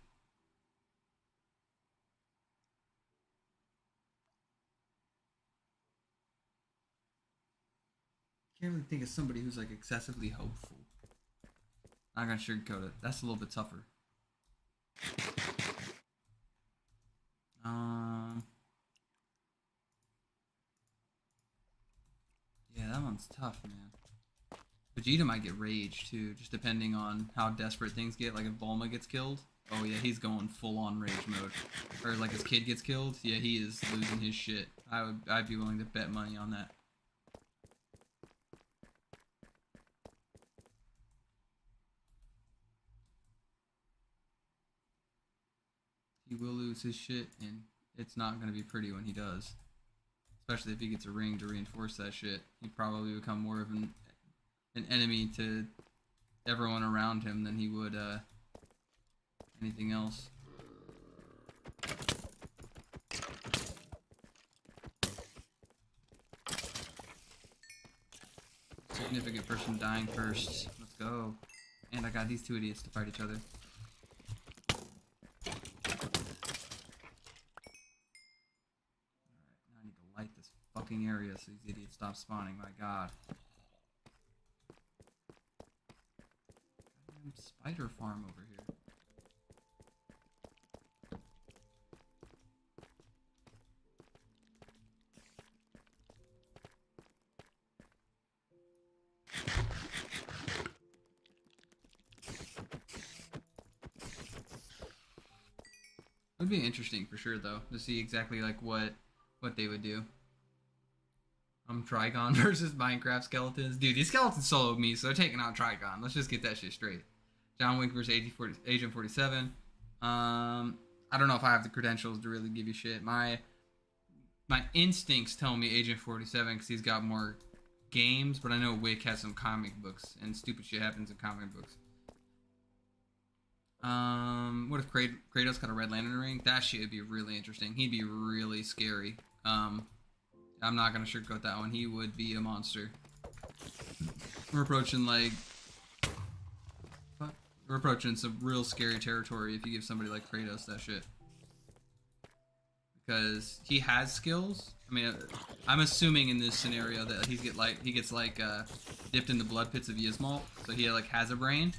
Can't really think of somebody who's like excessively hopeful. I'm not gonna sugarcoat it. That's a little bit tougher. Yeah, that one's tough, man. Vegeta might get rage too, just depending on how desperate things get. Like if Bulma gets killed, oh yeah, he's going full on rage mode. Or like his kid gets killed, yeah, he is losing his shit. I'd be willing to bet money on that. He will lose his shit, and it's not going to be pretty when he does. Especially if he gets a ring to reinforce that shit. He'd probably become more of an enemy to everyone around him than he would anything else. Significant person dying first. Let's go. And I got these two idiots to fight each other. Area so these idiots stop spawning. My god. Goddamn spider farm over here. It would be interesting for sure though to see exactly like what they would do. Trigon versus Minecraft skeletons. Dude, these skeletons soloed me, so they're taking out Trigon. Let's just get that shit straight. John Wick versus Agent 47. I don't know if I have the credentials to really give you shit. My instincts tell me Agent 47 because he's got more games, but I know Wick has some comic books, and stupid shit happens in comic books. What if Kratos got a Red Lantern ring? That shit would be really interesting. He'd be really scary. I'm not gonna sugarcoat that one. He would be a monster. We're approaching like... We're approaching some real scary territory if you give somebody like Kratos that shit. Because he has skills. I mean, I'm assuming in this scenario that he gets dipped in the blood pits of Yzmal, so he like has a brain.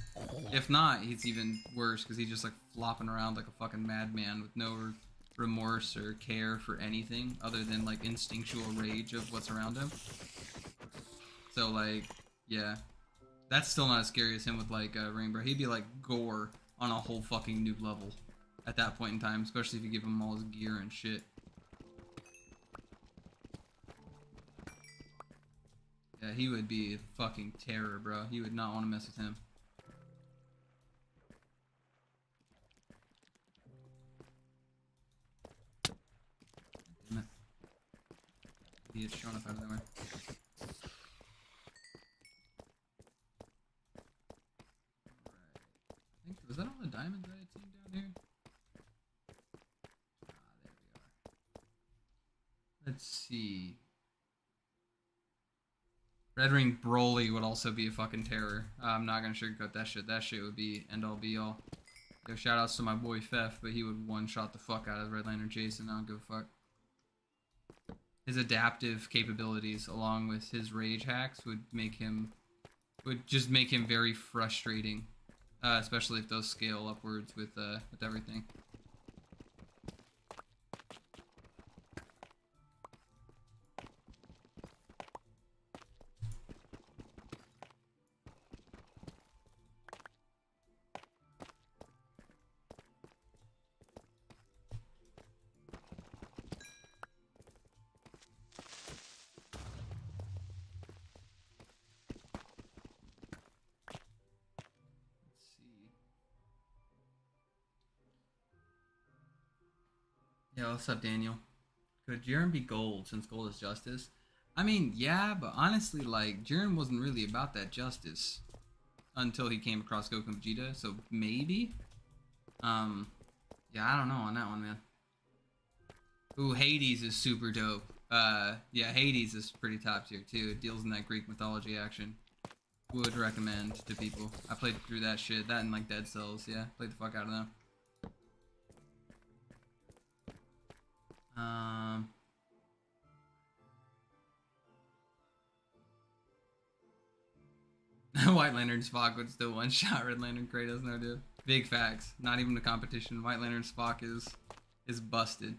If not, he's even worse because he's just like flopping around like a fucking madman with no remorse or care for anything other than like instinctual rage of what's around him. So like, yeah, that's still not as scary as him with like Rainbow. He'd be like Gore on a whole fucking new level at that point in time, especially if you give him all his gear and shit. Yeah, he would be a fucking terror, bro. You would not want to mess with him. Damn it. He is showing up out of nowhere. Alright. I think, was that all the diamonds I had seen down here? Ah, there we are. Let's see. Red Ring Broly would also be a fucking terror. I'm not gonna sugarcoat that shit. That shit would be end all be all. Yo, shout outs to my boy Fef, but he would one shot the fuck out of Red Lantern Jason. I don't give a fuck. his adaptive capabilities along with his rage hacks would just make him very frustrating, especially if those scale upwards with everything. Yeah, what's up, Daniel? Could Jiren be gold since gold is justice? I mean, yeah, but honestly, like, Jiren wasn't really about that justice until he came across Goku and Vegeta, so maybe? Yeah, I don't know on that one, man. Ooh, Hades is super dope. Yeah, Hades is pretty top tier, too. It deals in that Greek mythology action. Would recommend to people. I played through that shit. That and, like, Dead Cells, yeah. Played the fuck out of them. White Lantern Spock would still one-shot Red Lantern Kratos, no dude. Big facts. Not even a competition. White Lantern Spock is busted.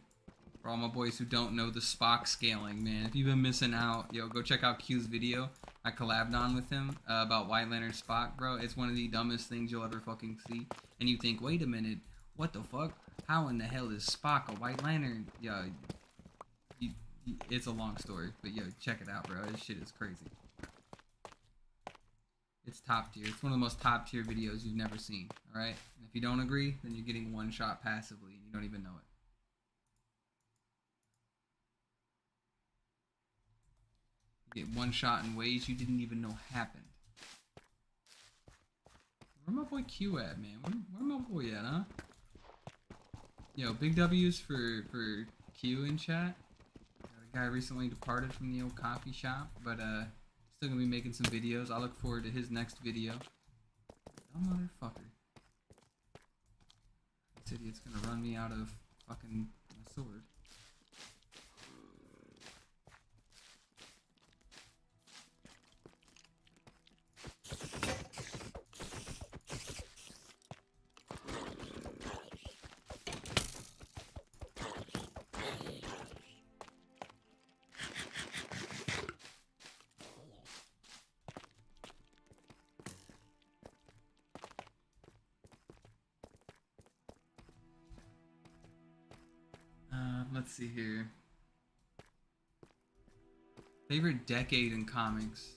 For all my boys who don't know the Spock scaling, man. If you've been missing out, yo, go check out Q's video. I collabed on with him about White Lantern Spock, bro. It's one of the dumbest things you'll ever fucking see. And you think, wait a minute, what the fuck? How in the hell is Spock a White Lantern? Yo, it's a long story, but yo, check it out, bro. This shit is crazy. It's top tier. It's one of the most top tier videos you've never seen, alright? And if you don't agree, then you're getting one shot passively and you don't even know it. You get one shot in ways you didn't even know happened. Where my boy Q at, man? Where my boy at, huh? Yo, big W's for Q in chat. The guy recently departed from the old coffee shop, but still gonna be making some videos. I look forward to his next video. Oh, motherfucker. This idiot's gonna run me out of fucking my sword. Let's see here. Favorite decade in comics.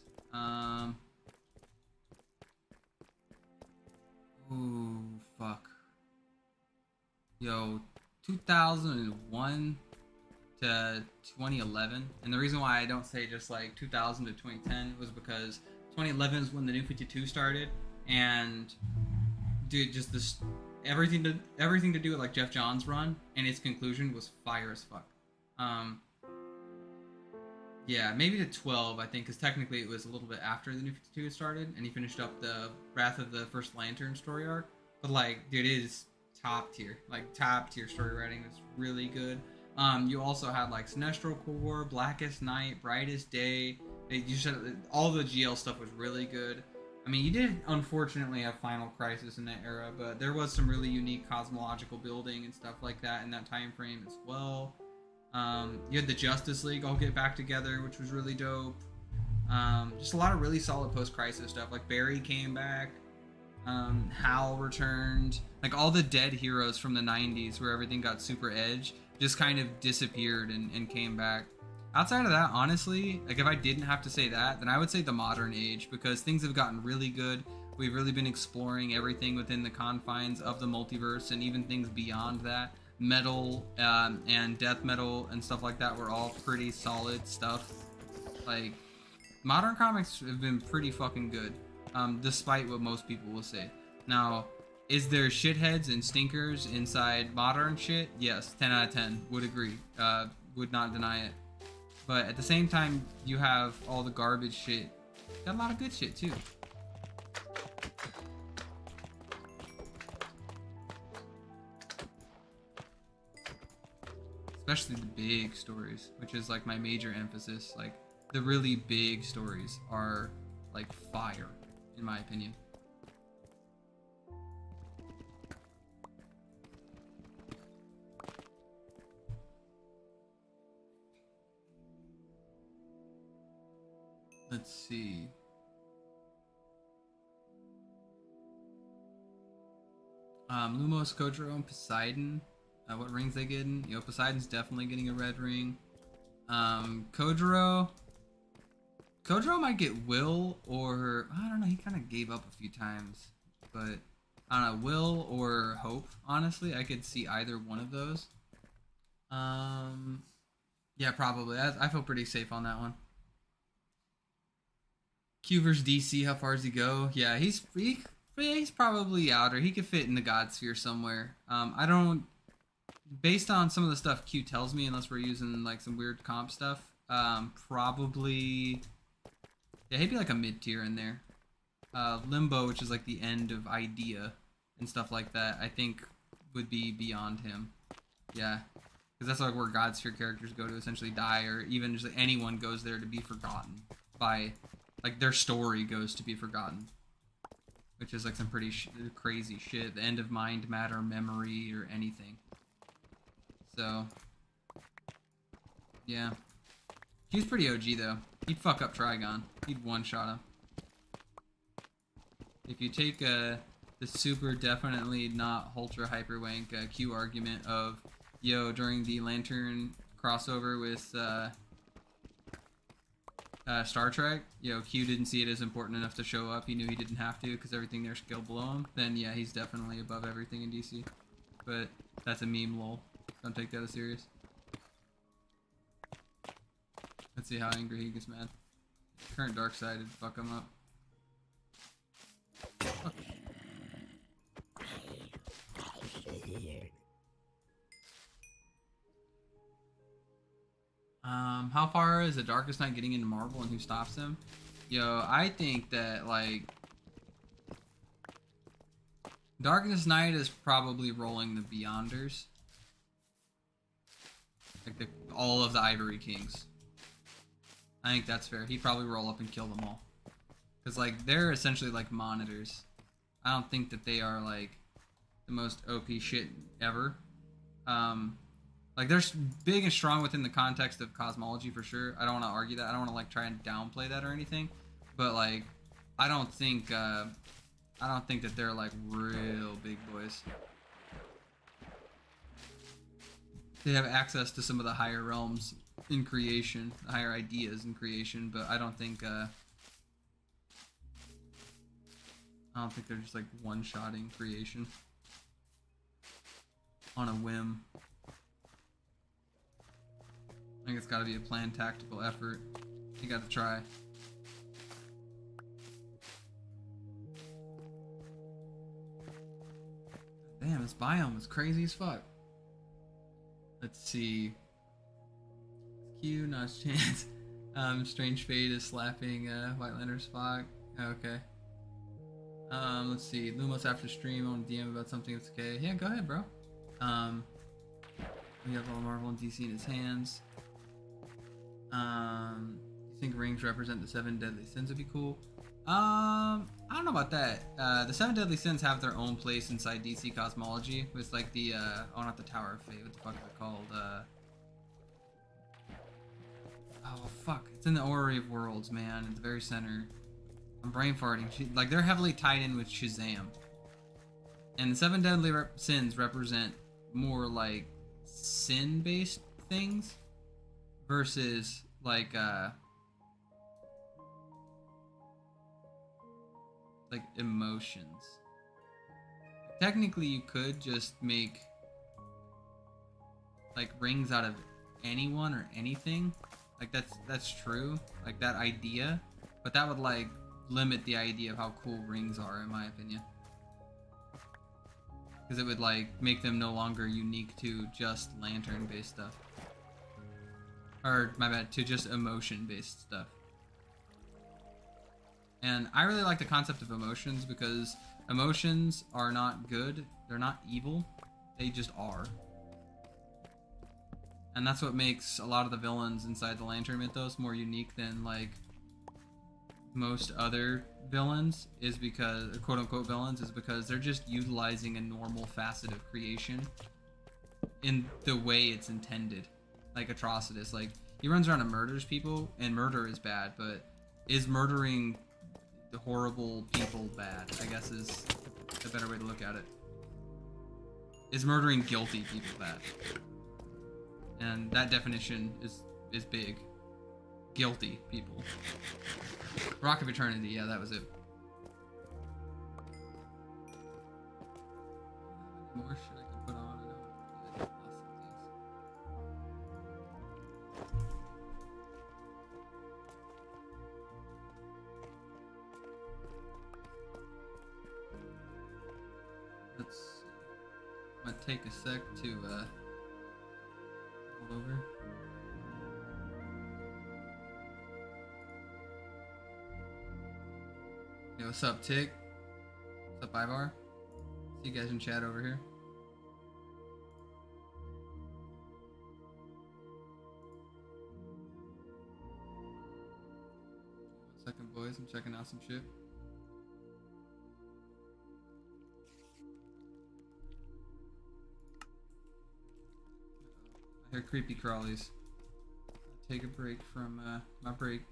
Ooh, fuck. Yo, 2001 to 2011. And the reason why I don't say just like 2000 to 2010 was because 2011 is when the New 52 started. And, dude, just this... Everything to do with like Jeff Johns' run and its conclusion was fire as fuck. Yeah, maybe to 12 I think, because technically it was a little bit after the New 52 started, and he finished up the Wrath of the First Lantern story arc. But like, dude, it is top tier, like top tier story writing. It's really good. You also had like Sinestro Corps, Blackest Night, Brightest Day. You just had, all the GL stuff was really good. I mean, you did unfortunately have Final Crisis in that era, but there was some really unique cosmological building and stuff like that in that time frame as well. You had the Justice League all get back together, which was really dope. Just a lot of really solid post-crisis stuff. Like Barry came back, Hal returned. Like all the dead heroes from the 90s where everything got super edge just kind of disappeared and came back. Outside of that, honestly, like if I didn't have to say that, then I would say the modern age, because things have gotten really good. We've really been exploring everything within the confines of the multiverse and even things beyond that. Metal and death metal and stuff like that were all pretty solid stuff. Like, modern comics have been pretty fucking good, despite what most people will say. Now, is there shitheads and stinkers inside modern shit? Yes, 10 out of 10. Would agree. Would not deny it. But at the same time, you have all the garbage shit. Got a lot of good shit, too. especially the big stories, which is like my major emphasis. Like the really big stories are like fire, in my opinion. Let's see. Lumos, Kojiro, and Poseidon. What rings they getting? You know, Poseidon's definitely getting a red ring. Kojiro might get Will, or I don't know. He kind of gave up a few times, but I don't know. Will or Hope. Honestly, I could see either one of those. Yeah, probably. I feel pretty safe on that one. Q versus DC. How far does he go? Yeah, he's probably out, or he could fit in the God Sphere somewhere. I don't. Based on some of the stuff Q tells me, unless we're using like some weird comp stuff, probably. Yeah, he'd be like a mid tier in there. Limbo, which is like the end of Idea and stuff like that, I think would be beyond him. Yeah, because that's like where God Sphere characters go to essentially die, or even just like anyone goes there to be forgotten by. Like, their story goes to be forgotten. Which is, like, some pretty crazy shit. The end of mind, matter, memory, or anything. So. Yeah. He's pretty OG, though. He'd fuck up Trigon. He'd one-shot him. If you take the super definitely not ultra hyperwank Q argument of, yo, during the Lantern crossover with, Star Trek, you know, Q didn't see it as important enough to show up. He knew he didn't have to because everything there skill below him. Then yeah, he's definitely above everything in DC. But that's a meme, lol. Don't take that as serious. Let's see how angry he gets mad. Current dark side would fuck him up. Fuck. How far is the Darkest Knight getting into Marvel, and who stops him? Yo, I think that, like, Darkest Knight is probably rolling the Beyonders. Like, all of the Ivory Kings. I think that's fair. He'd probably roll up and kill them all. Because, like, they're essentially, like, monitors. I don't think that they are, like, the most OP shit ever. Like, they're big and strong within the context of cosmology, for sure. I don't want to argue that. I don't want to, like, try and downplay that or anything. But, like, I don't think that they're, like, real big boys. They have access to some of the higher realms in creation, the higher ideas in creation, but I don't think they're just, like, one-shotting creation on a whim. I think it's got to be a planned tactical effort. You got to try. Damn, this biome is crazy as fuck. Let's see. Q, not a chance. Strange Fate is slapping White Lantern's Spock. Okay. Let's see. Lumos after stream on DM about something that's okay. Yeah, go ahead, bro. We have all Marvel and DC in his hands. You think rings represent the 7 deadly sins would be cool? I don't know about that. The 7 deadly sins have their own place inside DC cosmology with like the oh, not the Tower of Fate. What the fuck is it called? Oh fuck! It's in the Orrery of Worlds, man. At the very center. I'm brain farting. Like they're heavily tied in with Shazam. And the 7 deadly sins represent more like sin-based things versus like emotions. Technically you could just make like rings out of anyone or anything. Like that's true. Like that idea, but that would like limit the idea of how cool rings are in my opinion. Because it would like make them no longer unique to just lantern based stuff. Or my bad, to just emotion based stuff. And I really like the concept of emotions because emotions are not good, they're not evil, they just are. And that's what makes a lot of the villains inside the Lantern Mythos more unique than like most other villains, is because quote unquote villains, is because they're just utilizing a normal facet of creation in the way it's intended. Like Atrocitus, like he runs around and murders people, and murder is bad, but is murdering the horrible people bad, I guess, is a better way to look at it. Is murdering guilty people bad? And that definition is big. Guilty people. Rock of Eternity, yeah, that was it. More shit I can put on. I know. Yeah, I lost some things. Let's see. I'm gonna take a sec to hold over. Yo, what's up, Tig? What's up, Ivar? See you guys in chat over here. One second, boys. I'm checking out some shit. I hear creepy crawlies. I'll take a break from my break.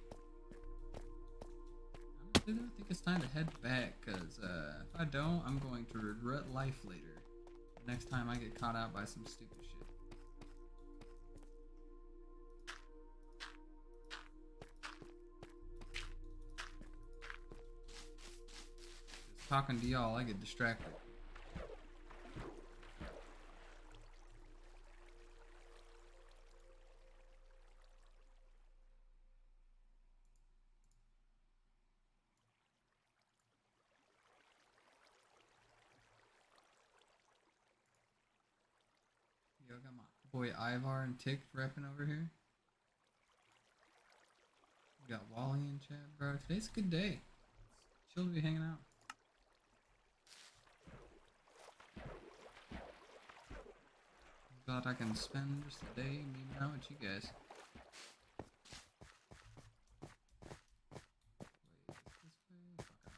I think it's time to head back, because if I don't, I'm going to regret life later. Next time I get caught out by some stupid shit. Just talking to y'all, I get distracted. Yo, got my boy Ivar and Tick repping over here. We got Wally in chat, bro. Today's a good day. It's chill to be hanging out. Glad I can spend just the day meeting out with you guys. Wait, is this way? Fuck, I don't remember.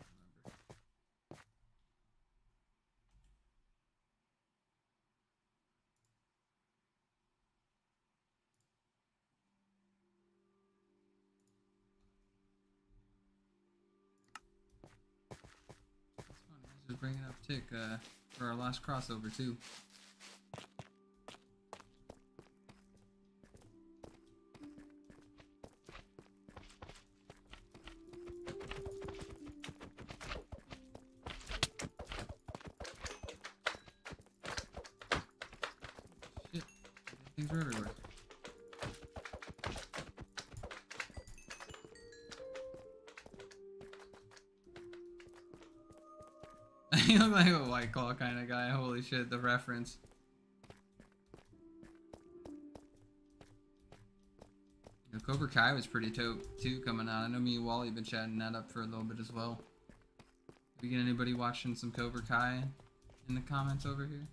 That's funny. I was just bringing up Tick for our last crossover too. Shit, things are everywhere. You look like a White Claw kind of guy. Holy shit, the reference. You know, Cobra Kai was pretty dope too coming out. I know me and Wally have been chatting that up for a little bit as well. We get anybody watching some Cobra Kai in the comments over here?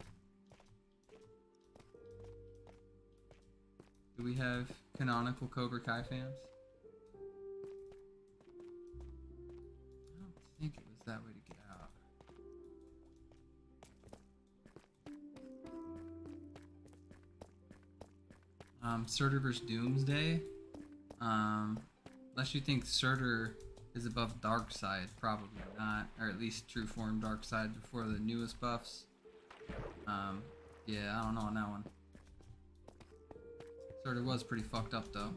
Do we have canonical Cobra Kai fans? I don't think it was that way to get out. Surtur vs. Doomsday. Unless you think Surtur is above Darkseid, probably not. Or at least true form Darkseid before the newest buffs. Yeah, I don't know on that one. Surtur was pretty fucked up though.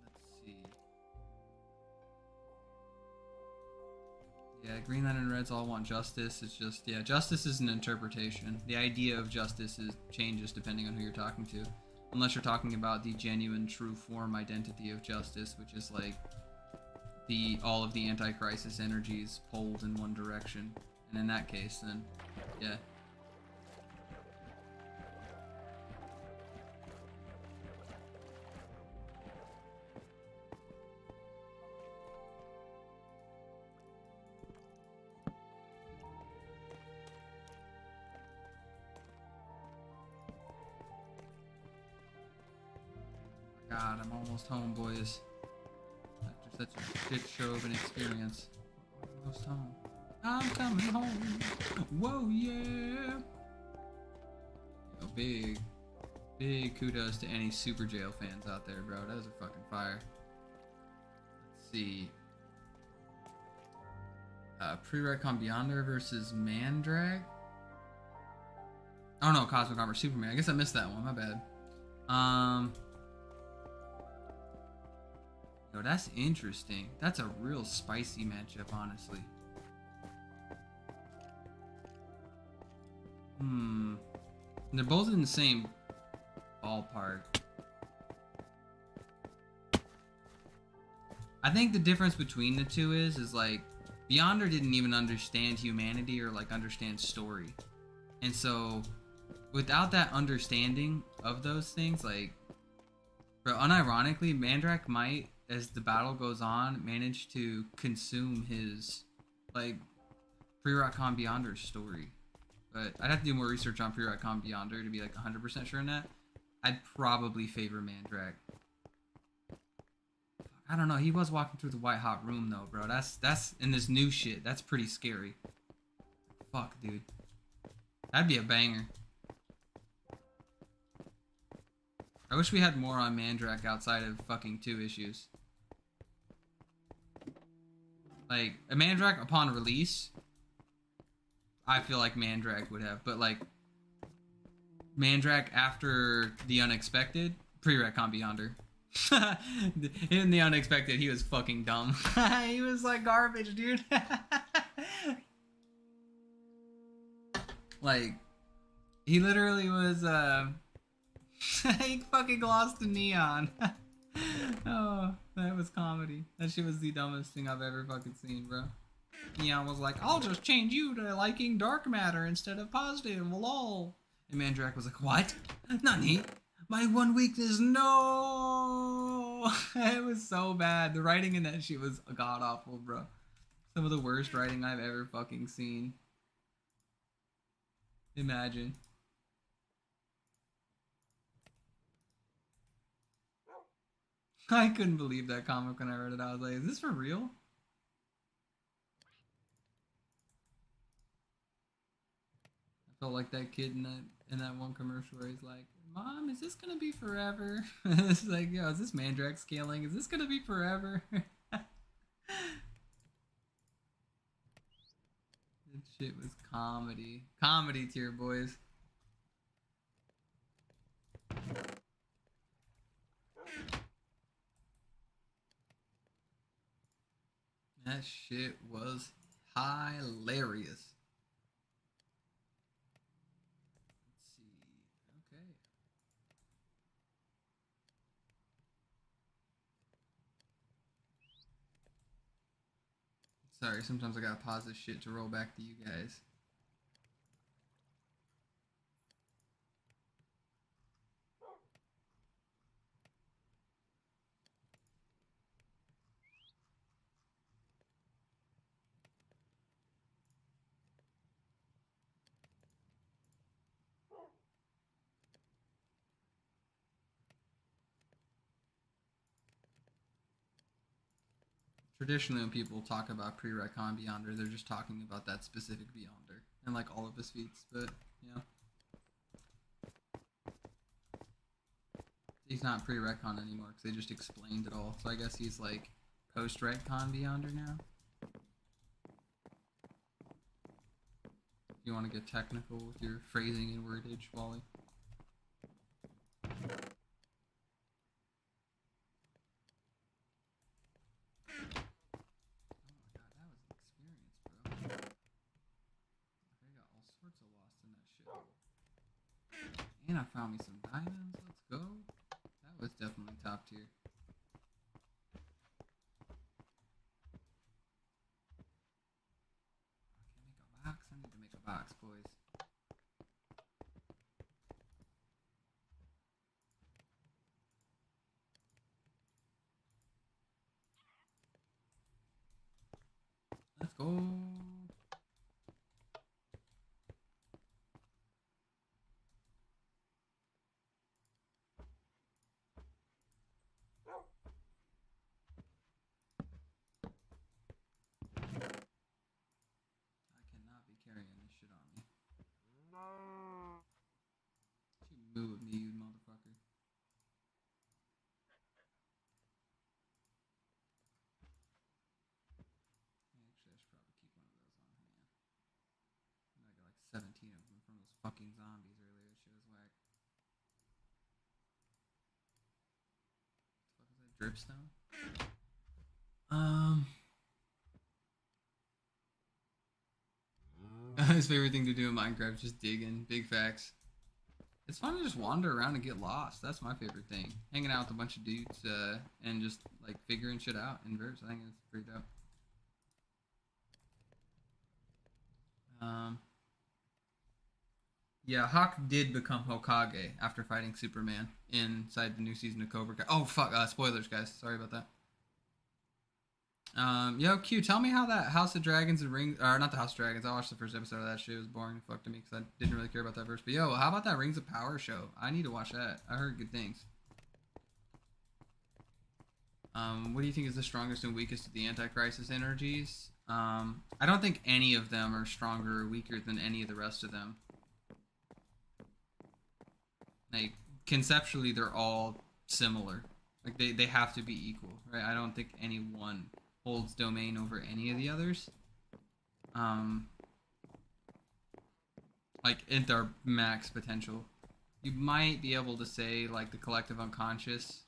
Let's see. Yeah, Green Lantern and Reds all want justice. It's just, yeah, justice is an interpretation. The idea of justice changes depending on who you're talking to. Unless you're talking about the genuine, true form identity of justice, which is like all of the anti-crisis energies pulled in one direction. And in that case, then, yeah. god, I'm almost home, boys. After such a shit show of an experience. Almost home. I'm coming home. Whoa, yeah. Yo, big kudos to any Super Jail fans out there, bro. That was a fucking fire. Let's see. Pre-Retcon Beyonder versus Mandrag. Oh no, Cosmic Armor Superman. I guess I missed that one. My bad. Yo, that's interesting. That's a real spicy matchup, honestly. They're both in the same ballpark. I think the difference between the two is like Beyonder didn't even understand humanity or like understand story. And so without that understanding of those things, like, bro, unironically, Mandrake might, as the battle goes on, manage to consume his, like, Pre-Retcon Beyonder's story. But I'd have to do more research on Pre-Retcon Beyonder to be, like, 100% sure on that. I'd probably favor Mandrake. I don't know, he was walking through the white hot room, though, bro. That's, in this new shit, that's pretty scary. Fuck, dude. That'd be a banger. I wish we had more on Mandrake outside of fucking 2 issues. Like, a Mandrake upon release, I feel like Mandrake would have, but like, Mandrake after the unexpected, Pre-Retcon Beyonder. In the unexpected, he was fucking dumb. He was like garbage, dude. Like, he literally was, he fucking lost to Neon. Oh, that was comedy. That shit was the dumbest thing I've ever fucking seen, bro. Neon was like, I'll just change you to liking dark matter instead of positive, lol. And Mandrake was like, what? Nani? My one weakness, no! It was so bad. The writing in that shit was god-awful, bro. Some of the worst writing I've ever fucking seen. Imagine. I couldn't believe that comic when I read it. I was like, is this for real? I felt like that kid in that one commercial where he's like, Mom, is this gonna be forever? It's like, yo, is this Mandrake scaling? Is this gonna be forever? That shit was comedy. Comedy tier, boys. That shit was hilarious. Let's see. Okay. Sorry, sometimes I gotta pause this shit to roll back to you guys. Traditionally, when people talk about Pre-Retcon Beyonder, they're just talking about that specific Beyonder and like all of his feats, but yeah. He's not Pre-Retcon anymore because they just explained it all. So I guess he's like post-Retcon Beyonder now. If you want to get technical with your phrasing and wordage, Wally. And I found me some diamonds. Let's go. That was definitely top tier. I can't make a box. I need to make a box, boys. Let's go. Dripstone. His favorite thing to do in Minecraft is just digging. Big facts. It's fun to just wander around and get lost. That's my favorite thing. Hanging out with a bunch of dudes and just like figuring shit out in verse. I think it's pretty dope. Yeah, Hawk did become Hokage after fighting Superman inside the new season of Cobra Kai. Oh fuck! Spoilers, guys. Sorry about that. Yo, Q, tell me how that House of Dragons and Rings, or not the House of Dragons. I watched the first episode of that shit. It was boring and fuck to me because I didn't really care about that verse. But yo, how about that Rings of Power show? I need to watch that. I heard good things. What do you think is the strongest and weakest of the Anti-Crisis energies? I don't think any of them are stronger or weaker than any of the rest of them. Like, conceptually, they're all similar. Like, they have to be equal, right? I don't think any one holds domain over any of the others. Like, in their max potential. You might be able to say, like, the collective unconscious,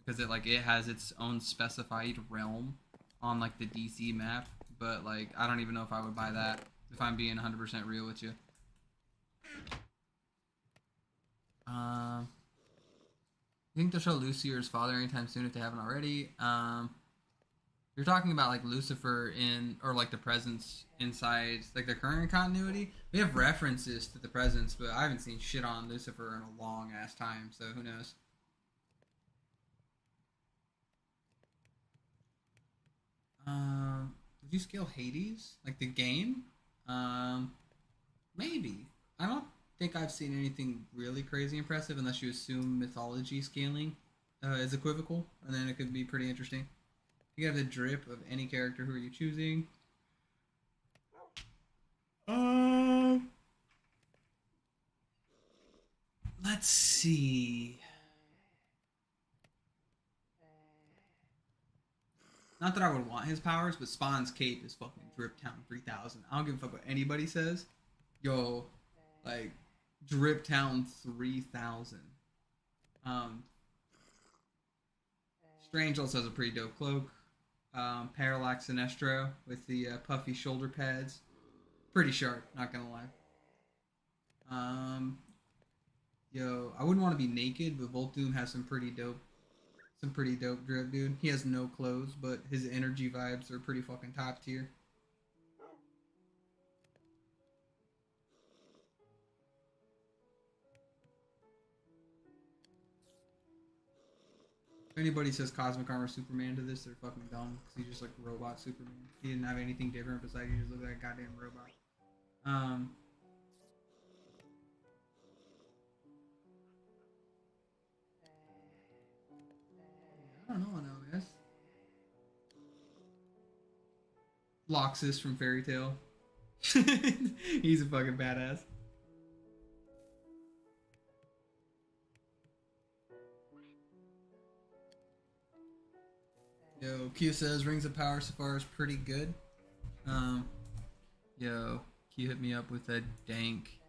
because it has its own specified realm on, like, the DC map, but, like, I don't even know if I would buy that, if I'm being 100% real with you. You think they'll show Lucy or his father anytime soon if they haven't already? You're talking about like Lucifer or like the presence inside like the current continuity. We have references to the presence, but I haven't seen shit on Lucifer in a long ass time, so who knows? Would you scale Hades? Like the game? Maybe. I don't think I've seen anything really crazy impressive unless you assume mythology scaling is equivocal, and then it could be pretty interesting. You have the drip of any character. Who are you choosing? Let's see. Not that I would want his powers, but Spawn's cape is fucking Drip Town 3000. I don't give a fuck what anybody says. Yo, like, Drip Town 3000. Strange also has a pretty dope cloak. Parallax Sinestro with the puffy shoulder pads. Pretty sharp, not gonna lie. Yo, I wouldn't want to be naked, but Voltdoom has some pretty dope drip, dude. He has no clothes, but his energy vibes are pretty fucking top tier. If anybody says Cosmic Armor Superman to this, they're fucking dumb. Because he's just like robot Superman. He didn't have anything different besides he just looked like a goddamn robot. I don't know, I guess. Loxus from Fairy Tail. He's a fucking badass. Yo, Q says Rings of Power so far is pretty good. Yo, Q hit me up with a dank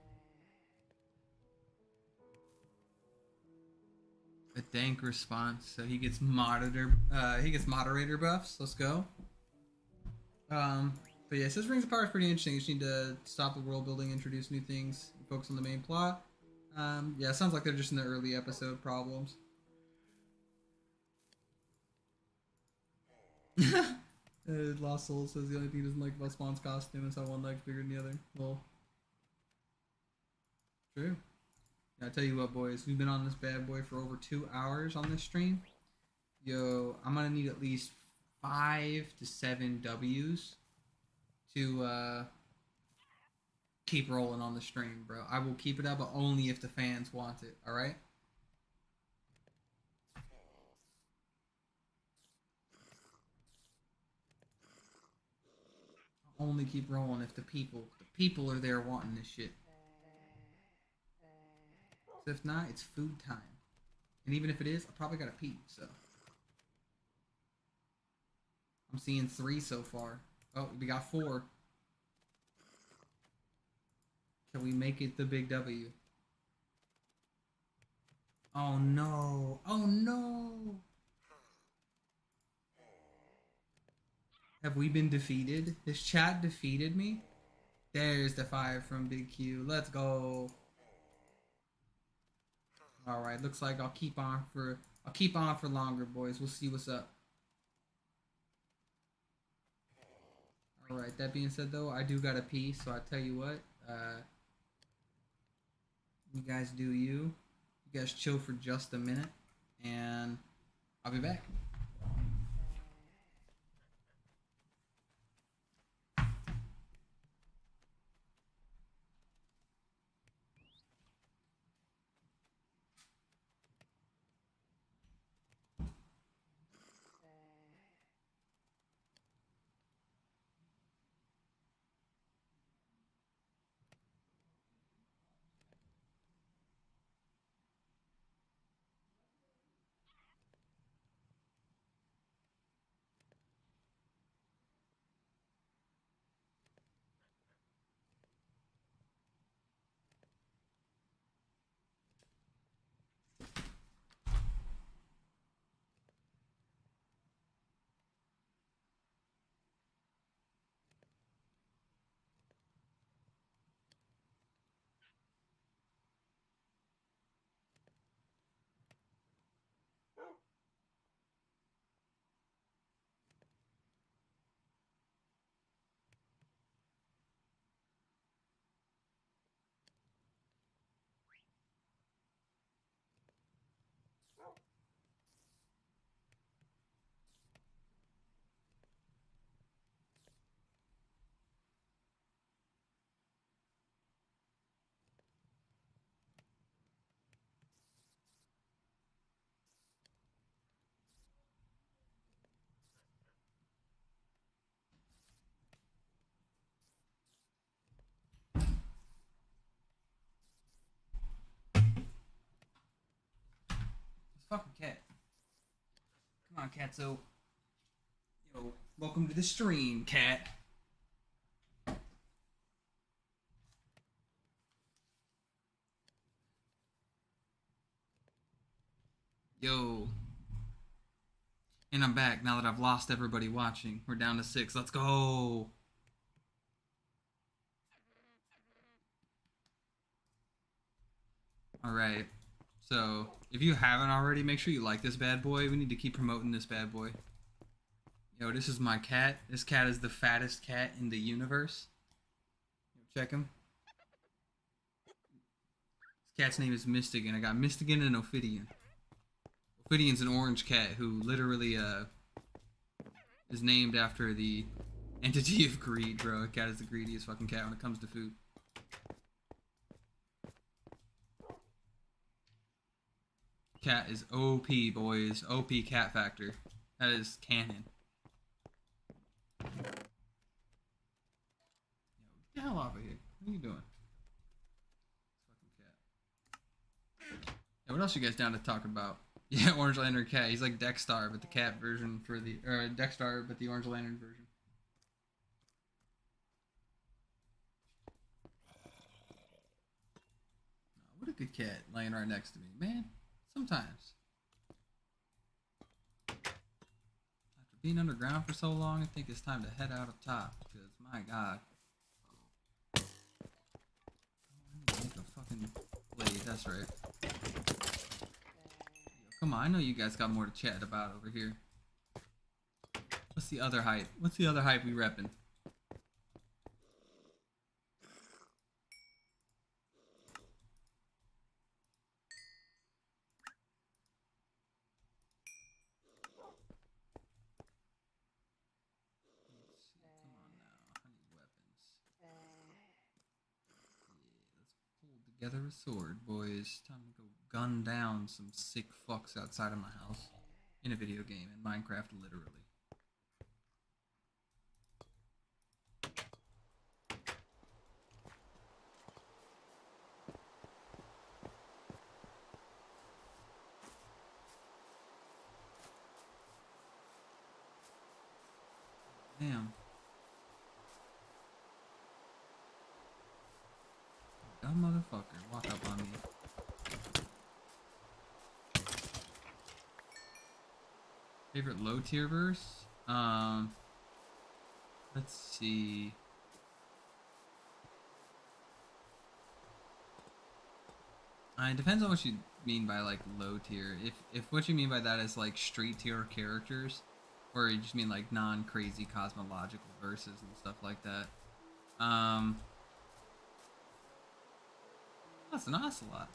response. So he gets moderator buffs. Let's go. But yeah, it says Rings of Power is pretty interesting. You just need to stop the world building, introduce new things, focus on the main plot. Yeah, it sounds like they're just in the early episode problems. Lost Soul says the only thing he doesn't like about Spawn's costume is how one leg's bigger than the other. Well, true. Yeah, I tell you what, boys, we've been on this bad boy for over 2 hours on this stream. Yo, I'm gonna need at least 5 to 7 W's to keep rolling on the stream, bro. I will keep it up, but only if the fans want it. All right. Only keep rolling if the people are there wanting this shit. So if not, it's food time. And even if it is, I probably gotta pee, so. I'm seeing 3 so far. Oh, we got 4. Can we make it the big W? Oh no. Oh no. Have we been defeated? This chat defeated me? There's the fire from Big Q. Let's go. Alright, looks like I'll keep on for longer, boys. We'll see what's up. Alright, that being said though, I do gotta pee, so I tell you what, you guys do you. You guys chill for just a minute, and I'll be back. Fucking cat. Come on, Catso. Yo, welcome to the stream, cat. Yo. And I'm back now that I've lost everybody watching. We're down to 6. Let's go. Alright. So, if you haven't already, make sure you like this bad boy. We need to keep promoting this bad boy. Yo, this is my cat. This cat is the fattest cat in the universe. Check him. This cat's name is Mystigan. I got Mystigan and Ophidian. Ophidian's an orange cat who literally is named after the entity of greed, bro. A cat is the greediest fucking cat when it comes to food. Cat is OP, boys. OP cat factor. That is canon. Yo, get the hell off of here. What are you doing? Fucking cat. Yeah, what else you guys down to talk about? Yeah, Orange Lantern cat. He's like Dexstar, but the cat version for the Dexstar, but the Orange Lantern version. Oh, what a good cat laying right next to me, man. Sometimes. After being underground for so long, I think it's time to head out up top. Because, my god. I need to make a fucking blade, that's right. Come on, I know you guys got more to chat about over here. What's the other hype? What's the other hype we reppin'? Together a sword, boys. Time to go gun down some sick fucks outside of my house. In a video game, in Minecraft, literally. Damn. Dumb motherfucker, walk up on me. Favorite low tier verse? Let's see. It depends on what you mean by like low tier. If what you mean by that is like street tier characters, or you just mean like non-crazy cosmological verses and stuff like that. That's an ocelot.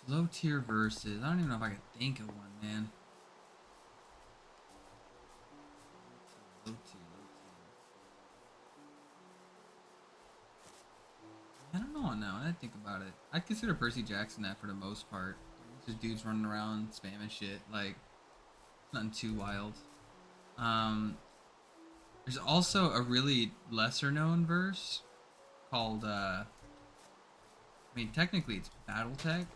Low tier verses. I don't even know if I can think of one, man. Low tier. I don't know now. I think about it. I'd consider Percy Jackson that for the most part. Just dudes running around spamming shit. Like, nothing too wild. There's also a really lesser known verse called, I mean, technically it's Battletech,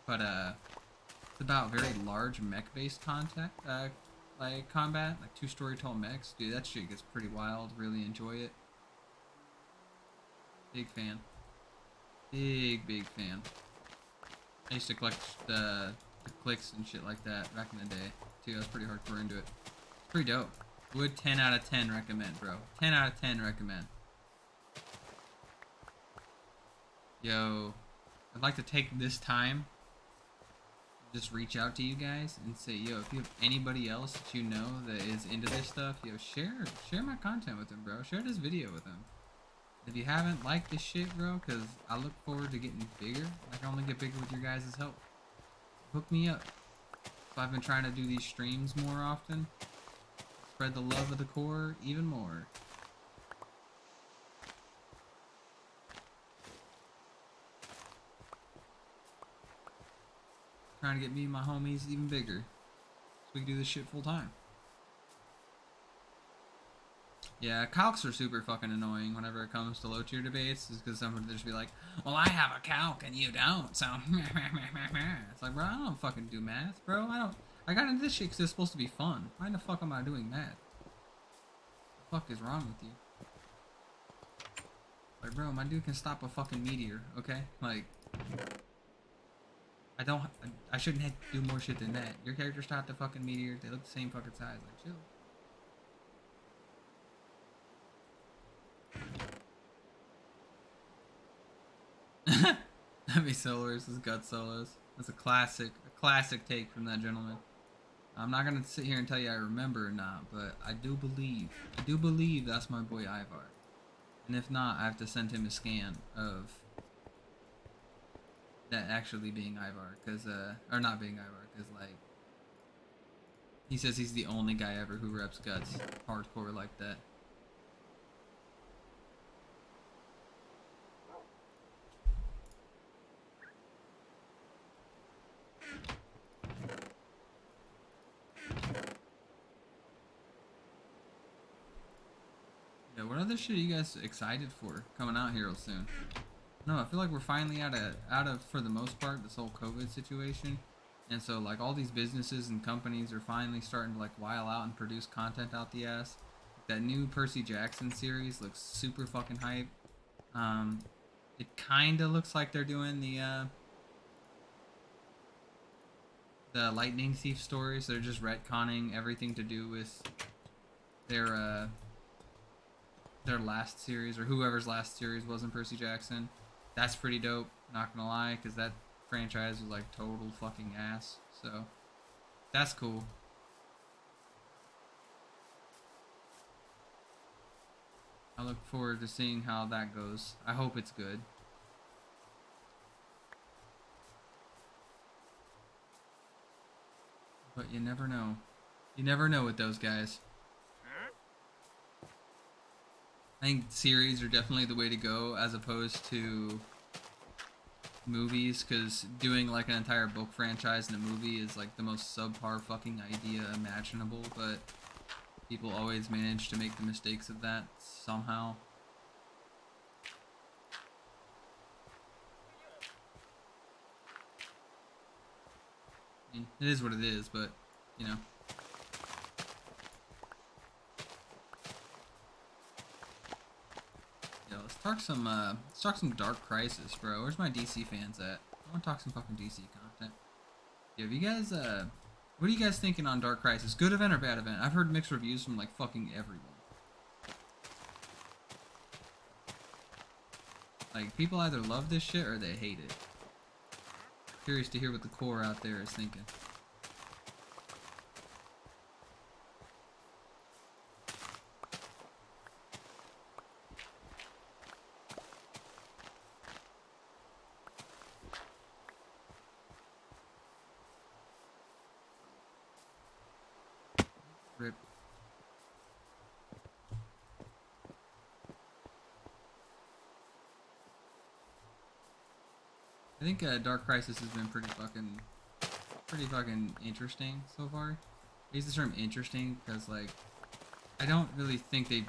but, it's about very large mech-based combat, like 2-story tall mechs. Dude, that shit gets pretty wild. Really enjoy it. Big fan. Big fan. I used to collect the clicks and shit like that back in the day, too. I was pretty hardcore into it. Pretty dope. Would 10 out of 10 recommend, bro. 10 out of 10 recommend. Yo, I'd like to take this time, just reach out to you guys and say, yo, if you have anybody else that you know that is into this stuff, yo, share my content with them, bro. Share this video with them. If you haven't liked this shit, bro, because I look forward to getting bigger. I can only get bigger with your guys' help. Hook me up. So I've been trying to do these streams more often. Spread the love of the Corps even more. Trying to get me and my homies even bigger. So we can do this shit full time. Yeah, calcs are super fucking annoying whenever it comes to low tier debates. Is because somebody just be like, well, I have a calc and you don't, so it's like, bro, I don't fucking do math, bro. I got into this shit because it's supposed to be fun. Why the fuck am I doing math? What the fuck is wrong with you? Like, bro, my dude can stop a fucking meteor, okay? Like, I shouldn't have to do more shit than that. Your character stopped a fucking meteor. They look the same fucking size. Like, chill. Heavy Solos is gut solos. That's a classic take from that gentleman. I'm not gonna sit here and tell you I remember or not, but I do believe that's my boy Ivar. And if not, I have to send him a scan of that actually being Ivar, cause or not being Ivar, cause like he says he's the only guy ever who reps guts hardcore like that. Yeah, what other shit are you guys excited for coming out here soon? No, I feel like we're finally out of for the most part this whole COVID situation, and so like all these businesses and companies are finally starting to like while out and produce content out the ass. That new Percy Jackson series looks super fucking hype. It kind of looks like they're doing the Lightning Thief story, so they're just retconning everything to do with their last series, or whoever's last series was in Percy Jackson. That's pretty dope, not gonna lie, because that franchise was like total fucking ass, so that's cool. I look forward to seeing how that goes. I hope it's good. But you never know. You never know with those guys. I think series are definitely the way to go as opposed to movies, because doing like an entire book franchise in a movie is like the most subpar fucking idea imaginable, but people always manage to make the mistakes of that somehow. I mean, it is what it is, but, you know. Yo, let's talk some Dark Crisis, bro. Where's my DC fans at? I want to talk some fucking DC content. Yo, have you guys What are you guys thinking on Dark Crisis? Good event or bad event? I've heard mixed reviews from like fucking everyone. Like, people either love this shit or they hate it. Curious to hear what the core out there is thinking. Rip. I think Dark Crisis has been pretty fucking interesting so far. I use the term interesting because, like, I don't really think they...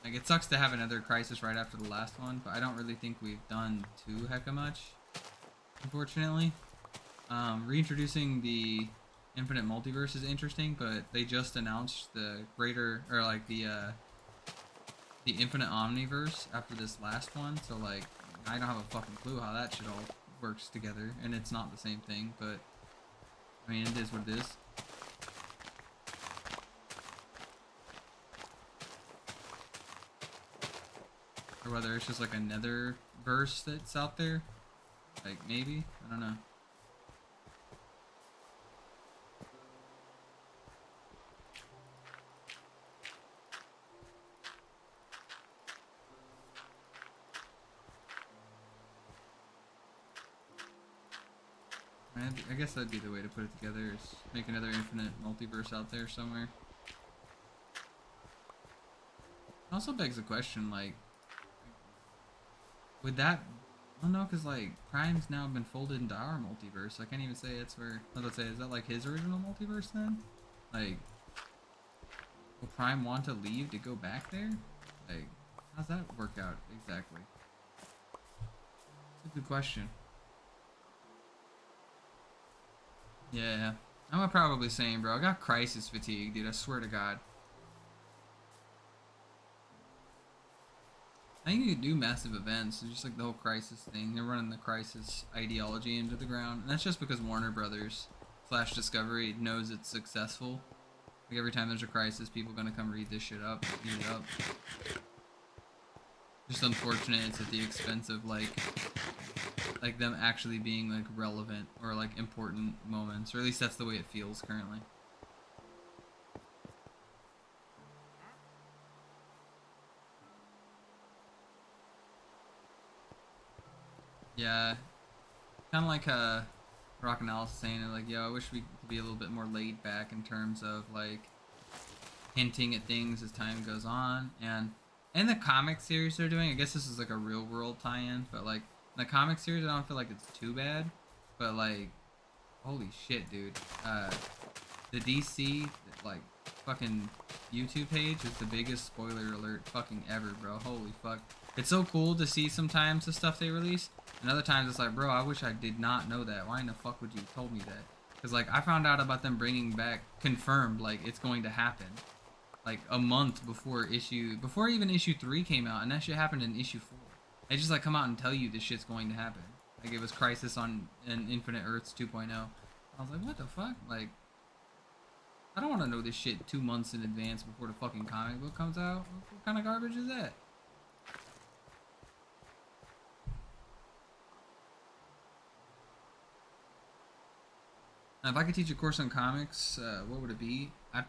Like, it sucks to have another Crisis right after the last one, but I don't really think we've done too hecka much, unfortunately. Reintroducing the Infinite Multiverse is interesting, but they just announced the greater, or like the Infinite Omniverse after this last one, so like, I don't have a fucking clue how that shit all works together, and it's not the same thing, but I mean, it is what it is. Or whether it's just like another verse that's out there, like maybe, I don't know. I guess that'd be the way to put it together, is make another infinite multiverse out there somewhere. It also begs the question, like, would that... I don't know, because, like, Prime's now been folded into our multiverse. I can't even say it's where... Let's say, is that, like, his original multiverse, then? Like, will Prime want to leave to go back there? Like, how's that work out, exactly? It's a good question. Yeah, I'm probably saying, bro, I got crisis fatigue, dude, I swear to God. I think you could do massive events, it's just like the whole crisis thing. They're running the crisis ideology into the ground, and that's just because Warner Brothers / Discovery knows it's successful. Like, every time there's a crisis, people are gonna come read this shit up, eat it up. Just unfortunate it's at the expense of, like them actually being, like, relevant or, like, important moments, or at least that's the way it feels currently. Yeah, kind of like Rock and Alice saying it, like, yo, I wish we could be a little bit more laid back in terms of, like, hinting at things as time goes on. And in the comic series they're doing, I guess this is like a real world tie-in, but like in the comic series I don't feel like it's too bad, but like, holy shit, dude, the DC like fucking YouTube page is the biggest spoiler alert fucking ever, bro. Holy fuck, it's so cool to see sometimes the stuff they release, and other times it's like, bro, I wish I did not know that. Why in the fuck would you have told me that? Because like, I found out about them bringing back, confirmed, like, it's going to happen like a month before even issue 3 came out, and that shit happened in issue 4. They just like come out and tell you this shit's going to happen. Like, it was Crisis on Infinite Earths 2.0. I was like, what the fuck? Like, I don't want to know this shit 2 months in advance before the fucking comic book comes out. What kind of garbage is that? Now, if I could teach a course on comics, what would it be? I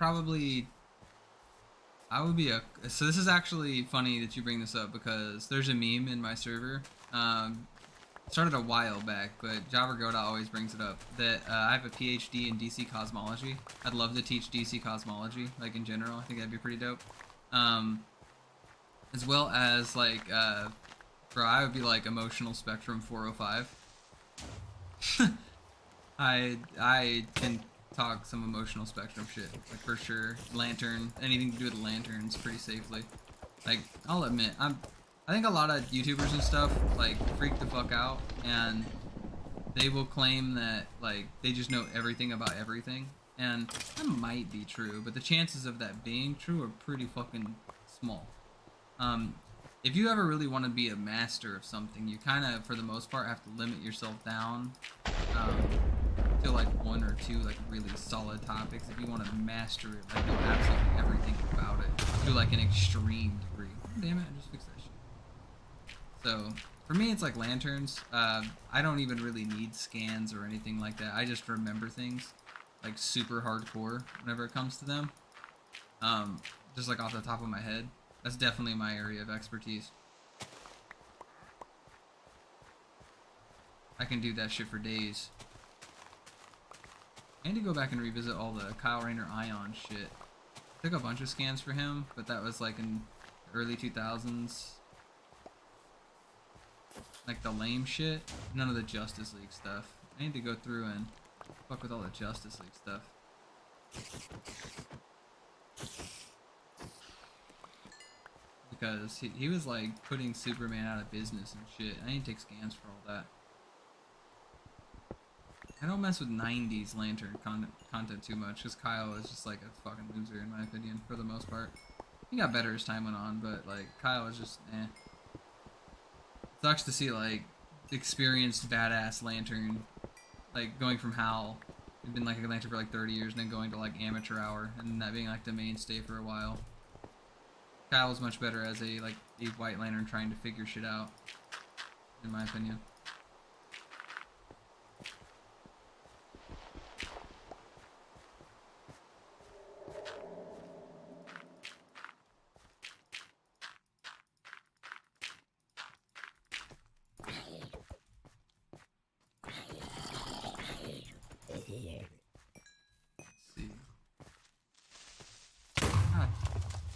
would be so this is actually funny that you bring this up, because there's a meme in my server, started a while back, but JobberGodot always brings it up, that I have a PhD in DC cosmology. I'd love to teach DC cosmology, like, in general. I think that'd be pretty dope. As well as, like, bro, I would be like emotional spectrum 405. I can talk some emotional spectrum shit, like, for sure. Lantern, anything to do with lanterns pretty safely. Like, I'll admit, I think a lot of YouTubers and stuff, like, freak the fuck out, and they will claim that, like, they just know everything about everything, and that might be true, but the chances of that being true are pretty fucking small. If you ever really want to be a master of something, you kind of, for the most part, have to limit yourself down, to like one or two like really solid topics. If you want to master it, like know absolutely everything about it to like an extreme degree. Damn it, I just fixed that shit. So for me, it's like lanterns. I don't even really need scans or anything like that. I just remember things like super hardcore whenever it comes to them. Just like off the top of my head. That's definitely my area of expertise. I can do that shit for days. I need to go back and revisit all the Kyle Rayner Ion shit. I took a bunch of scans for him, but that was like in the early 2000s. Like the lame shit. None of the Justice League stuff. I need to go through and fuck with all the Justice League stuff. Because he was like putting Superman out of business and shit. I need to take scans for all that. I don't mess with 90s Lantern content too much, because Kyle is just like a fucking loser in my opinion, for the most part. He got better as time went on, but like Kyle was just eh. Sucks to see like experienced badass Lantern, like going from Hal, he'd been like a Lantern for like 30 years, and then going to like amateur hour, and that being like the mainstay for a while. Kyle was much better as a like a White Lantern trying to figure shit out, in my opinion.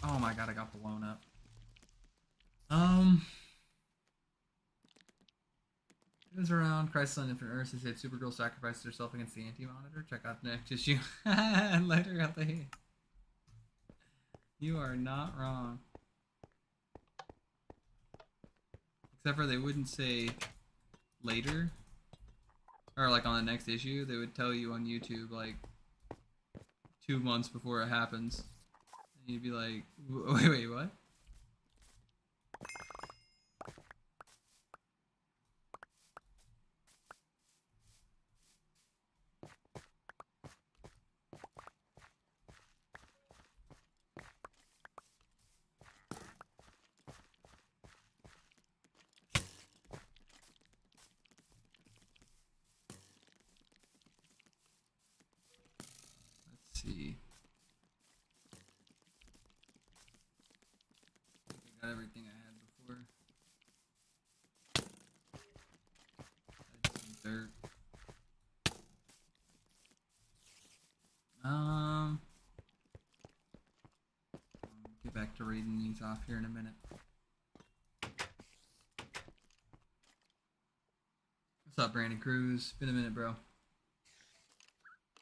Oh my god, I got blown up. It was around Crisis on Infinite Earths. It said Supergirl sacrificed herself against the Anti-Monitor. Check out the next issue. Later, LA. You are not wrong. Except for they wouldn't say later. Or like on the next issue. They would tell you on YouTube like 2 months before it happens. And you'd be like, wait, what? Let's see. I got everything I had before. I did some dirt. Get back to reading these off here in a minute. What's up, Brandon Cruz? Been a minute, bro.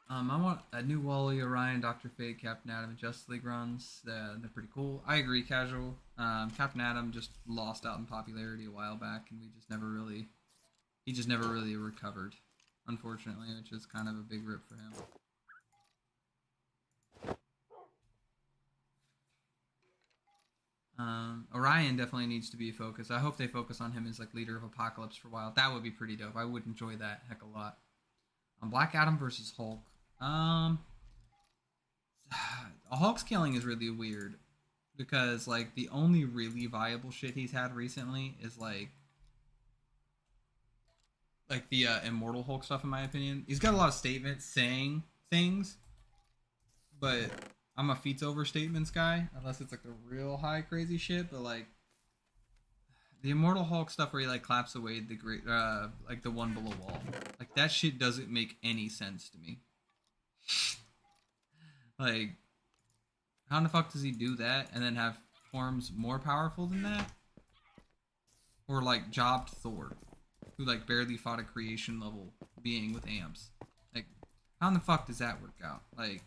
I want a new Wally, Orion, Dr. Fate, Captain Atom, and Justice League runs. They're pretty cool. I agree, casual. Captain Atom just lost out in popularity a while back, and he just never really recovered, unfortunately, which is kind of a big rip for him. Orion definitely needs to be a focus. I hope they focus on him as like leader of Apocalypse for a while. That would be pretty dope. I would enjoy that heck a lot. Black Adam versus Hulk. Hulk scaling is really weird because like the only really viable shit he's had recently is like the Immortal Hulk stuff, in my opinion. He's got a lot of statements saying things, but I'm a feats over statements guy, unless it's like the real high crazy shit. But like the Immortal Hulk stuff where he like claps away the great like the one below wall, like that shit doesn't make any sense to me. Like, how in the fuck does he do that and then have forms more powerful than that? Or like jobbed Thor, who like barely fought a creation level being with amps. Like, how in the fuck does that work out? Like,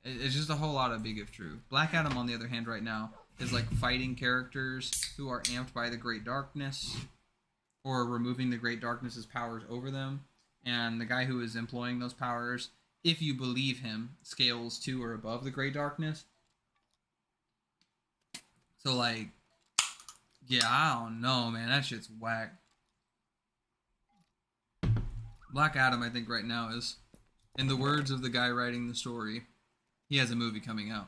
it's just a whole lot of big if true. Black Adam, on the other hand, right now is like fighting characters who are amped by the Great Darkness, or removing the Great Darkness's powers over them. And the guy who is employing those powers, if you believe him, scales to or above the Great Darkness. So like, yeah, I don't know, man. That shit's whack. Black Adam, I think right now is, in the words of the guy writing the story, he has a movie coming out.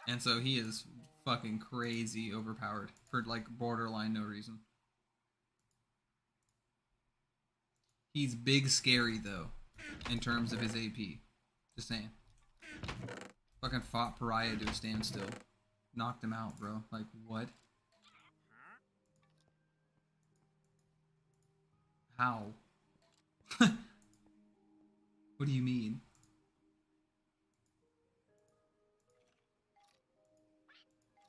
And so he is fucking crazy overpowered for like borderline no reason. He's big scary though, in terms of his AP. Just saying. Fucking fought Pariah to a standstill. Knocked him out, bro. Like, what? How? What do you mean?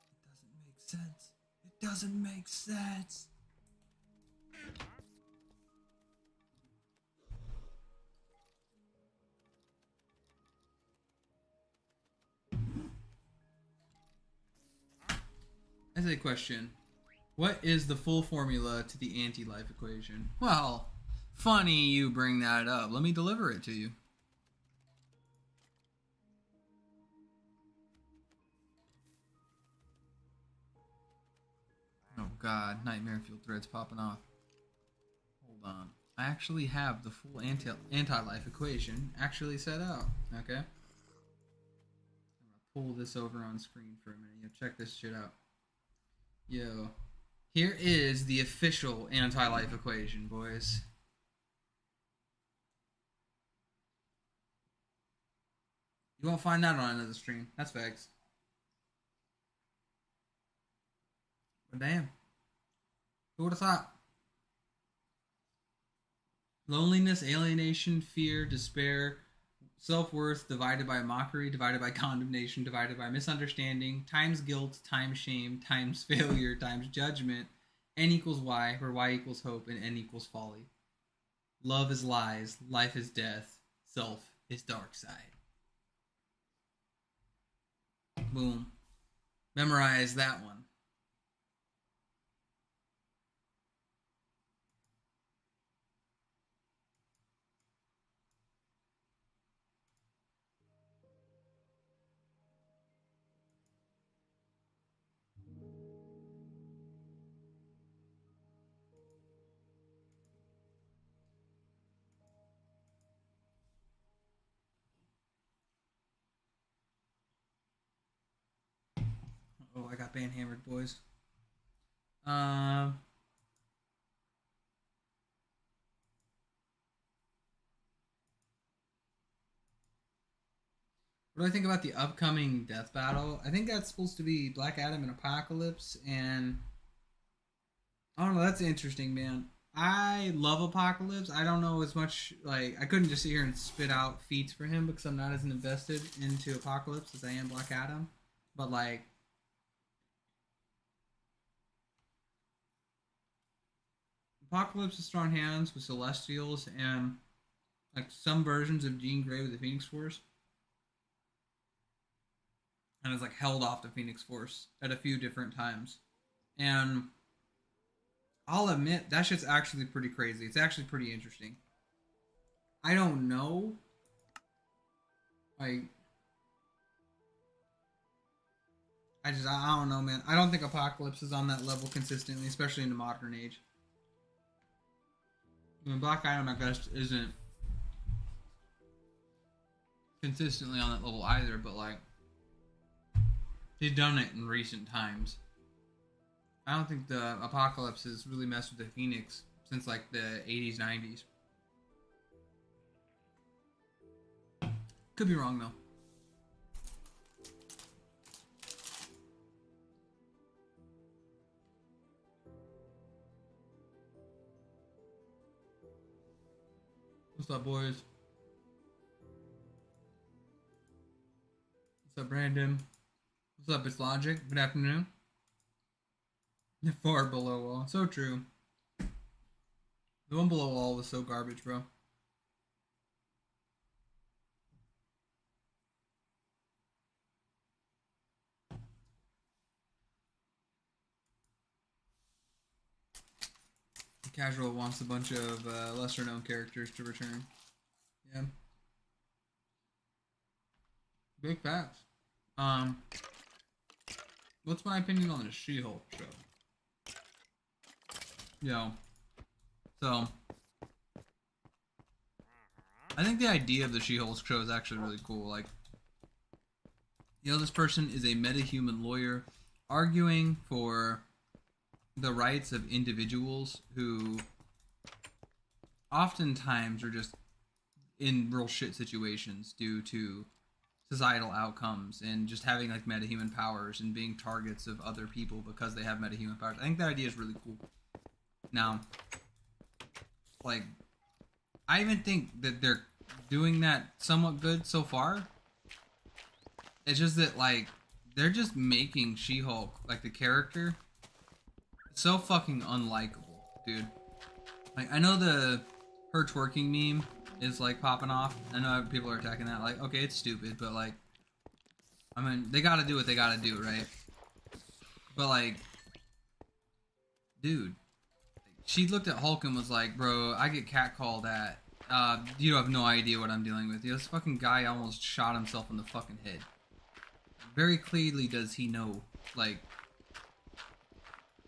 It doesn't make sense. It doesn't make sense. As a question, what is the full formula to the anti-life equation? Well, funny you bring that up. Let me deliver it to you. Oh god, nightmare fuel threads popping off. Hold on. I actually have the full anti-life equation actually set out. Okay? I'm gonna pull this over on screen for a minute. Yeah, check this shit out. Yo. Here is the official anti-life equation, boys. You won't find that on another stream. That's facts. But damn. Who would have thought? Loneliness, alienation, fear, despair, self-worth divided by mockery, divided by condemnation, divided by misunderstanding, times guilt, times shame, times failure, times judgment, n equals y, where y equals hope, and n equals folly. Love is lies, life is death, self is dark side. Boom. Memorize that one. Oh, I got banhammered, boys. What do I think about the upcoming death battle? I think that's supposed to be Black Adam and Apocalypse, and I don't know. That's interesting, man. I love Apocalypse. I don't know as much. Like, I couldn't just sit here and spit out feats for him because I'm not as invested into Apocalypse as I am Black Adam. But like, Apocalypse has strong hands with Celestials and like some versions of Jean Grey with the Phoenix Force. And has like held off the Phoenix Force at a few different times. And I'll admit, that shit's actually pretty crazy. It's actually pretty interesting. I don't know. Like, I don't know, man. I don't think Apocalypse is on that level consistently, especially in the modern age. I mean, Black Adam, I guess, isn't consistently on that level either, but like, he's done it in recent times. I don't think the Apocalypse has really messed with the Phoenix since like the 80s, 90s. Could be wrong though. What's up, boys? What's up, Brandon? What's up, it's Logic? Good afternoon. You're far below all. So true. The one below all was so garbage, bro. Casual wants a bunch of lesser known characters to return. Yeah. Big facts. What's my opinion on the She-Hulk show? Yo. So, I think the idea of the She-Hulk show is actually really cool. Like, you know, this person is a metahuman lawyer arguing for the rights of individuals who oftentimes are just in real shit situations due to societal outcomes and just having like metahuman powers and being targets of other people because they have metahuman powers. I think that idea is really cool. Now, like, I even think that they're doing that somewhat good so far. It's just that, like, they're just making She-Hulk, like, the character, so fucking unlikable, dude. Like, I know her twerking meme is, like, popping off. I know people are attacking that. Like, okay, it's stupid, but, like, I mean, they gotta do what they gotta do, right? But, like, dude, she looked at Hulk and was like, bro, I get catcalled at. You have no idea what I'm dealing with. This fucking guy almost shot himself in the fucking head. Very clearly does he know, like,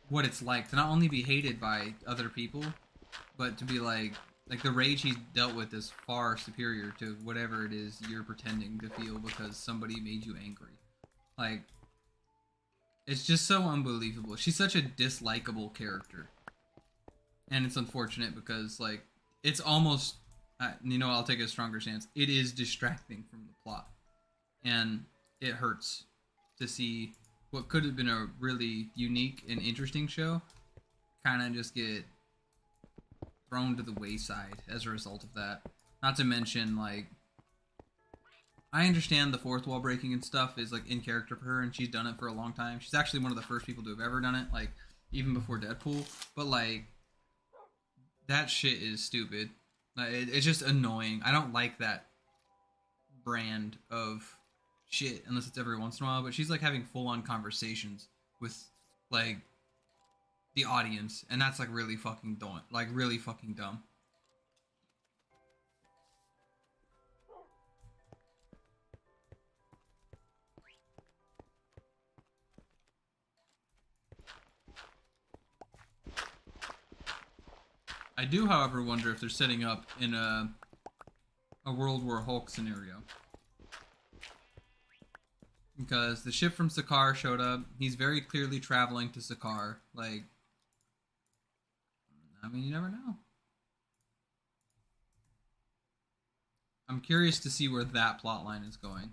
what it's like to not only be hated by other people, but to be like the rage he's dealt with is far superior to whatever it is you're pretending to feel because somebody made you angry. Like, it's just so unbelievable. She's such a dislikable character. And it's unfortunate because, like, it's almost, you know, I'll take a stronger stance. It is distracting from the plot. And it hurts to see what could have been a really unique and interesting show kind of just get thrown to the wayside as a result of that. Not to mention, like, I understand the fourth wall breaking and stuff is, like, in character for her, and she's done it for a long time. She's actually one of the first people to have ever done it, like, even before Deadpool. But, like, that shit is stupid. Like, it's just annoying. I don't like that brand of shit unless it's every once in a while. But she's, like, having full-on conversations with, like, the audience, and that's, like, really fucking dumb. Like, really fucking dumb. I do, however, wonder if they're setting up in a World War Hulk scenario. Because the ship from Sakaar showed up. He's very clearly traveling to Sakaar. Like, I mean, you never know. I'm curious to see where that plotline is going.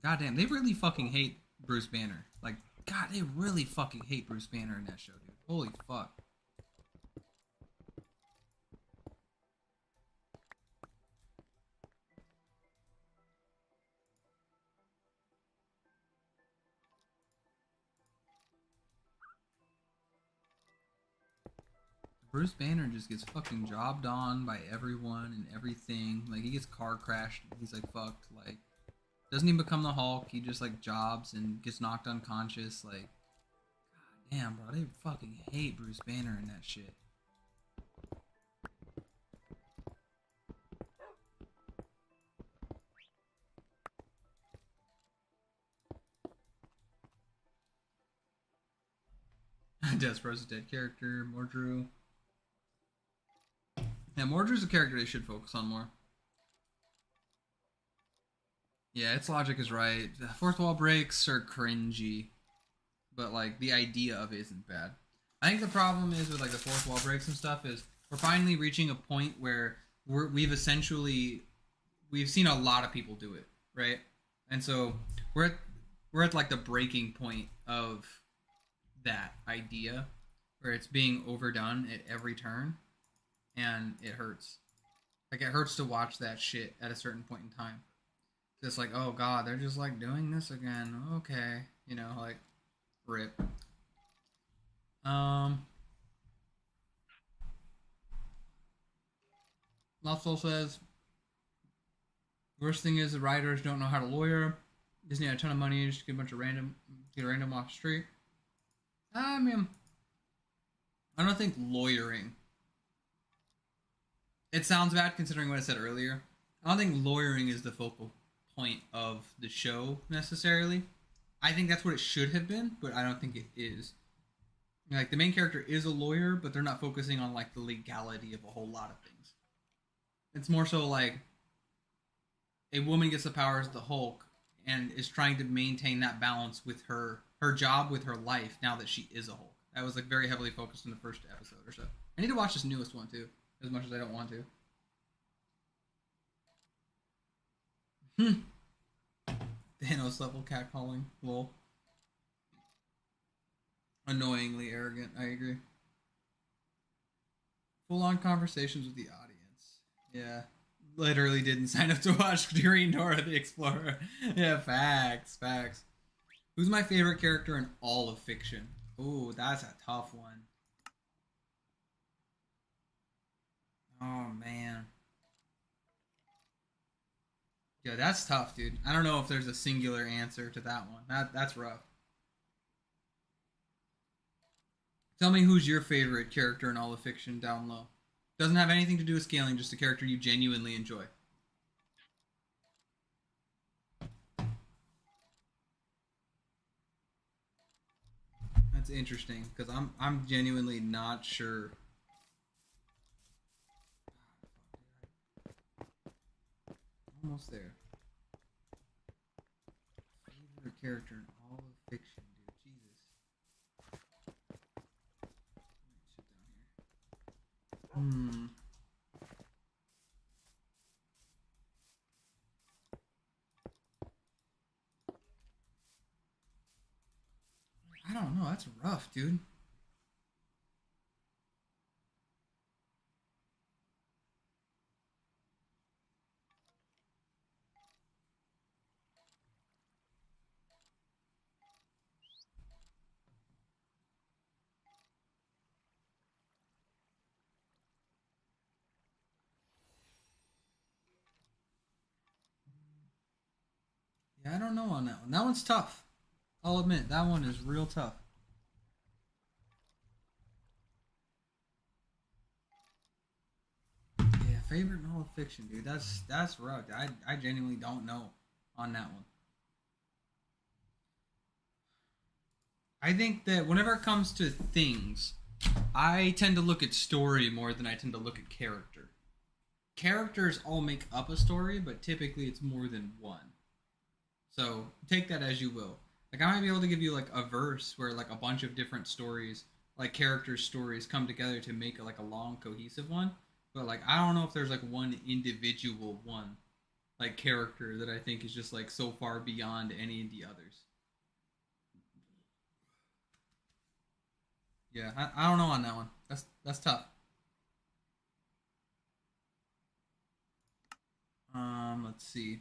Goddamn, they really fucking hate Bruce Banner. Like, God, they really fucking hate Bruce Banner in that show, dude. Holy fuck. Bruce Banner just gets fucking jobbed on by everyone and everything. Like, he gets car crashed. He's, like, fucked. Like, doesn't even become the Hulk. He just, like, jobs and gets knocked unconscious. Like, god damn, bro. They fucking hate Bruce Banner in that shit. Despero's a dead character. Mordru. Yeah, Mordru's a character they should focus on more. Yeah, its logic is right. The fourth wall breaks are cringy, but, like, the idea of it isn't bad. I think the problem is with, like, the fourth wall breaks and stuff is we're finally reaching a point where we've seen a lot of people do it, right? And so we're at like the breaking point of that idea where it's being overdone at every turn. And it hurts. Like, it hurts to watch that shit at a certain point in time. It's like, oh god, they're just, like, doing this again. Okay. You know, like, rip. Loftel says, worst thing is the writers don't know how to lawyer. Disney had a ton of money just to get a random off the street. I mean, I don't think lawyering. It sounds bad considering what I said earlier. I don't think lawyering is the focal point of the show necessarily. I think that's what it should have been, but I don't think it is. Like, the main character is a lawyer, but they're not focusing on, like, the legality of a whole lot of things. It's more so like a woman gets the powers of the Hulk and is trying to maintain that balance with her job with her life now that she is a Hulk. That was like very heavily focused in the first episode or so. I need to watch this newest one too, as much as I don't want to. Thanos level catcalling. Lol. Annoyingly arrogant. I agree. Full on conversations with the audience. Yeah. Literally didn't sign up to watch Green Dora the Explorer. Yeah, facts. Who's my favorite character in all of fiction? Ooh, that's a tough one. Oh, man. Yeah, that's tough, dude. I don't know if there's a singular answer to that one. That's rough. Tell me who's your favorite character in all of fiction down low. Doesn't have anything to do with scaling, just a character you genuinely enjoy. That's interesting, because I'm genuinely not sure. Almost there. Favorite character in all of fiction, dude. Jesus. Sit down here. I don't know. That's rough, dude. Yeah, I don't know on that one. That one's tough. I'll admit, that one is real tough. Yeah, favorite in all of fiction, dude. That's rough. I genuinely don't know on that one. I think that whenever it comes to things, I tend to look at story more than I tend to look at character. Characters all make up a story, but typically it's more than one. So take that as you will. Like I might be able to give you like a verse where like a bunch of different stories, like characters' stories, come together to make like a long cohesive one. But like I don't know if there's like one individual one like character that I think is just like so far beyond any of the others. Yeah, I don't know on that one. That's tough. Let's see.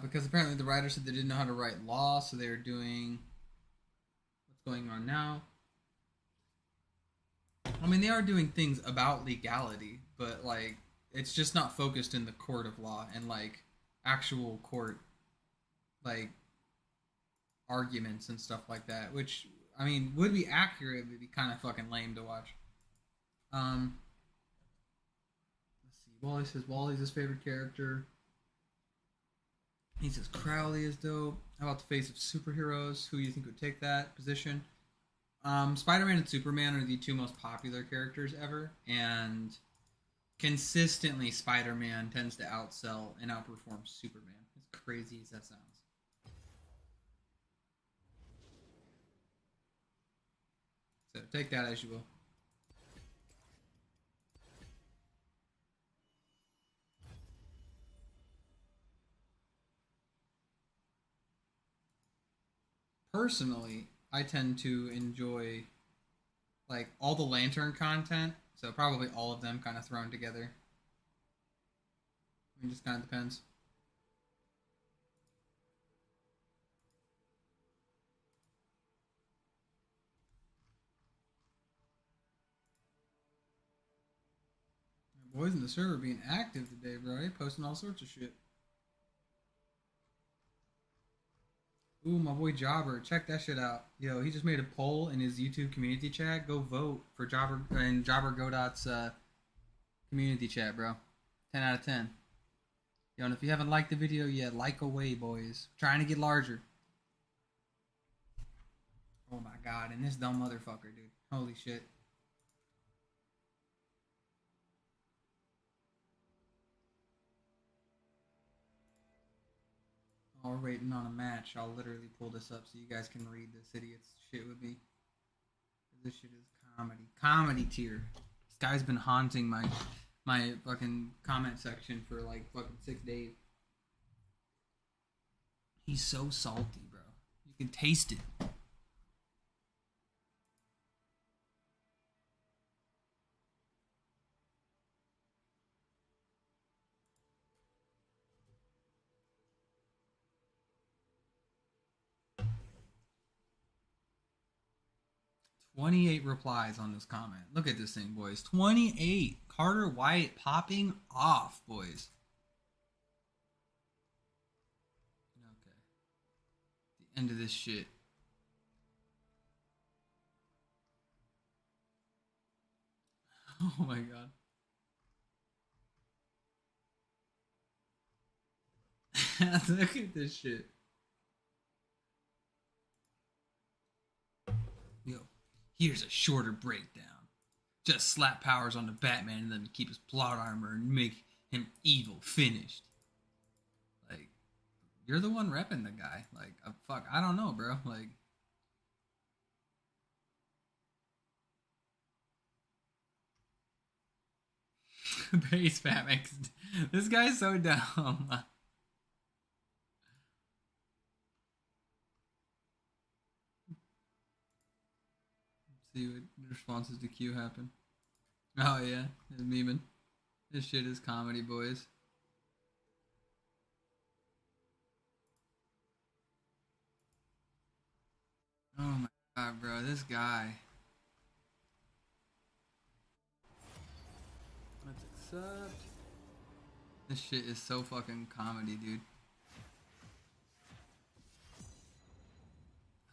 Because apparently the writer said they didn't know how to write law, so they're doing what's going on now. I mean, they are doing things about legality, but like it's just not focused in the court of law and like actual court like arguments and stuff like that, which I mean would be accurate, but it'd be kind of fucking lame to watch. Um, let's see. Wally says Wally's his favorite character. He says Crowley is dope. How about the face of superheroes? Who do you think would take that position? Spider-Man and Superman are the two most popular characters ever, and consistently Spider-Man tends to outsell and outperform Superman. As crazy as that sounds. So take that as you will. Personally, I tend to enjoy like all the Lantern content, so probably all of them kind of thrown together. I mean, just kind of depends. Boys in the server being active today, bro. They posting all sorts of shit. Ooh, my boy Jobber, check that shit out. Yo, he just made a poll in his YouTube community chat. Go vote for Jobber and JobberGodot's community chat, bro. 10 out of 10. Yo, and if you haven't liked the video yet, like away, boys. Trying to get larger. god, and this dumb motherfucker, dude. Holy shit. While we're waiting on a match, I'll literally pull this up so you guys can read this idiot's shit with me. This shit is comedy. Comedy tier. This guy's been haunting my fucking comment section for like fucking 6 days. He's so salty, bro. You can taste it. "28 replies on this comment. Look at this thing, boys. 28. Carter White popping off, boys. Okay. The end of this shit. Oh my god. Look at this shit. Yo, here's a shorter breakdown. Just slap powers onto Batman and then keep his plot armor and make him evil finished. Like, you're the one repping the guy. Like, fuck, I don't know, bro. Like, base Batman. This guy's so dumb. See what responses to Q happen. Oh yeah, it's memeing. This shit is comedy, boys. Oh my god, bro, this guy. Let's accept. This shit is so fucking comedy, dude.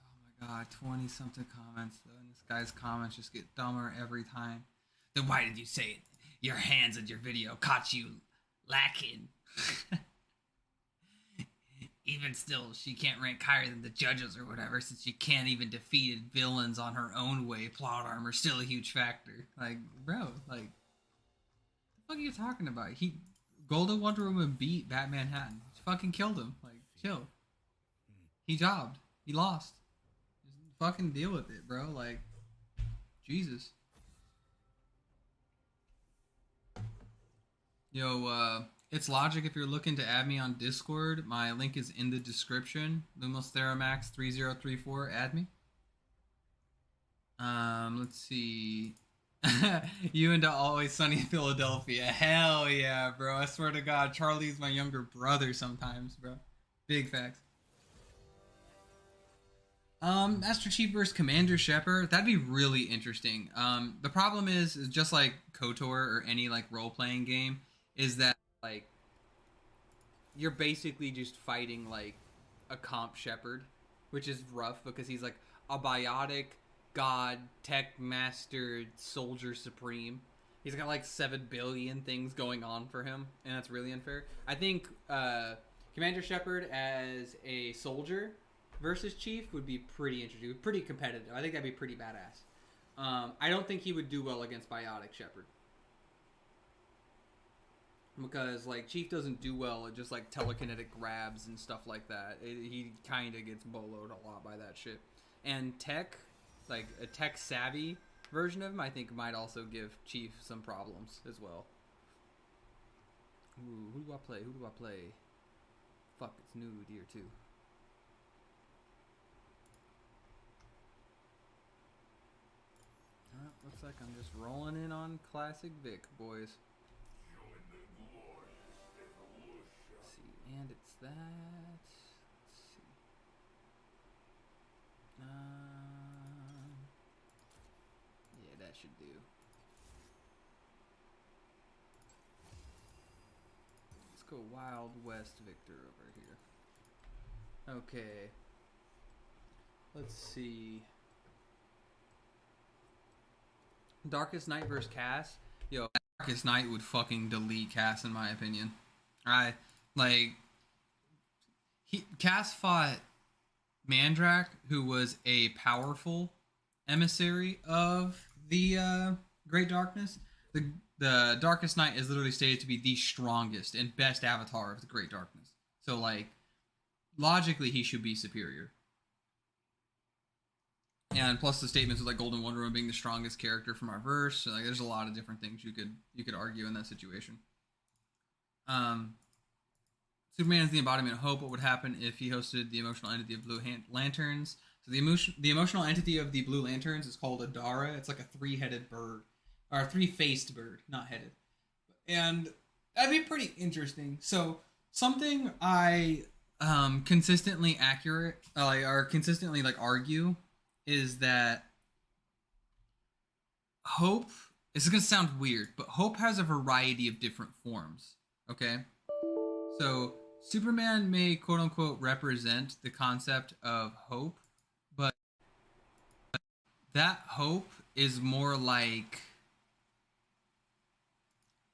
Oh my god, 20 something comments though, and this guy's comments just get dumber every time. Then why did you say it? Your hands in your video caught you lacking. Even still, she can't rank higher than the judges or whatever, since she can't even defeat villains on her own way. Plot armor still a huge factor. Like, bro, like, the fuck are you talking about? Golden Wonder Woman beat Batman Manhattan. She fucking killed him. Like, chill. He jobbed. He lost. Just fucking deal with it, bro. Like, Jesus. Yo, it's logic if you're looking to add me on Discord. My link is in the description. LumosTheromax 3034. Add me. Let's see. You into Always Sunny in Philadelphia. Hell yeah, bro. I swear to God, Charlie's my younger brother sometimes, bro. Big facts. Master Chief versus Commander Shepard. That'd be really interesting. The problem is just like KOTOR or any like role-playing game, is that like you're basically just fighting like a comp Shepard, which is rough because he's like a biotic god, tech master, soldier supreme. He's got like 7 billion things going on for him, and that's really unfair. I think Commander Shepard as a soldier versus Chief would be pretty interesting, pretty competitive. I think that'd be pretty badass. I don't think he would do well against biotic Shepard, because like Chief doesn't do well at just like telekinetic grabs and stuff like that. He kind of gets boloed a lot by that shit. And tech, like a tech savvy version of him, I think might also give Chief some problems as well. Ooh, who do I play? Who do I play? Fuck, it's new here too. Looks like I'm just rolling in on Classic Vic, boys. Let's see, and it's that. Let's see. Yeah, that should do. Let's go Wild West Victor over here. Okay. Let's see. Darkest Knight versus Cass. Yo, Darkest Knight would fucking delete Cass in my opinion. Cass fought Mandrak, who was a powerful emissary of the Great Darkness. The Darkest Knight is literally stated to be the strongest and best avatar of the Great Darkness. So like logically he should be superior. And plus the statements of like Golden Wonder Woman being the strongest character from our verse. So like there's a lot of different things you could argue in that situation. Superman is the embodiment of hope. What would happen if he hosted the emotional entity of Blue Lanterns? So the emotional entity of the Blue Lanterns is called Adara. It's like a three-headed bird, or a three-faced bird, not headed. And that'd be pretty interesting. So something I consistently accurate, or consistently like argue, is that hope. This is gonna sound weird, but hope has a variety of different forms. Okay, so Superman may quote unquote represent the concept of hope, but that hope is more like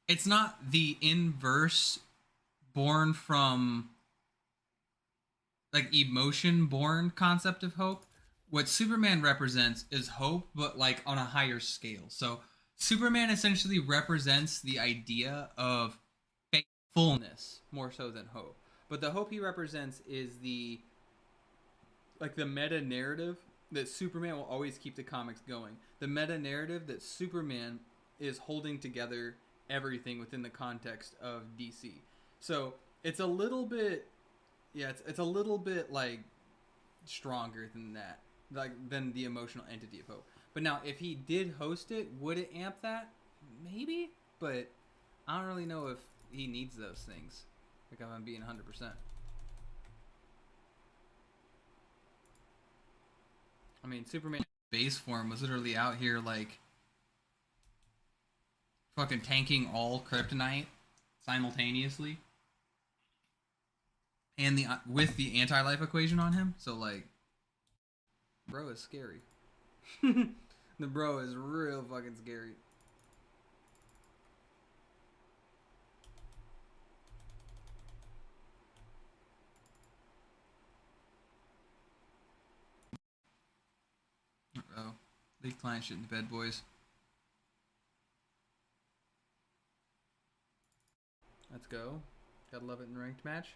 it's not the inverse born from like emotion born concept of hope. What Superman represents is hope, but like on a higher scale. So Superman essentially represents the idea of faithfulness more so than hope. But the hope he represents is the meta narrative that Superman will always keep the comics going. The meta narrative that Superman is holding together everything within the context of DC. So it's a little bit, it's a little bit like stronger than that, like than the emotional entity of hope. But now, if he did host it, would it amp that? Maybe, but I don't really know if he needs those things. Like if I'm being 100%. I mean, Superman base form was literally out here like fucking tanking all kryptonite simultaneously, and with the anti-life equation on him. So like, bro is scary. The bro is real fucking scary. Uh-oh. League client shit in the bed, boys. Let's go. Gotta love it in ranked match.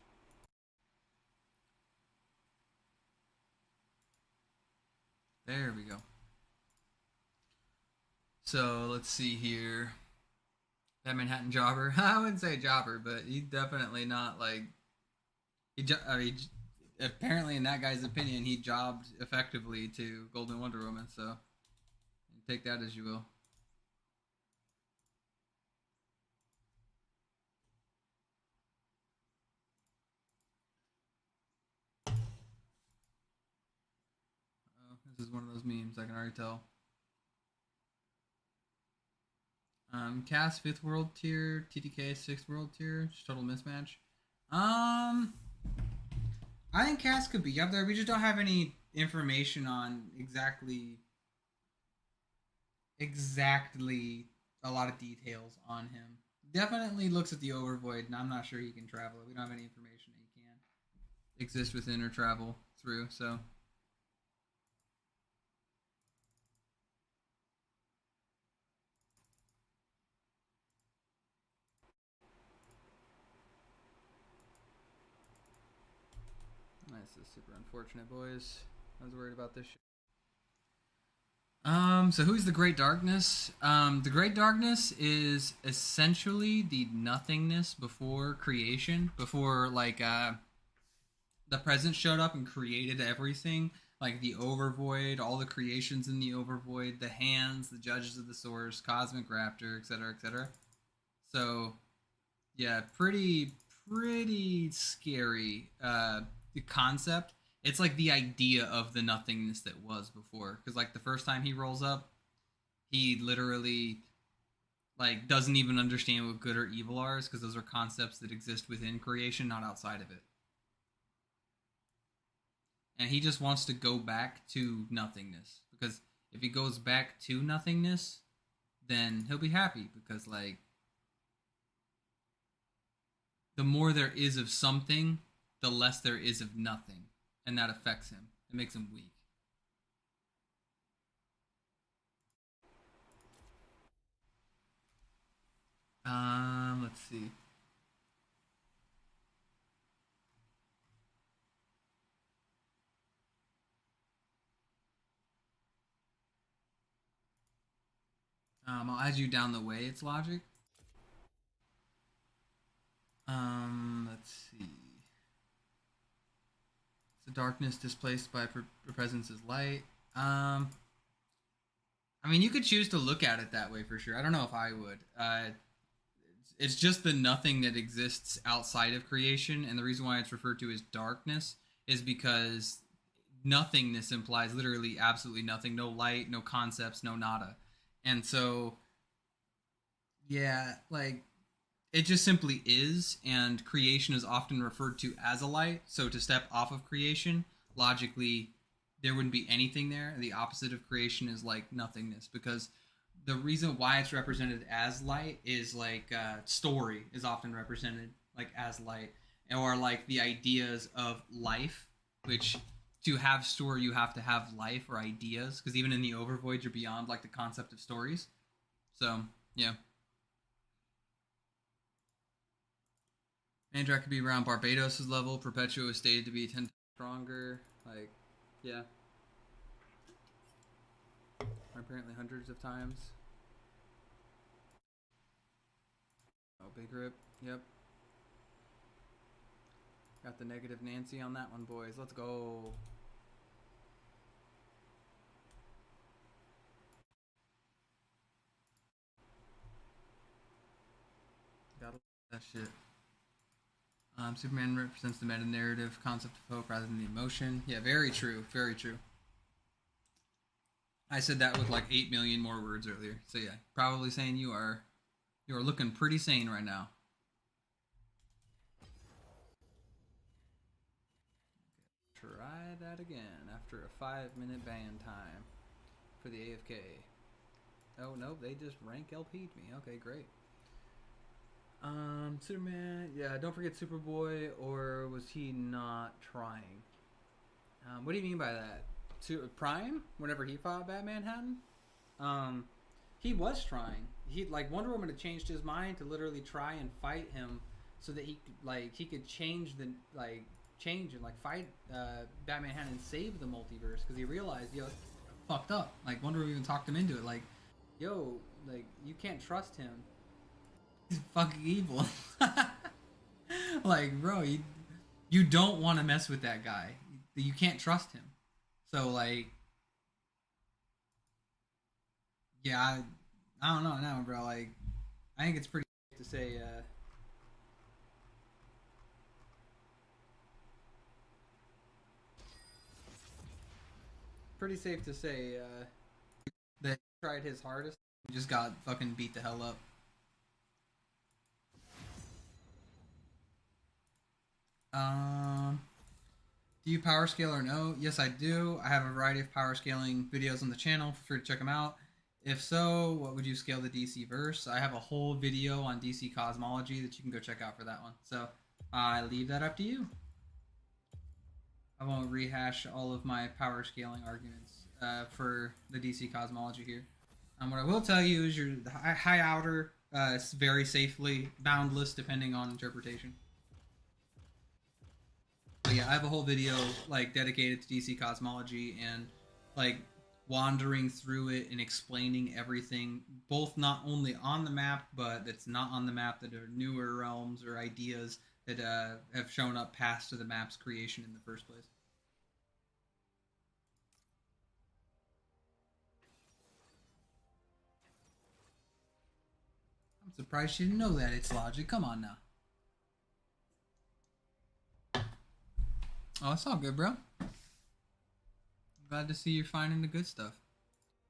There we go. So let's see here. That Manhattan jobber. I wouldn't say jobber, but he's definitely not like. Apparently, in that guy's opinion, he jobbed effectively to Golden Wonder Woman. So take that as you will. Oh, this is one of those memes. I can already tell. Cass 5th world tier, TTK 6th world tier, just total mismatch. I think Cass could be up there. We just don't have any information on exactly a lot of details on him. Definitely looks at the Overvoid, and I'm not sure he can travel it. We don't have any information that he can exist within or travel through, so. This is super unfortunate, boys. I was worried about this shit. So who's the Great Darkness? The Great Darkness is essentially the nothingness before creation, before like the present showed up and created everything, like the Overvoid, all the creations in the Overvoid, the hands, the judges of the source, Cosmic Raptor, etc., etc. So, yeah, pretty scary the concept. It's like the idea of the nothingness that was before, because like the first time he rolls up, he literally like doesn't even understand what good or evil are, because those are concepts that exist within creation, not outside of it. And he just wants to go back to nothingness, because if he goes back to nothingness, then he'll be happy, because like the more there is of something, the less there is of nothing, and that affects him. It makes him weak. Let's see. I'll add you down the way. It's logic. Let's see. The darkness displaced by presence is light. I mean, you could choose to look at it that way for sure. I don't know if I would. It's just the nothing that exists outside of creation, and the reason why it's referred to as darkness is because nothingness implies literally absolutely nothing. No light, no concepts, no nada. And so, yeah, like, it just simply is, and creation is often referred to as a light. So to step off of creation, logically, there wouldn't be anything there. The opposite of creation is like nothingness, because the reason why it's represented as light is like story is often represented like as light, or like the ideas of life, which to have story you have to have life or ideas, because even in the overvoid you're beyond like the concept of stories. So yeah. Andrak could be around Barbados' level. Perpetua is stated to be 10 times stronger. Like, yeah. Apparently hundreds of times. Oh, big rip. Yep. Got the negative Nancy on that one, boys. Let's go. Gotta love that shit. Superman represents the meta-narrative concept of hope rather than the emotion. Yeah, very true. Very true. I said that with like 8 million more words earlier. So yeah, probably saying you are looking pretty sane right now. Try that again after a 5-minute ban time for the AFK. Oh no, they just rank LP'd me. Okay, great. Superman, yeah, don't forget Superboy, or was he not trying? What do you mean by that? Prime, whenever he fought Batman Manhattan, he was trying. He like Wonder Woman had changed his mind to literally try and fight him, so that he could change and like fight Batman Manhattan and save the multiverse, because he realized, yo, fucked up. Like Wonder Woman even talked him into it. Like, yo, like you can't trust him. He's fucking evil. Like, bro, you don't want to mess with that guy. You can't trust him. So like, yeah, I don't know now, bro. Like, I think it's pretty safe to say that he tried his hardest, just got fucking beat the hell up. Do you power scale or no? Yes, I do. I have a variety of power scaling videos on the channel. Feel free to check them out. If so, what would you scale the DC verse? I have a whole video on DC cosmology that you can go check out for that one. So I leave that up to you. I won't rehash all of my power scaling arguments for the DC cosmology here. What I will tell you is your high outer is very safely boundless depending on interpretation. But yeah, I have a whole video like dedicated to DC cosmology and like wandering through it and explaining everything, both not only on the map but that's not on the map, that are newer realms or ideas that have shown up past to the map's creation in the first place. I'm surprised you didn't know that it's logic. Come on now. Oh, it's all good, bro. Glad to see you're finding the good stuff.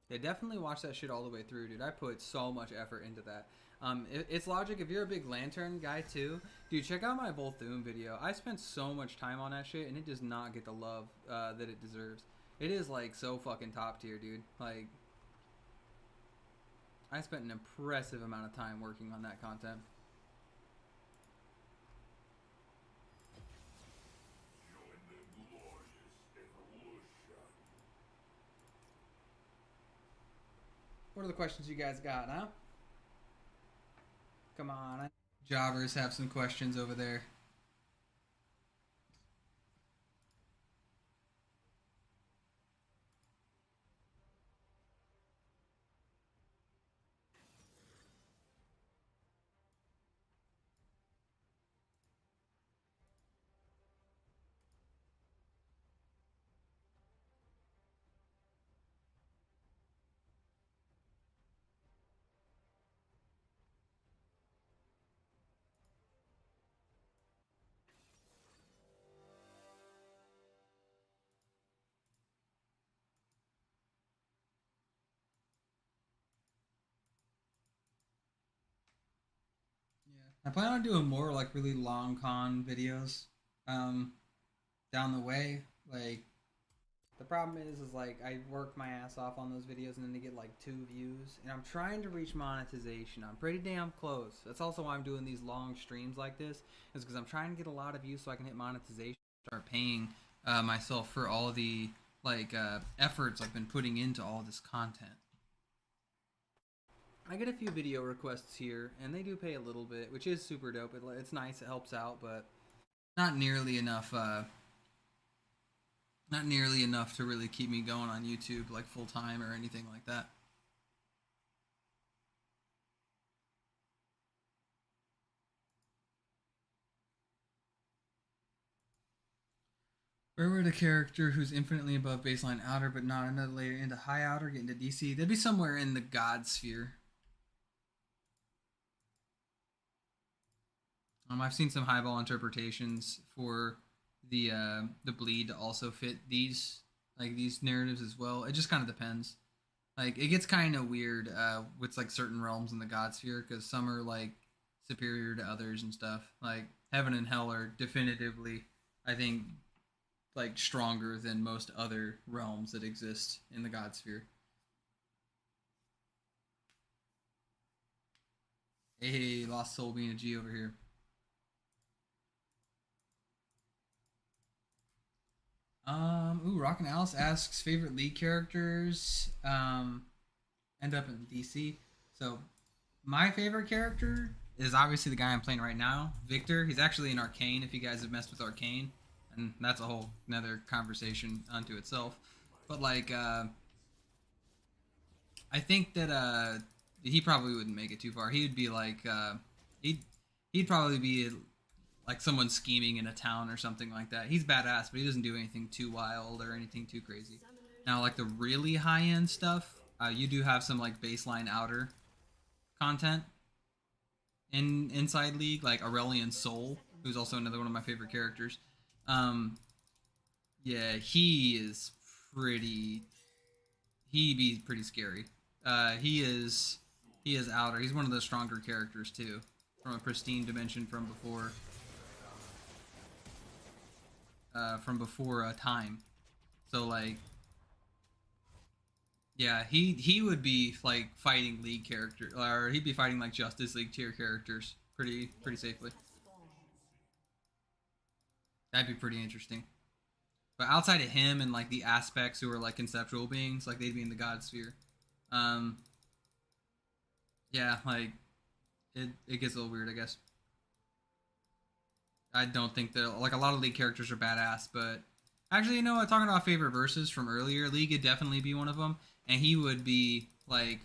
Yeah, definitely watch that shit all the way through, dude. I put so much effort into that. It's logic. If you're a big lantern guy too, dude, check out my Volthoom video. I spent so much time on that shit, and it does not get the love that it deserves. It is like so fucking top tier, dude. Like, I spent an impressive amount of time working on that content. What are the questions you guys got, huh? Come on. Jobbers have some questions over there. I plan on doing more like really long con videos down the way. Like the problem is like I work my ass off on those videos and then they get like 2 views and I'm trying to reach monetization. I'm pretty damn close. That's also why I'm doing these long streams like this, is because I'm trying to get a lot of views so I can hit monetization, start paying myself for all the like efforts I've been putting into all this content. I get a few video requests here, and they do pay a little bit, which is super dope. It's nice, it helps out, but not nearly enough. Not nearly enough to really keep me going on YouTube like full time or anything like that. Where would a character who's infinitely above baseline outer but not another layer into high outer get into DC? They'd be somewhere in the God sphere. I've seen some highball interpretations for the bleed to also fit these narratives as well. It just kind of depends. Like it gets kind of weird with like certain realms in the God sphere because some are like superior to others and stuff. Like heaven and hell are definitively, I think, like stronger than most other realms that exist in the God sphere. Hey, Lost Soul being a G over here. Rockin' Alice asks favorite League characters end up in DC. So my favorite character is obviously the guy I'm playing right now, Victor. He's actually in Arcane if you guys have messed with Arcane, and that's a whole another conversation unto itself. But like I think that he probably wouldn't make it too far. He'd be like he'd probably be like someone scheming in a town or something like that. He's badass, but he doesn't do anything too wild or anything too crazy. Now, like the really high-end stuff, you do have some like baseline outer content inside League, like Aurelian Soul, who's also another one of my favorite characters. Yeah, he is pretty. He'd be pretty scary. He is outer. He's one of the stronger characters too, from a pristine dimension from before. Time. So like yeah, he would be like fighting League character, or he'd be fighting like Justice League tier characters pretty safely. That'd be pretty interesting. But outside of him and like the aspects who are like conceptual beings, like they'd be in the God sphere. Um yeah, like it gets a little weird, I guess. I don't think that like a lot of League characters are badass, but actually, you know what? Talking about favorite verses from earlier, League would definitely be one of them, and he would be like,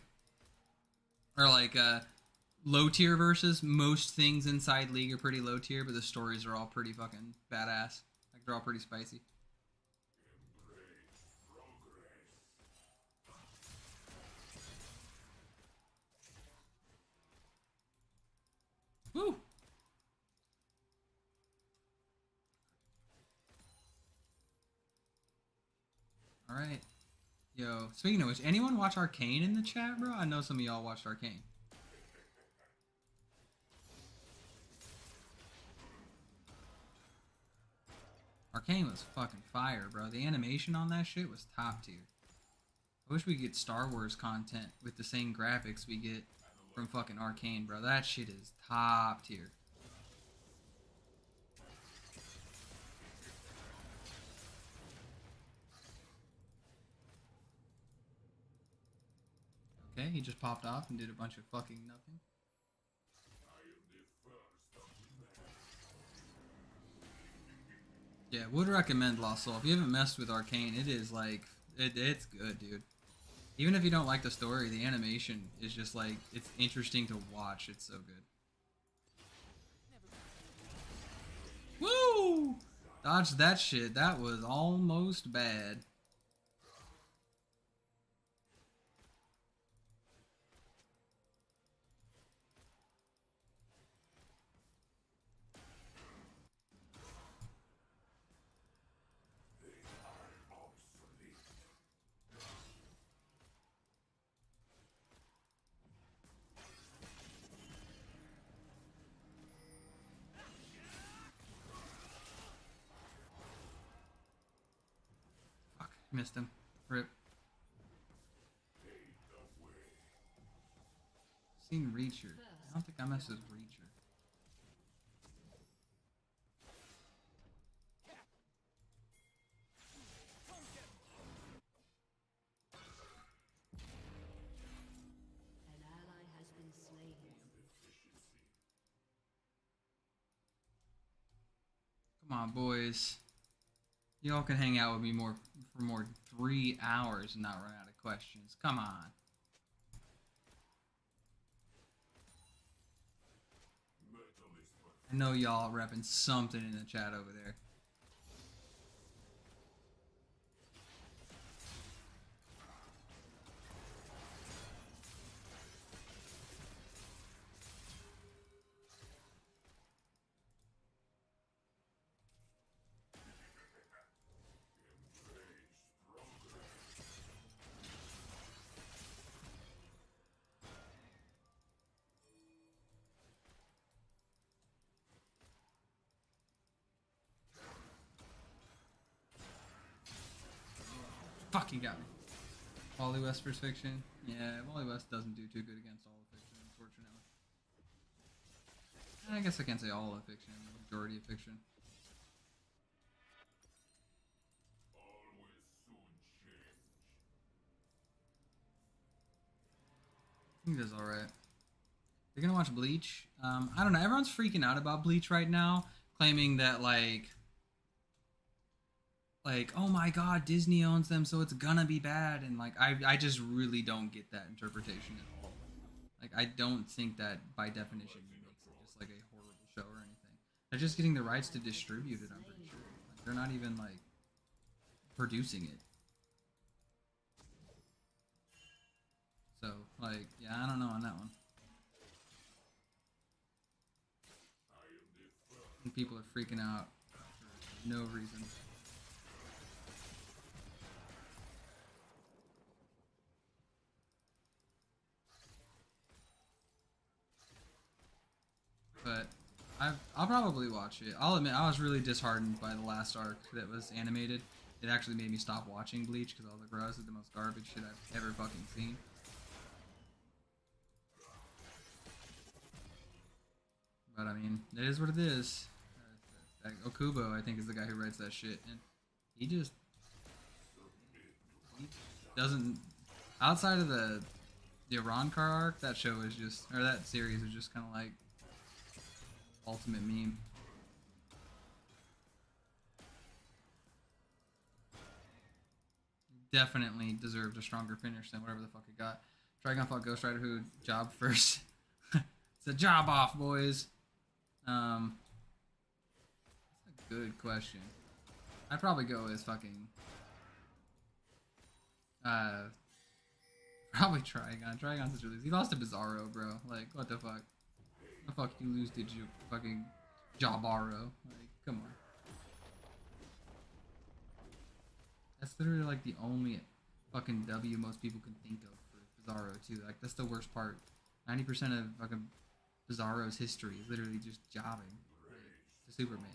or like low tier verses. Most things inside League are pretty low tier, but the stories are all pretty fucking badass. Like they're all pretty spicy. Woo! All right. Yo, speaking of which, anyone watch Arcane in the chat, bro? I know some of y'all watched Arcane. Arcane was fucking fire, bro. The animation on that shit was top tier. I wish we could get Star Wars content with the same graphics we get from fucking Arcane, bro. That shit is top tier. Okay, he just popped off and did a bunch of fucking nothing. Yeah, would recommend Lost Soul. If you haven't messed with Arcane, it is like it's good, dude. Even if you don't like the story, the animation is just like it's interesting to watch. It's so good. Woo! Dodge that shit. That was almost bad. Fuck, missed him. Rip. Seen Reacher. I don't think I messed with Reacher. An ally has been slain. Come on, boys. Y'all can hang out with me more for more 3 hours and not run out of questions. Come on. I know y'all repping something in the chat over there. Fuck, he got me. Wally West vs. Fiction. Yeah, Wally West doesn't do too good against all of Fiction, unfortunately. I guess I can't say all of Fiction, the majority of Fiction. I think that's alright. You're gonna watch Bleach? I don't know. Everyone's freaking out about Bleach right now, claiming that like, oh my god, Disney owns them, so it's gonna be bad. And like, I just really don't get that interpretation at all. Like, I don't think that by definition makes it just like a horrible show or anything. They're just getting the rights to distribute it, I'm pretty sure. Like, they're not even like producing it. So, like, yeah, I don't know on that one. And people are freaking out for no reason. But I'll probably watch it. I'll admit I was really disheartened by the last arc that was animated. It actually made me stop watching Bleach because I was like, bro, this is the most garbage shit I've ever fucking seen. But I mean, it is what it is. Okubo, I think, is the guy who writes that shit, and he doesn't. Outside of the Iran car arc, that show is just, or that series is just kind of like ultimate meme. Definitely deserved a stronger finish than whatever the fuck it got. Trigon fought Ghost Rider who job first. It's a job off, boys. That's a good question. I'd probably go with fucking probably Trigon. Trigon's such a loser. He lost to Bizarro, bro. Like, what the fuck? The fuck you lose to fucking Jabaro? Like, come on. That's literally like the only fucking W most people can think of for Bizarro too. Like, that's the worst part. 90% of fucking Bizarro's history is literally just jobbing to Superman.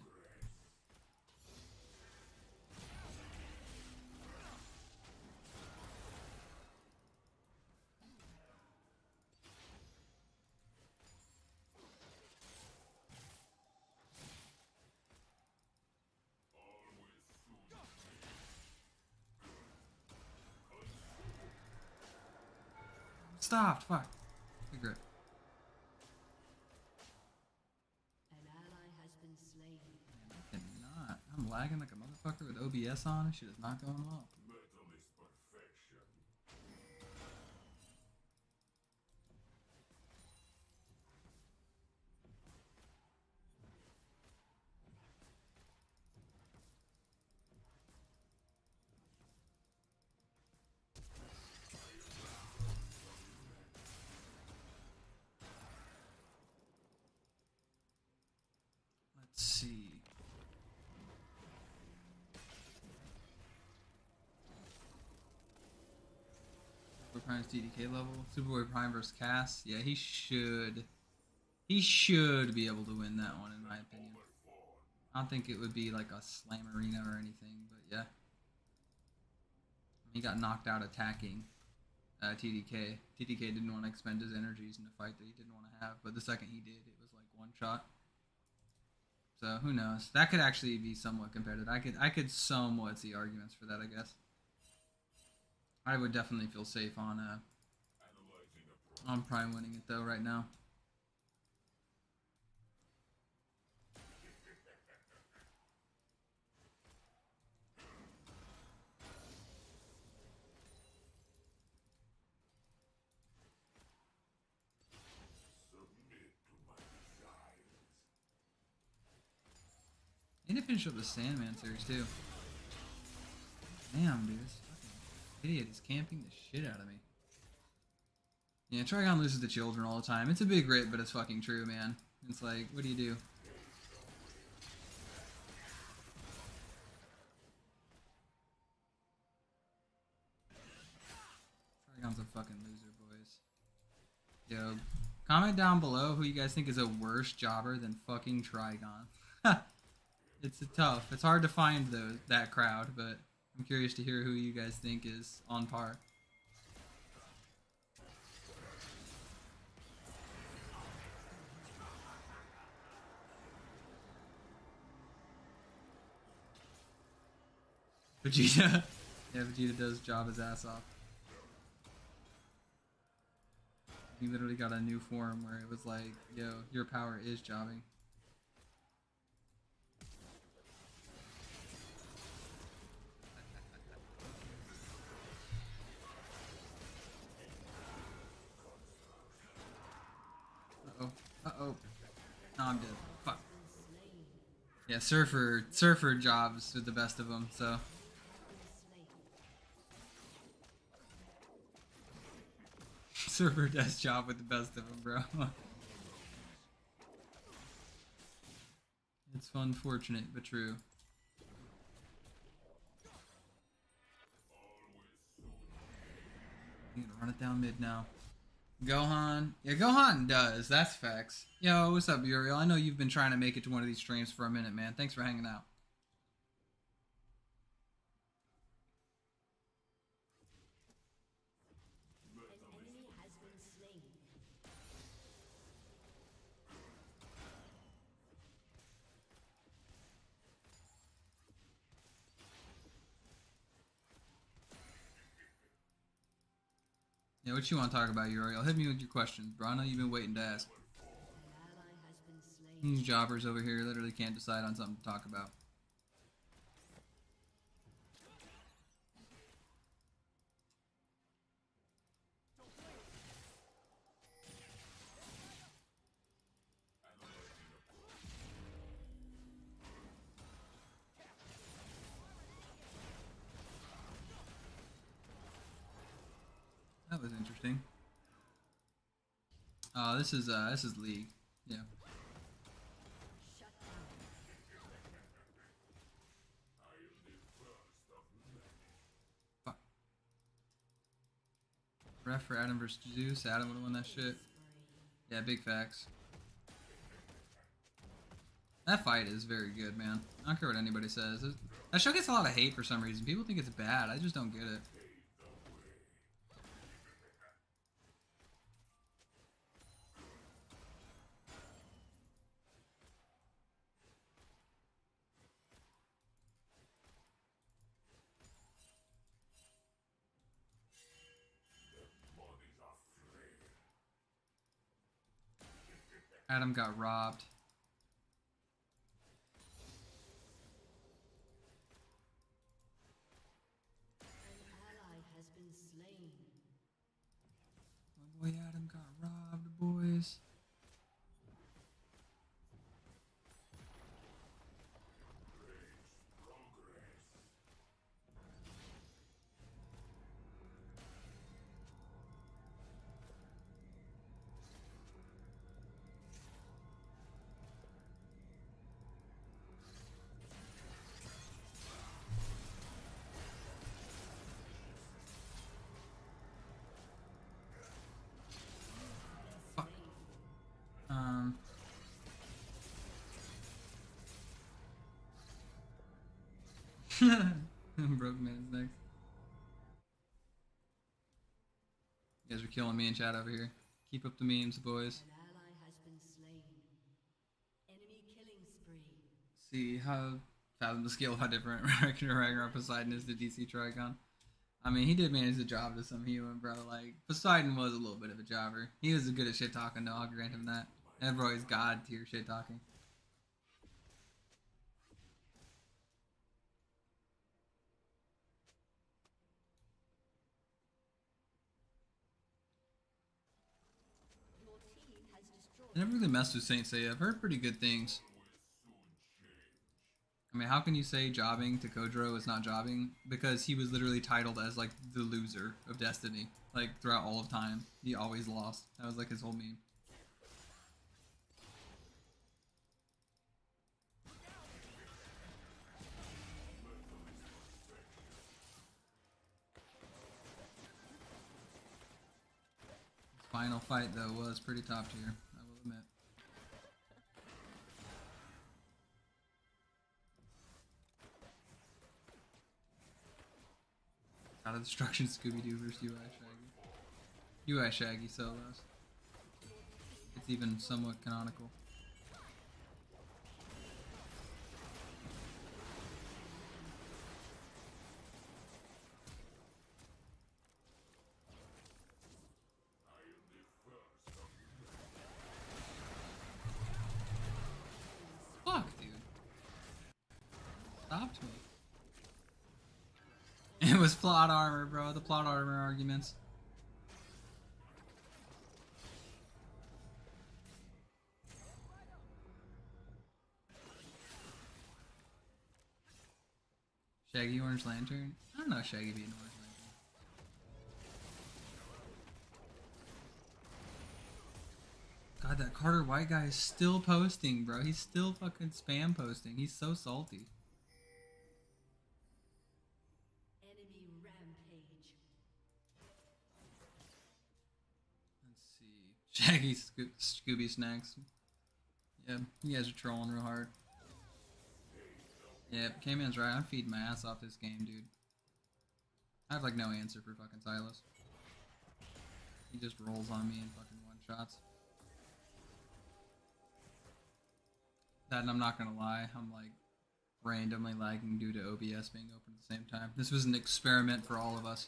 Stopped. Fuck. Good grip. An ally has been slain. I cannot. I'm lagging like a motherfucker with OBS on. Shit is not going well. Let's see. Superboy Prime's DDK level. Superboy Prime versus Cass. Yeah, he should. He should be able to win that one, in my opinion. I don't think it would be like a slam arena or anything, but yeah. He got knocked out attacking TDK. TDK didn't want to expend his energies in a fight that he didn't want to have, but the second he did, it was like one shot. So who knows? That could actually be somewhat competitive. I could somewhat see arguments for that, I guess. I would definitely feel safe on Prime winning it though right now. I need to finish up the Sandman series too. Damn, dude, this fucking idiot is camping the shit out of me. Yeah, Trigon loses to children all the time. It's a big rip, but it's fucking true, man. It's like, what do you do? Trigon's a fucking loser, boys. Yo, comment down below who you guys think is a worse jobber than fucking Trigon. It's tough. It's hard to find that crowd, but I'm curious to hear who you guys think is on par. Vegeta. Yeah, Vegeta does job his ass off. He literally got a new form where it was like, yo, your power is jobbing. Uh-oh. No, I'm dead. Fuck. Yeah, Surfer jobs with the best of them, so. Surfer does job with the best of them, bro. It's unfortunate, but true. I'm gonna run it down mid now. Gohan. Yeah, Gohan does. That's facts. Yo, what's up, Uriel? I know you've been trying to make it to one of these streams for a minute, man. Thanks for hanging out. Yeah, what you want to talk about, Uriel? Hit me with your questions, bro. I know you've been waiting to ask. These jobbers over here literally can't decide on something to talk about. That was interesting. This is League. Yeah. Fuck. Ref for Adam versus Zeus. Adam would have won that shit. Yeah, big facts. That fight is very good, man. I don't care what anybody says. That show gets a lot of hate for some reason. People think it's bad. I just don't get it. Adam got robbed. My boy Adam got robbed, boys. Broke man's next. You guys are killing me in chat over here. Keep up the memes, boys. An ally has been slain. Enemy killing spree. See how fathom the scale of how different Ragnarok Poseidon is to DC Trigon. I mean, he did manage the job to some human, bro. Like, Poseidon was a little bit of a jobber. He was good at shit talking, though. I'll grant him that. And bro, he's god tier shit talking. Your team has destroyed. I never really messed with Saint Seiya. I've heard pretty good things. I mean, how can you say jobbing to Kojiro is not jobbing? Because he was literally titled as, like, the loser of Destiny. Like, throughout all of time. He always lost. That was, like, his whole meme. His final fight, though, was pretty top tier, I will admit. Out of Destruction Scooby-Doo versus UI Shaggy. UI Shaggy solos. It's even somewhat canonical. Fuck, dude. Stopped me. It was plot armor, bro. The plot armor arguments. Shaggy Orange Lantern? I don't know Shaggy being Orange Lantern. God, that Carter White guy is still posting, bro. He's still fucking spam posting. He's so salty. Enemy rampage. Let's see. Shaggy Scooby Snacks. Yeah, you guys are trolling real hard. Yeah, K-Man's right. I'm feeding my ass off this game, dude. I have like no answer for fucking Silas. He just rolls on me and fucking one-shots. That, and I'm not gonna lie, I'm like randomly lagging due to OBS being open at the same time. This was an experiment for all of us.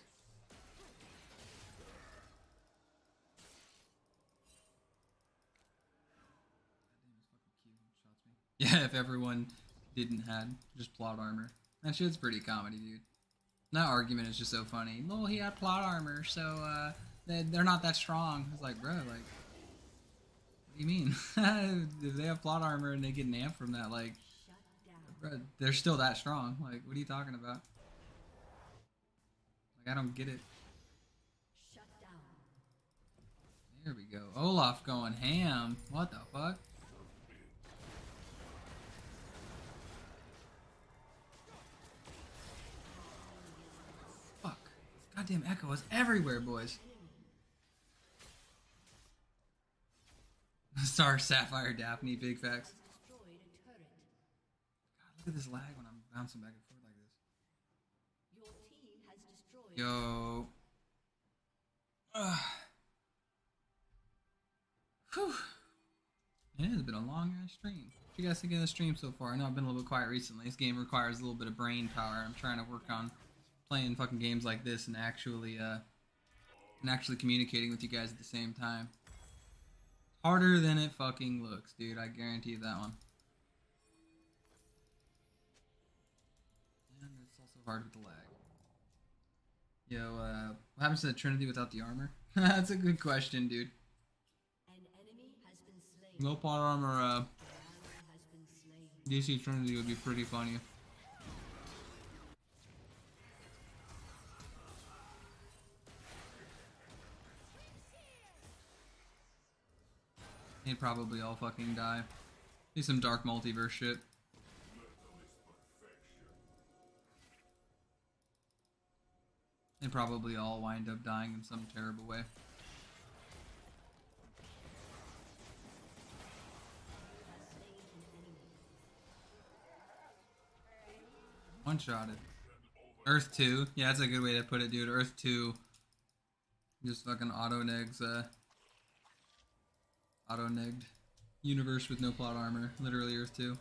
Yeah, if everyone didn't had just plot armor. That shit's pretty comedy, dude. That argument is just so funny. Well, he had plot armor, so they're not that strong. It's like, bro, like, what do you mean? If they have plot armor and they get an amp from that, like, Shut down. bro, they're still that strong. Like, what are you talking about? Like, I don't get it. Shut down. There we go. Olaf going ham. What the fuck? Fuck. This goddamn echo is everywhere, boys. Star Sapphire Daphne, big facts. Destroyed a turret. God, look at this lag when I'm bouncing back and forth like this. Your team has destroyed. Yo. Ugh. Whew. Yeah, it's been a long ass stream. What you guys think of the stream so far? I know I've been a little bit quiet recently. This game requires a little bit of brain power. I'm trying to work on playing fucking games like this and actually communicating with you guys at the same time. Harder than it fucking looks, dude. I guarantee you that one. And it's also hard with the lag. Yo, what happens to the Trinity without the armor? That's a good question, dude. An enemy has been slain. No plot armor, An ally has been slain. DC Trinity would be pretty funny. He'd probably all fucking die. Be some dark multiverse shit. They'd probably all wind up dying in some terrible way. One-shotted. Earth 2. Yeah, that's a good way to put it, dude. Earth 2. Just fucking auto-negs, auto-negged. Universe with no plot armor. Literally Earth 2. An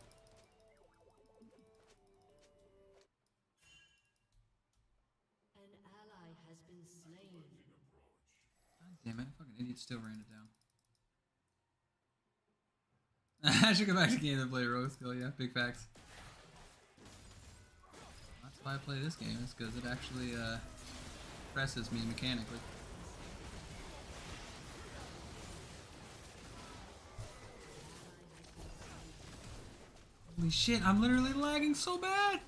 ally has been slain. God damn it. Fucking idiot still ran it down. I should go back to game and play Rogue Skill, yeah. Big facts. That's why I play this game, is because it actually, presses me mechanically. Holy shit, I'm literally lagging so bad!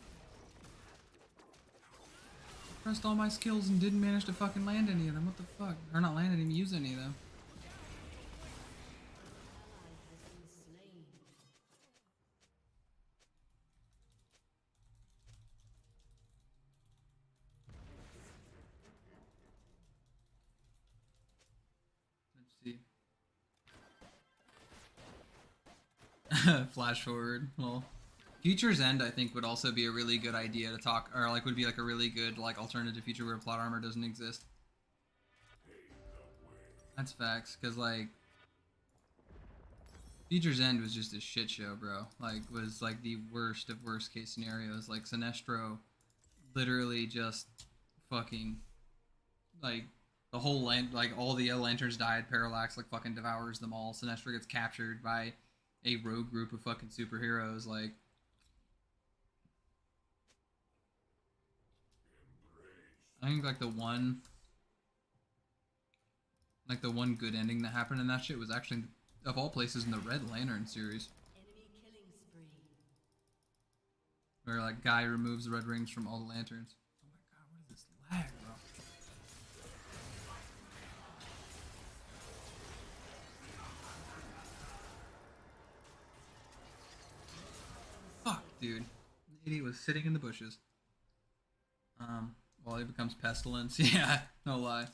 Pressed all my skills and didn't manage to fucking land any of them. What the fuck? Or not land any, use any of them. Let's see. Flash forward. Well, Future's End, I think, would also be a really good idea to talk, or like would be like a really good like alternative future where plot armor doesn't exist. That's facts, because like Future's End was just a shit show, bro. Like, was like the worst of worst case scenarios. Like Sinestro literally just fucking like the whole land, like all the lanterns died. Parallax like fucking devours them all. Sinestro gets captured by a rogue group of fucking superheroes. Like, I think like the one good ending that happened in that shit was actually, of all places, in the Red Lantern series, Enemy killing spree. where like Guy removes the red rings from all the lanterns. Oh my god, what is this lag, bro? Fuck, dude. The idiot was sitting in the bushes. While he becomes pestilence. Yeah, no lie.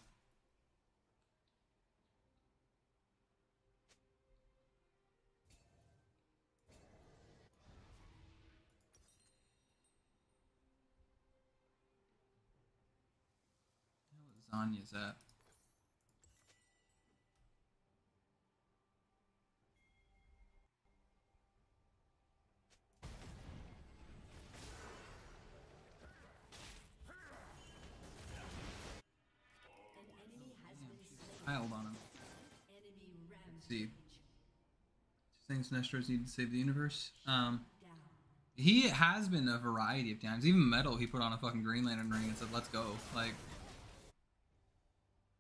What lasagna's at? An enemy has been slain. Piled on him. Enemy Let's see. rampage. Things Sinestros need to save the universe. Down. He has been a variety of times. Even Metal, he put on a fucking Green Lantern ring and said, "Let's go." Like,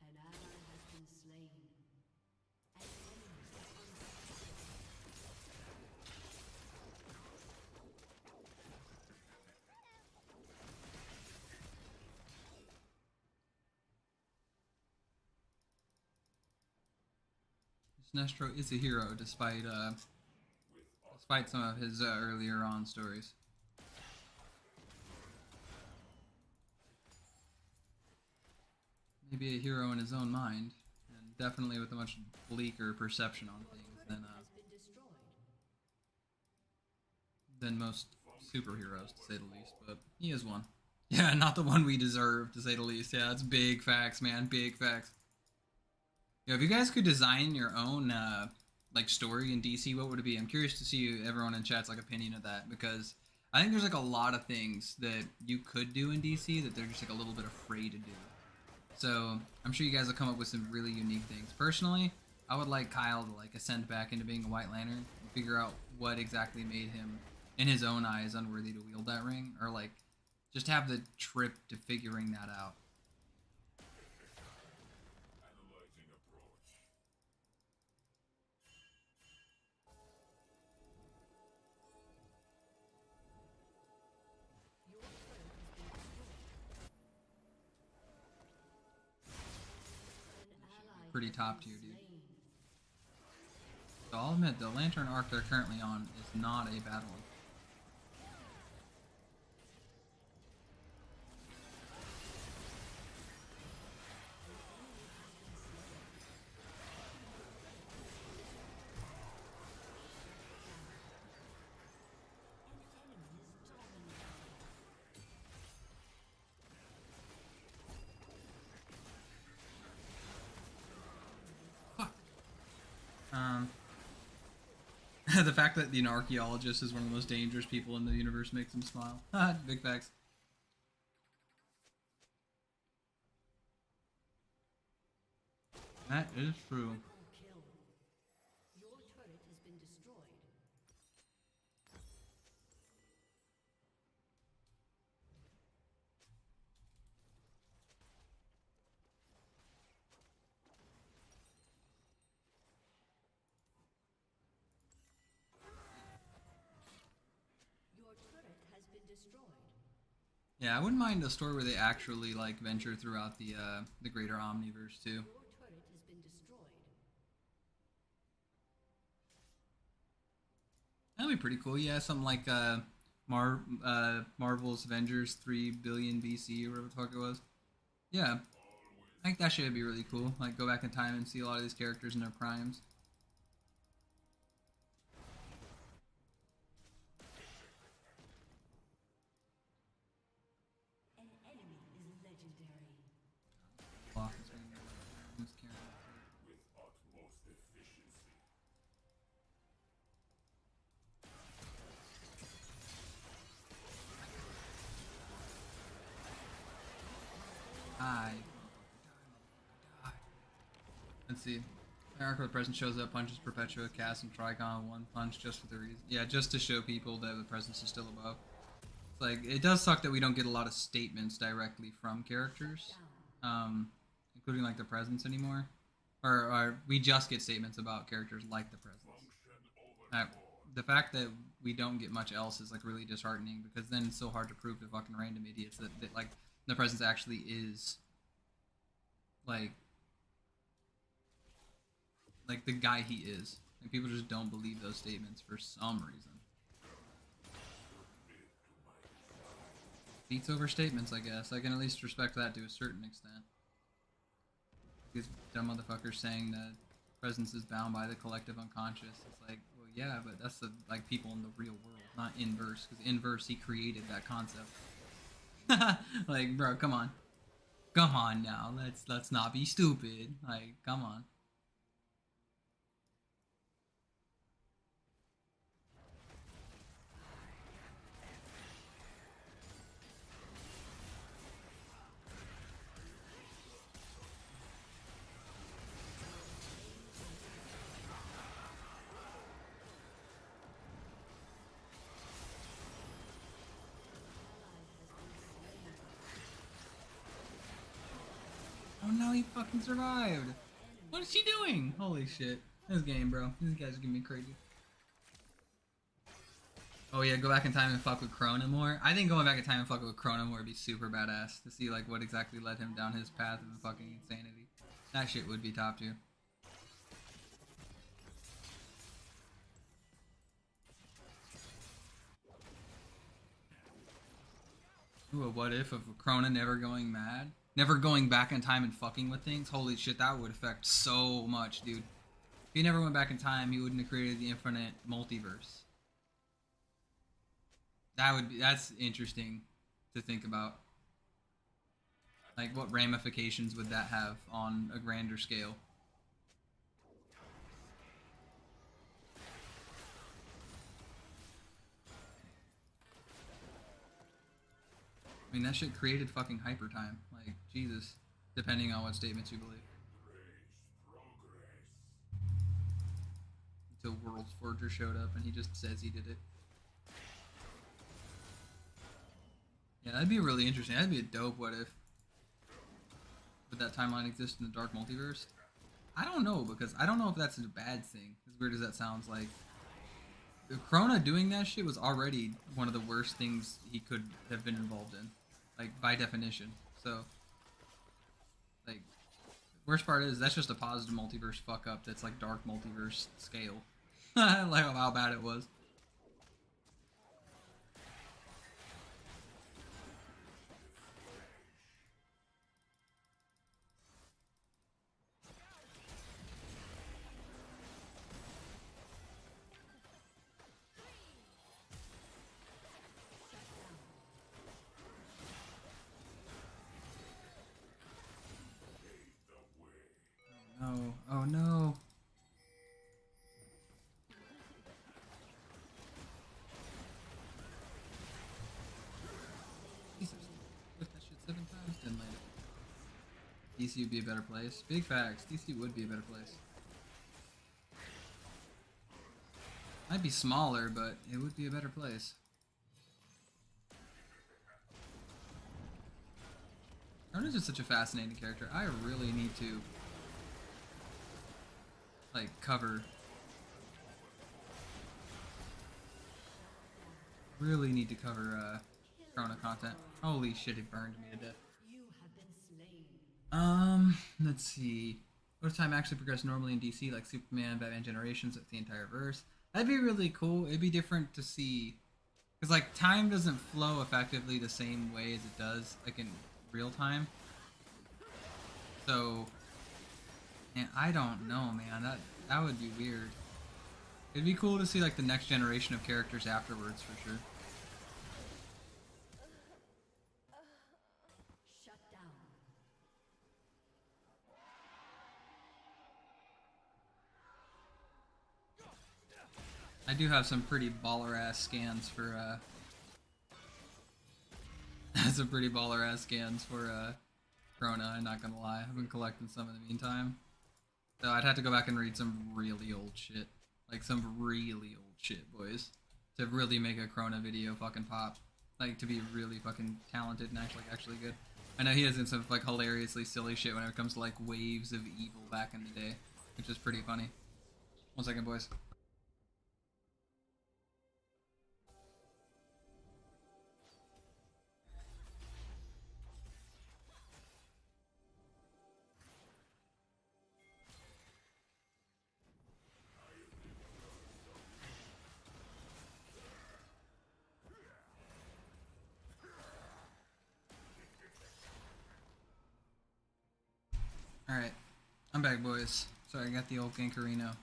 An ally has been slain. An Sinestro is a hero despite some of his earlier on stories. Maybe a hero in his own mind, and definitely with a much bleaker perception on things has been destroyed. than most superheroes, to say the least. But he is one. Yeah, not the one we deserve, to say the least. Yeah, that's big facts, man. Big facts. Yeah, if you guys could design your own like story in DC, what would it be? I'm curious to see everyone in chat's like opinion of that, because I think there's like a lot of things that you could do in DC that they're just like a little bit afraid to do. So I'm sure you guys will come up with some really unique things. Personally, I would like Kyle to like ascend back into being a White Lantern and figure out what exactly made him, in his own eyes, unworthy to wield that ring, or like just have the trip to figuring that out. pretty top tier, dude. So I'll admit, the Lantern arc they're currently on is not a bad one. The fact that the archaeologist is one of the most dangerous people in the universe makes him smile. Big facts. That is true. Your turret has been destroyed. Your turret has been destroyed. Yeah, I wouldn't mind a story where they actually like venture throughout the greater Omniverse too. Your turret has been destroyed. That'd be pretty cool. Yeah, something like Marvel's Avengers 3 billion BC or whatever the fuck it was. Yeah, I think that shit would be really cool. Like go back in time and see a lot of these characters in their primes. An enemy is legendary. Block is being who's carrying it. with utmost efficiency. Die. Let's see. Arc of the Presence shows up, punches Perpetua, casts and Trigon one punch just for the reason. Yeah, just to show people that the presence is still above. It's like, it does suck that we don't get a lot of statements directly from characters, including like the presence anymore. Or we just get statements about characters like the presence. The fact that we don't get much else is like really disheartening, because then it's so hard to prove to fucking random idiots that like the presence actually is like the guy he is. Like people just don't believe those statements for some reason. Beats over statements, I guess. I can at least respect that to a certain extent. These dumb motherfuckers saying that presence is bound by the collective unconscious. It's like, well, yeah, but that's the like people in the real world, not inverse. Because inverse, he created that concept. Like, bro, come on now. Let's not be stupid. Like, come on. Oh no, he fucking survived. What is she doing? Holy shit. This game, bro. These guys are gonna be crazy. Oh yeah, go back in time and fuck with Krona more. I think going back in time and fucking with Krona more would be super badass to see like what exactly led him down his path of fucking insanity. That shit would be top tier. Ooh, a what if of Krona never going mad? Never going back in time and fucking with things? Holy shit, that would affect so much, dude. If he never went back in time, he wouldn't have created the infinite multiverse. That's interesting to think about. Like, what ramifications would that have on a grander scale? I mean, that shit created fucking hyper time. Like, Jesus. Depending on what statements you believe. Until World's Forger showed up and he just says he did it. Yeah, that'd be really interesting. That'd be a dope what if. Would that timeline exist in the Dark Multiverse? I don't know, because I don't know if that's a bad thing. As weird as that sounds, like... Krona doing that shit was already one of the worst things he could have been involved in. Like, by definition. So, like, Worst part is that's just a positive multiverse fuck up. That's like dark multiverse scale. Like how bad it was. Oh, oh no. Jesus. Look, that shit 7 times, didn't land it. DC would be a better place. Big facts. DC would be a better place. Might be smaller, but it would be a better place. Carnage is such a fascinating character. I really need to like cover. Really need to cover Corona content. Holy shit, it burned me to death. You have been slain. Let's see. What if time actually progressed normally in DC, like Superman, Batman Generations, with the entire verse? That'd be really cool. It'd be different to see, because like time doesn't flow effectively the same way as it does like in real time. So, man, I don't know, man. That would be weird. It'd be cool to see like the next generation of characters afterwards, for sure. Shut down. I do have some pretty baller ass scans for some pretty baller ass scans for Corona, I'm not gonna lie. I've been collecting some in the meantime. So I'd have to go back and read some really old shit. Like some really old shit, boys. To really make a Corona video fucking pop. Like to be really fucking talented and actually good. I know he has some like hilariously silly shit when it comes to like waves of evil back in the day. Which is pretty funny. 1 second, boys. Alright, I'm back, boys. Sorry, I got the old Gankarino.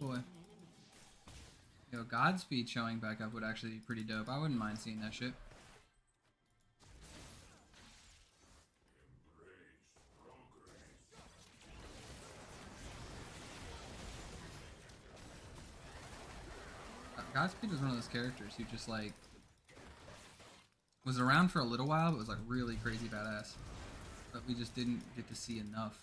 Boy. Yo, Godspeed showing back up would actually be pretty dope. I wouldn't mind seeing that shit. Godspeed was one of those characters who just like was around for a little while, but was like really crazy badass. But we just didn't get to see enough.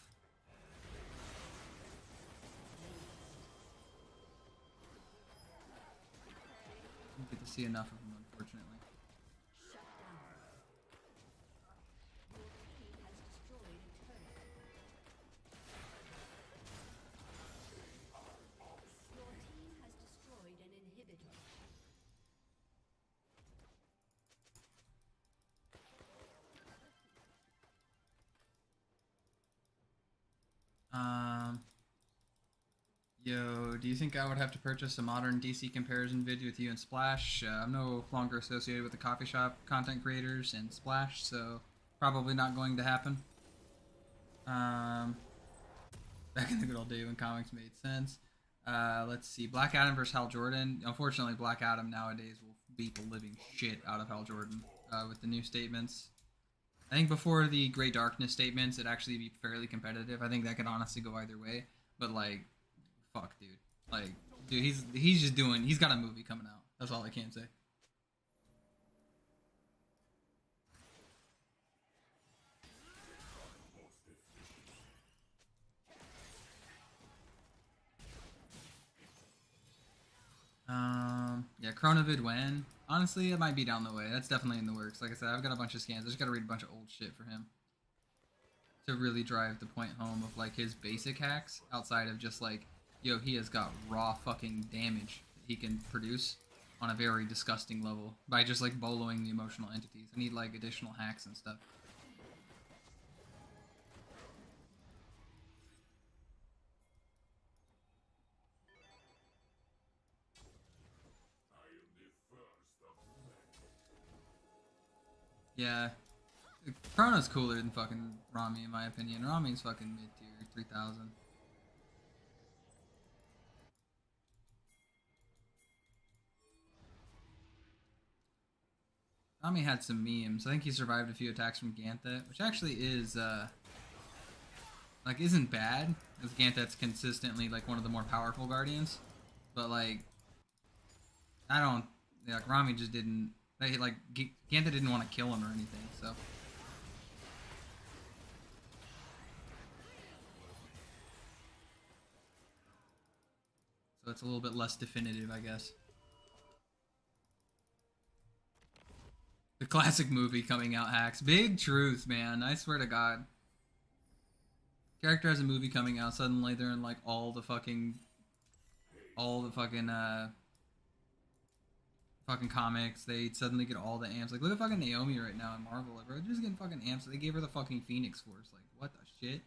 Didn't get to see enough of him, unfortunately. Shut down. Your team has destroyed a turret. Your team has destroyed an inhibitor. Yo, do you think I would have to purchase a modern DC comparison vid with you and Splash? I'm no longer associated with the coffee shop content creators and Splash, so probably not going to happen. Back in the good old day when comics made sense. Let's see, Black Adam versus Hal Jordan. Unfortunately, Black Adam nowadays will beat the living shit out of Hal Jordan with the new statements. I think before the Great Darkness statements, it'd actually be fairly competitive. I think that could honestly go either way. But like, fuck, dude. Like, dude, he's just doing. He's got a movie coming out. That's all I can say. Yeah, Chronovid when? Honestly, it might be down the way. That's definitely in the works. Like I said, I've got a bunch of scans. I just gotta read a bunch of old shit for him. to really drive the point home of like his basic hacks outside of just like, yo, he has got raw fucking damage that he can produce on a very disgusting level by just like boloing the emotional entities. I need like additional hacks and stuff. I am the first of many. Yeah. Chrono's cooler than fucking Rami in my opinion. Rami's fucking mid tier, 3000. Rami had some memes. I think he survived a few attacks from Ganthet, which actually is like isn't bad, as Ganthet's consistently like one of the more powerful guardians. But like I don't like Rami just didn't like Ganthet didn't want to kill him or anything, so it's a little bit less definitive, I guess. The classic movie coming out hacks. Big truth, man. I swear to God. Character has a movie coming out, suddenly they're in like all the fucking comics. They suddenly get all the amps. Like look at fucking Naomi right now in Marvel. Like, bro, they're just getting fucking amps. They gave her the fucking Phoenix Force. Like, what the shit?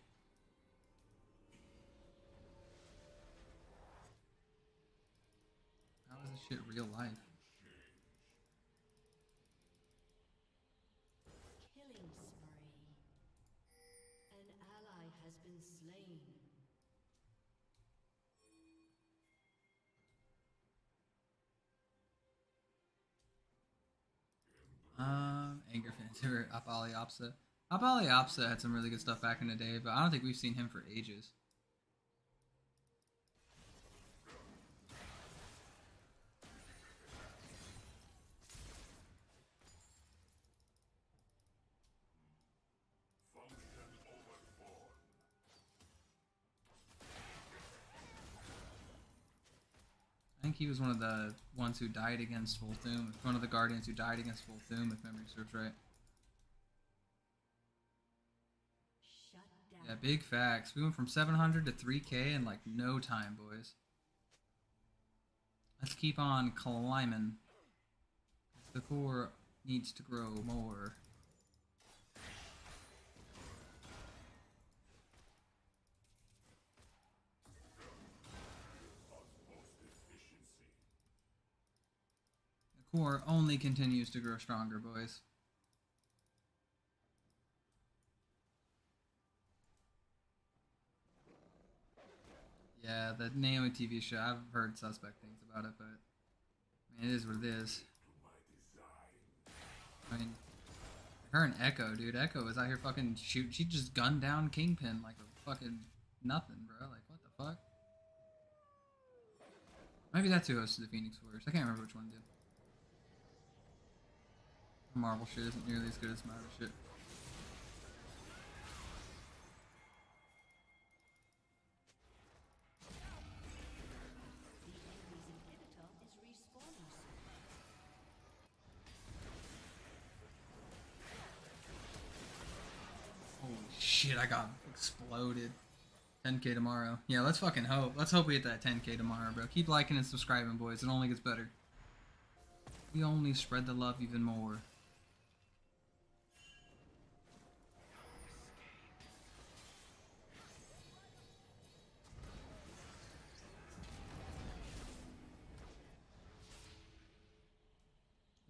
How is this shit real life? Killing spree. An ally has been slain. Anger fans or Apaliopsa. Apaliopsa had some really good stuff back in the day, but I don't think we've seen him for ages. I think he was one of the ones who died against Volthoom. One of the Guardians who died against Volthoom, if memory serves right. Shut down. Yeah, big facts. We went from 700 to 3K in like no time, boys. Let's keep on climbing. The core needs to grow more. The core only continues to grow stronger, boys. Yeah, the Naomi TV show, I've heard suspect things about it, but I mean, it is what it is. I mean, her and Echo, dude. Echo is out here fucking shoot. She just gunned down Kingpin like a fucking nothing, bro. Like, what the fuck? Maybe that's who hosted the Phoenix Force. I can't remember which one did. Marvel shit isn't nearly as good as Marvel shit. The enemy's inhibitor is respawning soon. Holy shit, I got exploded. 10K tomorrow. Yeah, let's fucking hope. Let's hope we hit that 10K tomorrow, bro. Keep liking and subscribing, boys. It only gets better. We only spread the love even more.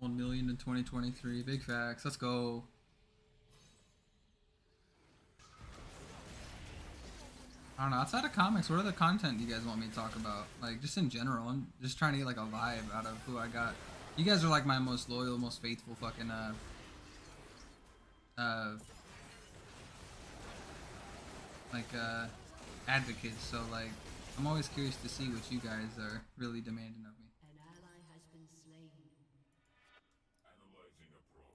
$1 million in 2023. Big facts. Let's go. I don't know. Outside of comics, what other content do you guys want me to talk about? Like, just in general. I'm just trying to get, like, a vibe out of who I got. You guys are, like, my most loyal, most faithful fucking, advocates. So, like, I'm always curious to see what you guys are really demanding of me. An ally has been slain. Analyzing approach.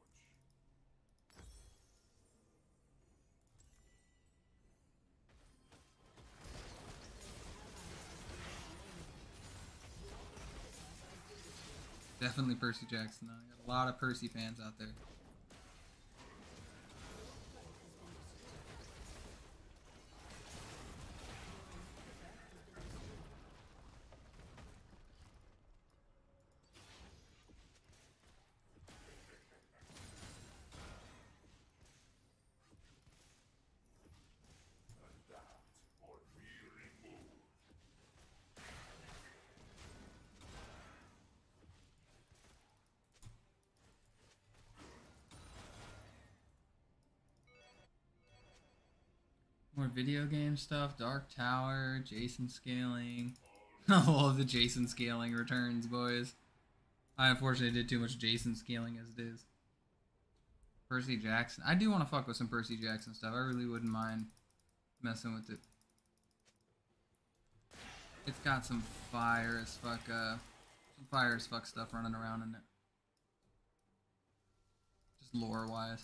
Definitely Percy Jackson, though. Got a lot of Percy fans out there. More video game stuff. Dark Tower, Jason scaling. All of the Jason scaling returns, boys. I unfortunately did too much Jason scaling as it is. Percy Jackson. I do want to fuck with some Percy Jackson stuff. I really wouldn't mind messing with it. It's got some fire as fuck, stuff running around in it. Just lore-wise.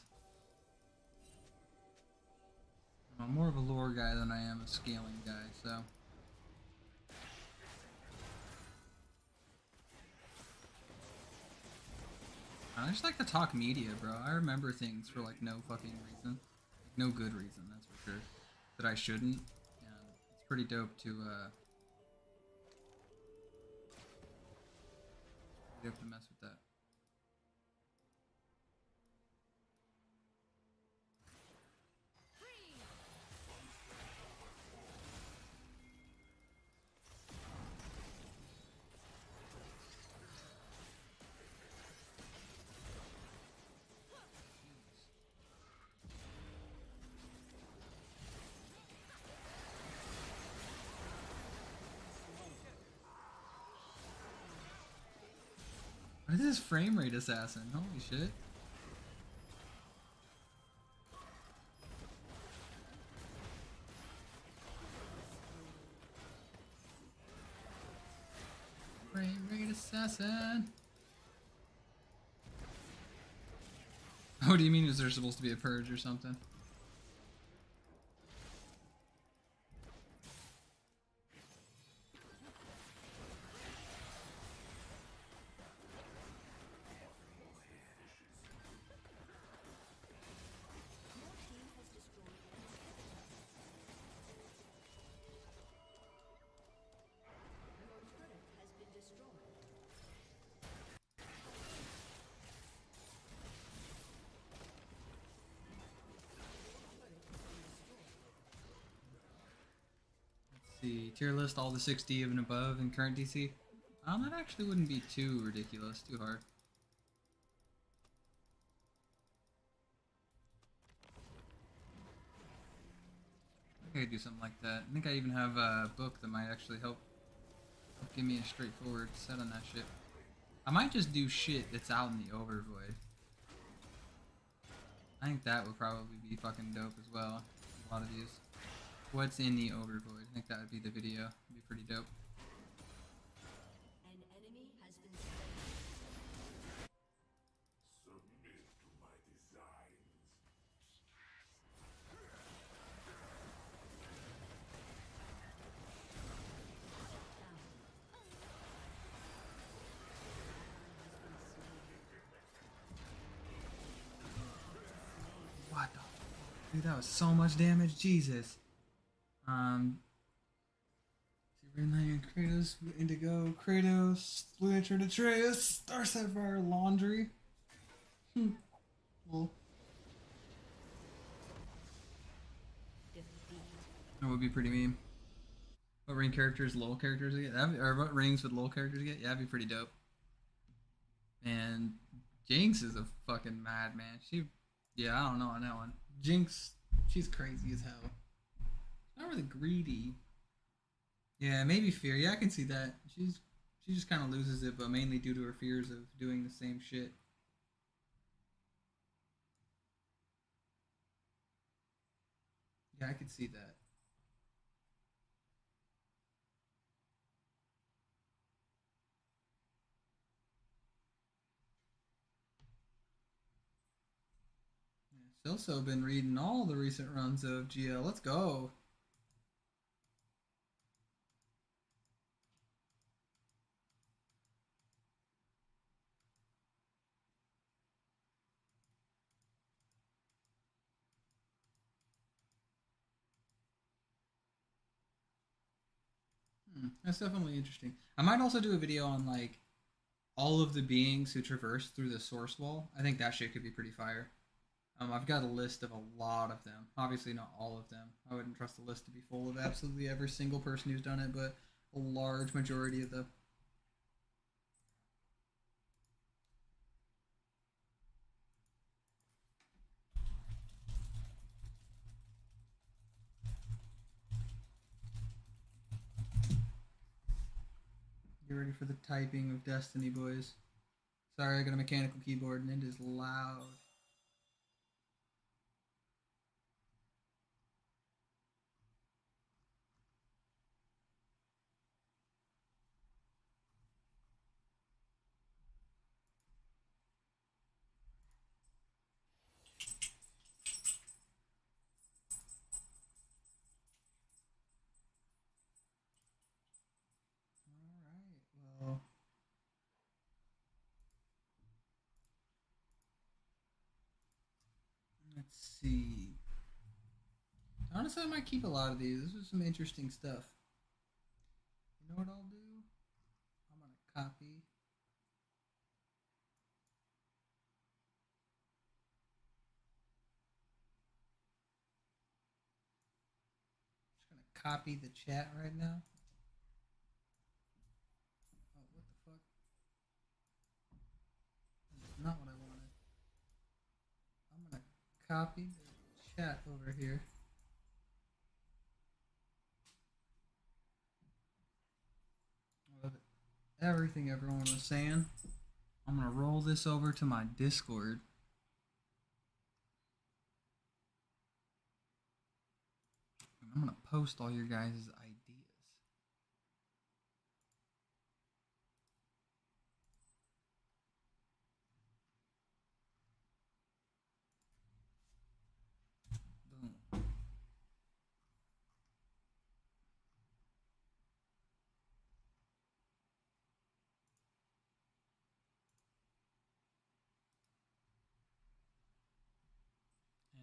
I'm more of a lore guy than I am a scaling guy, so... I just like to talk media, bro. I remember things for, like, no fucking reason. Like, no good reason, that's for sure. That I shouldn't. And it's pretty dope to, mess with that. What is this frame rate assassin? Holy shit. Frame rate assassin. Oh, do you mean is there supposed to be a purge or something? The tier list, all the 60 and above in current DC. That actually wouldn't be too ridiculous, too hard. I could do something like that. I think I even have a book that might actually help give me a straightforward set on that shit. I might just do shit that's out in the Overvoid. I think that would probably be fucking dope as well. A lot of these. What's in the Overvoid? I think that would be the video. It'd be pretty dope. An enemy has been slain. Submit to my designs. What the fuck? Dude, that was so much damage. Jesus. Greenland, Kratos, Indigo, Kratos, Lunator, Atreus, Star Sapphire, Laundry. Well, that would be pretty mean. What ring characters, lol characters get? Or what rings would lol characters get? Yeah, that'd be pretty dope. And Jinx is a fucking madman. Yeah, I don't know on that one. Jinx, she's crazy as hell. Not really greedy. Yeah, maybe fear. Yeah, I can see that. She just kind of loses it, but mainly due to her fears of doing the same shit. Yeah, I could see that. Yeah, Silso been reading all the recent runs of GL. Let's go. That's definitely interesting. I might also do a video on like all of the beings who traverse through the source wall. I think that shit could be pretty fire. I've got a list of a lot of them. Obviously not all of them. I wouldn't trust the list to be full of absolutely every single person who's done it, but a large majority of them. Get ready for the typing of Destiny, boys. Sorry, I got a mechanical keyboard and it is loud. Well, let's see. Honestly, I might keep a lot of these. This was some interesting stuff. You know what I'll do? I'm gonna copy. Just gonna copy the chat right now. Oh, what the fuck? That's not what I wanted. I'm gonna copy the chat over here. Everything everyone was saying. I'm gonna roll this over to my Discord. And I'm gonna post all your guys' ideas. Boom.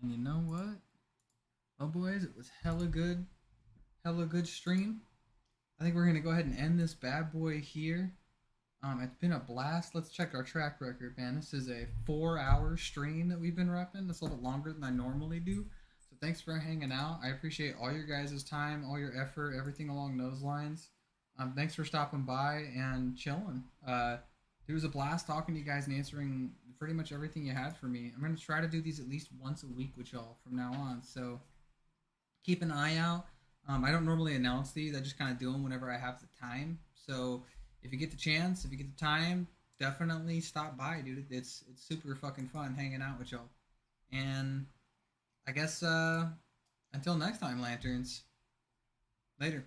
And you know what? Well, boys, it was hella good stream. I think we're gonna go ahead and end this bad boy here. It's been a blast. Let's check our track record, man. This is a 4-hour stream that we've been repping. That's a little bit longer than I normally do. So thanks for hanging out. I appreciate all your guys' time, all your effort, everything along those lines. Thanks for stopping by and chilling. It was a blast talking to you guys and answering pretty much everything you had for me. I'm going to try to do these at least once a week with y'all from now on. So keep an eye out. I don't normally announce these. I just kind of do them whenever I have the time. So if you get the chance, if you get the time, definitely stop by, dude. It's super fucking fun hanging out with y'all. And I guess until next time, Lanterns. Later.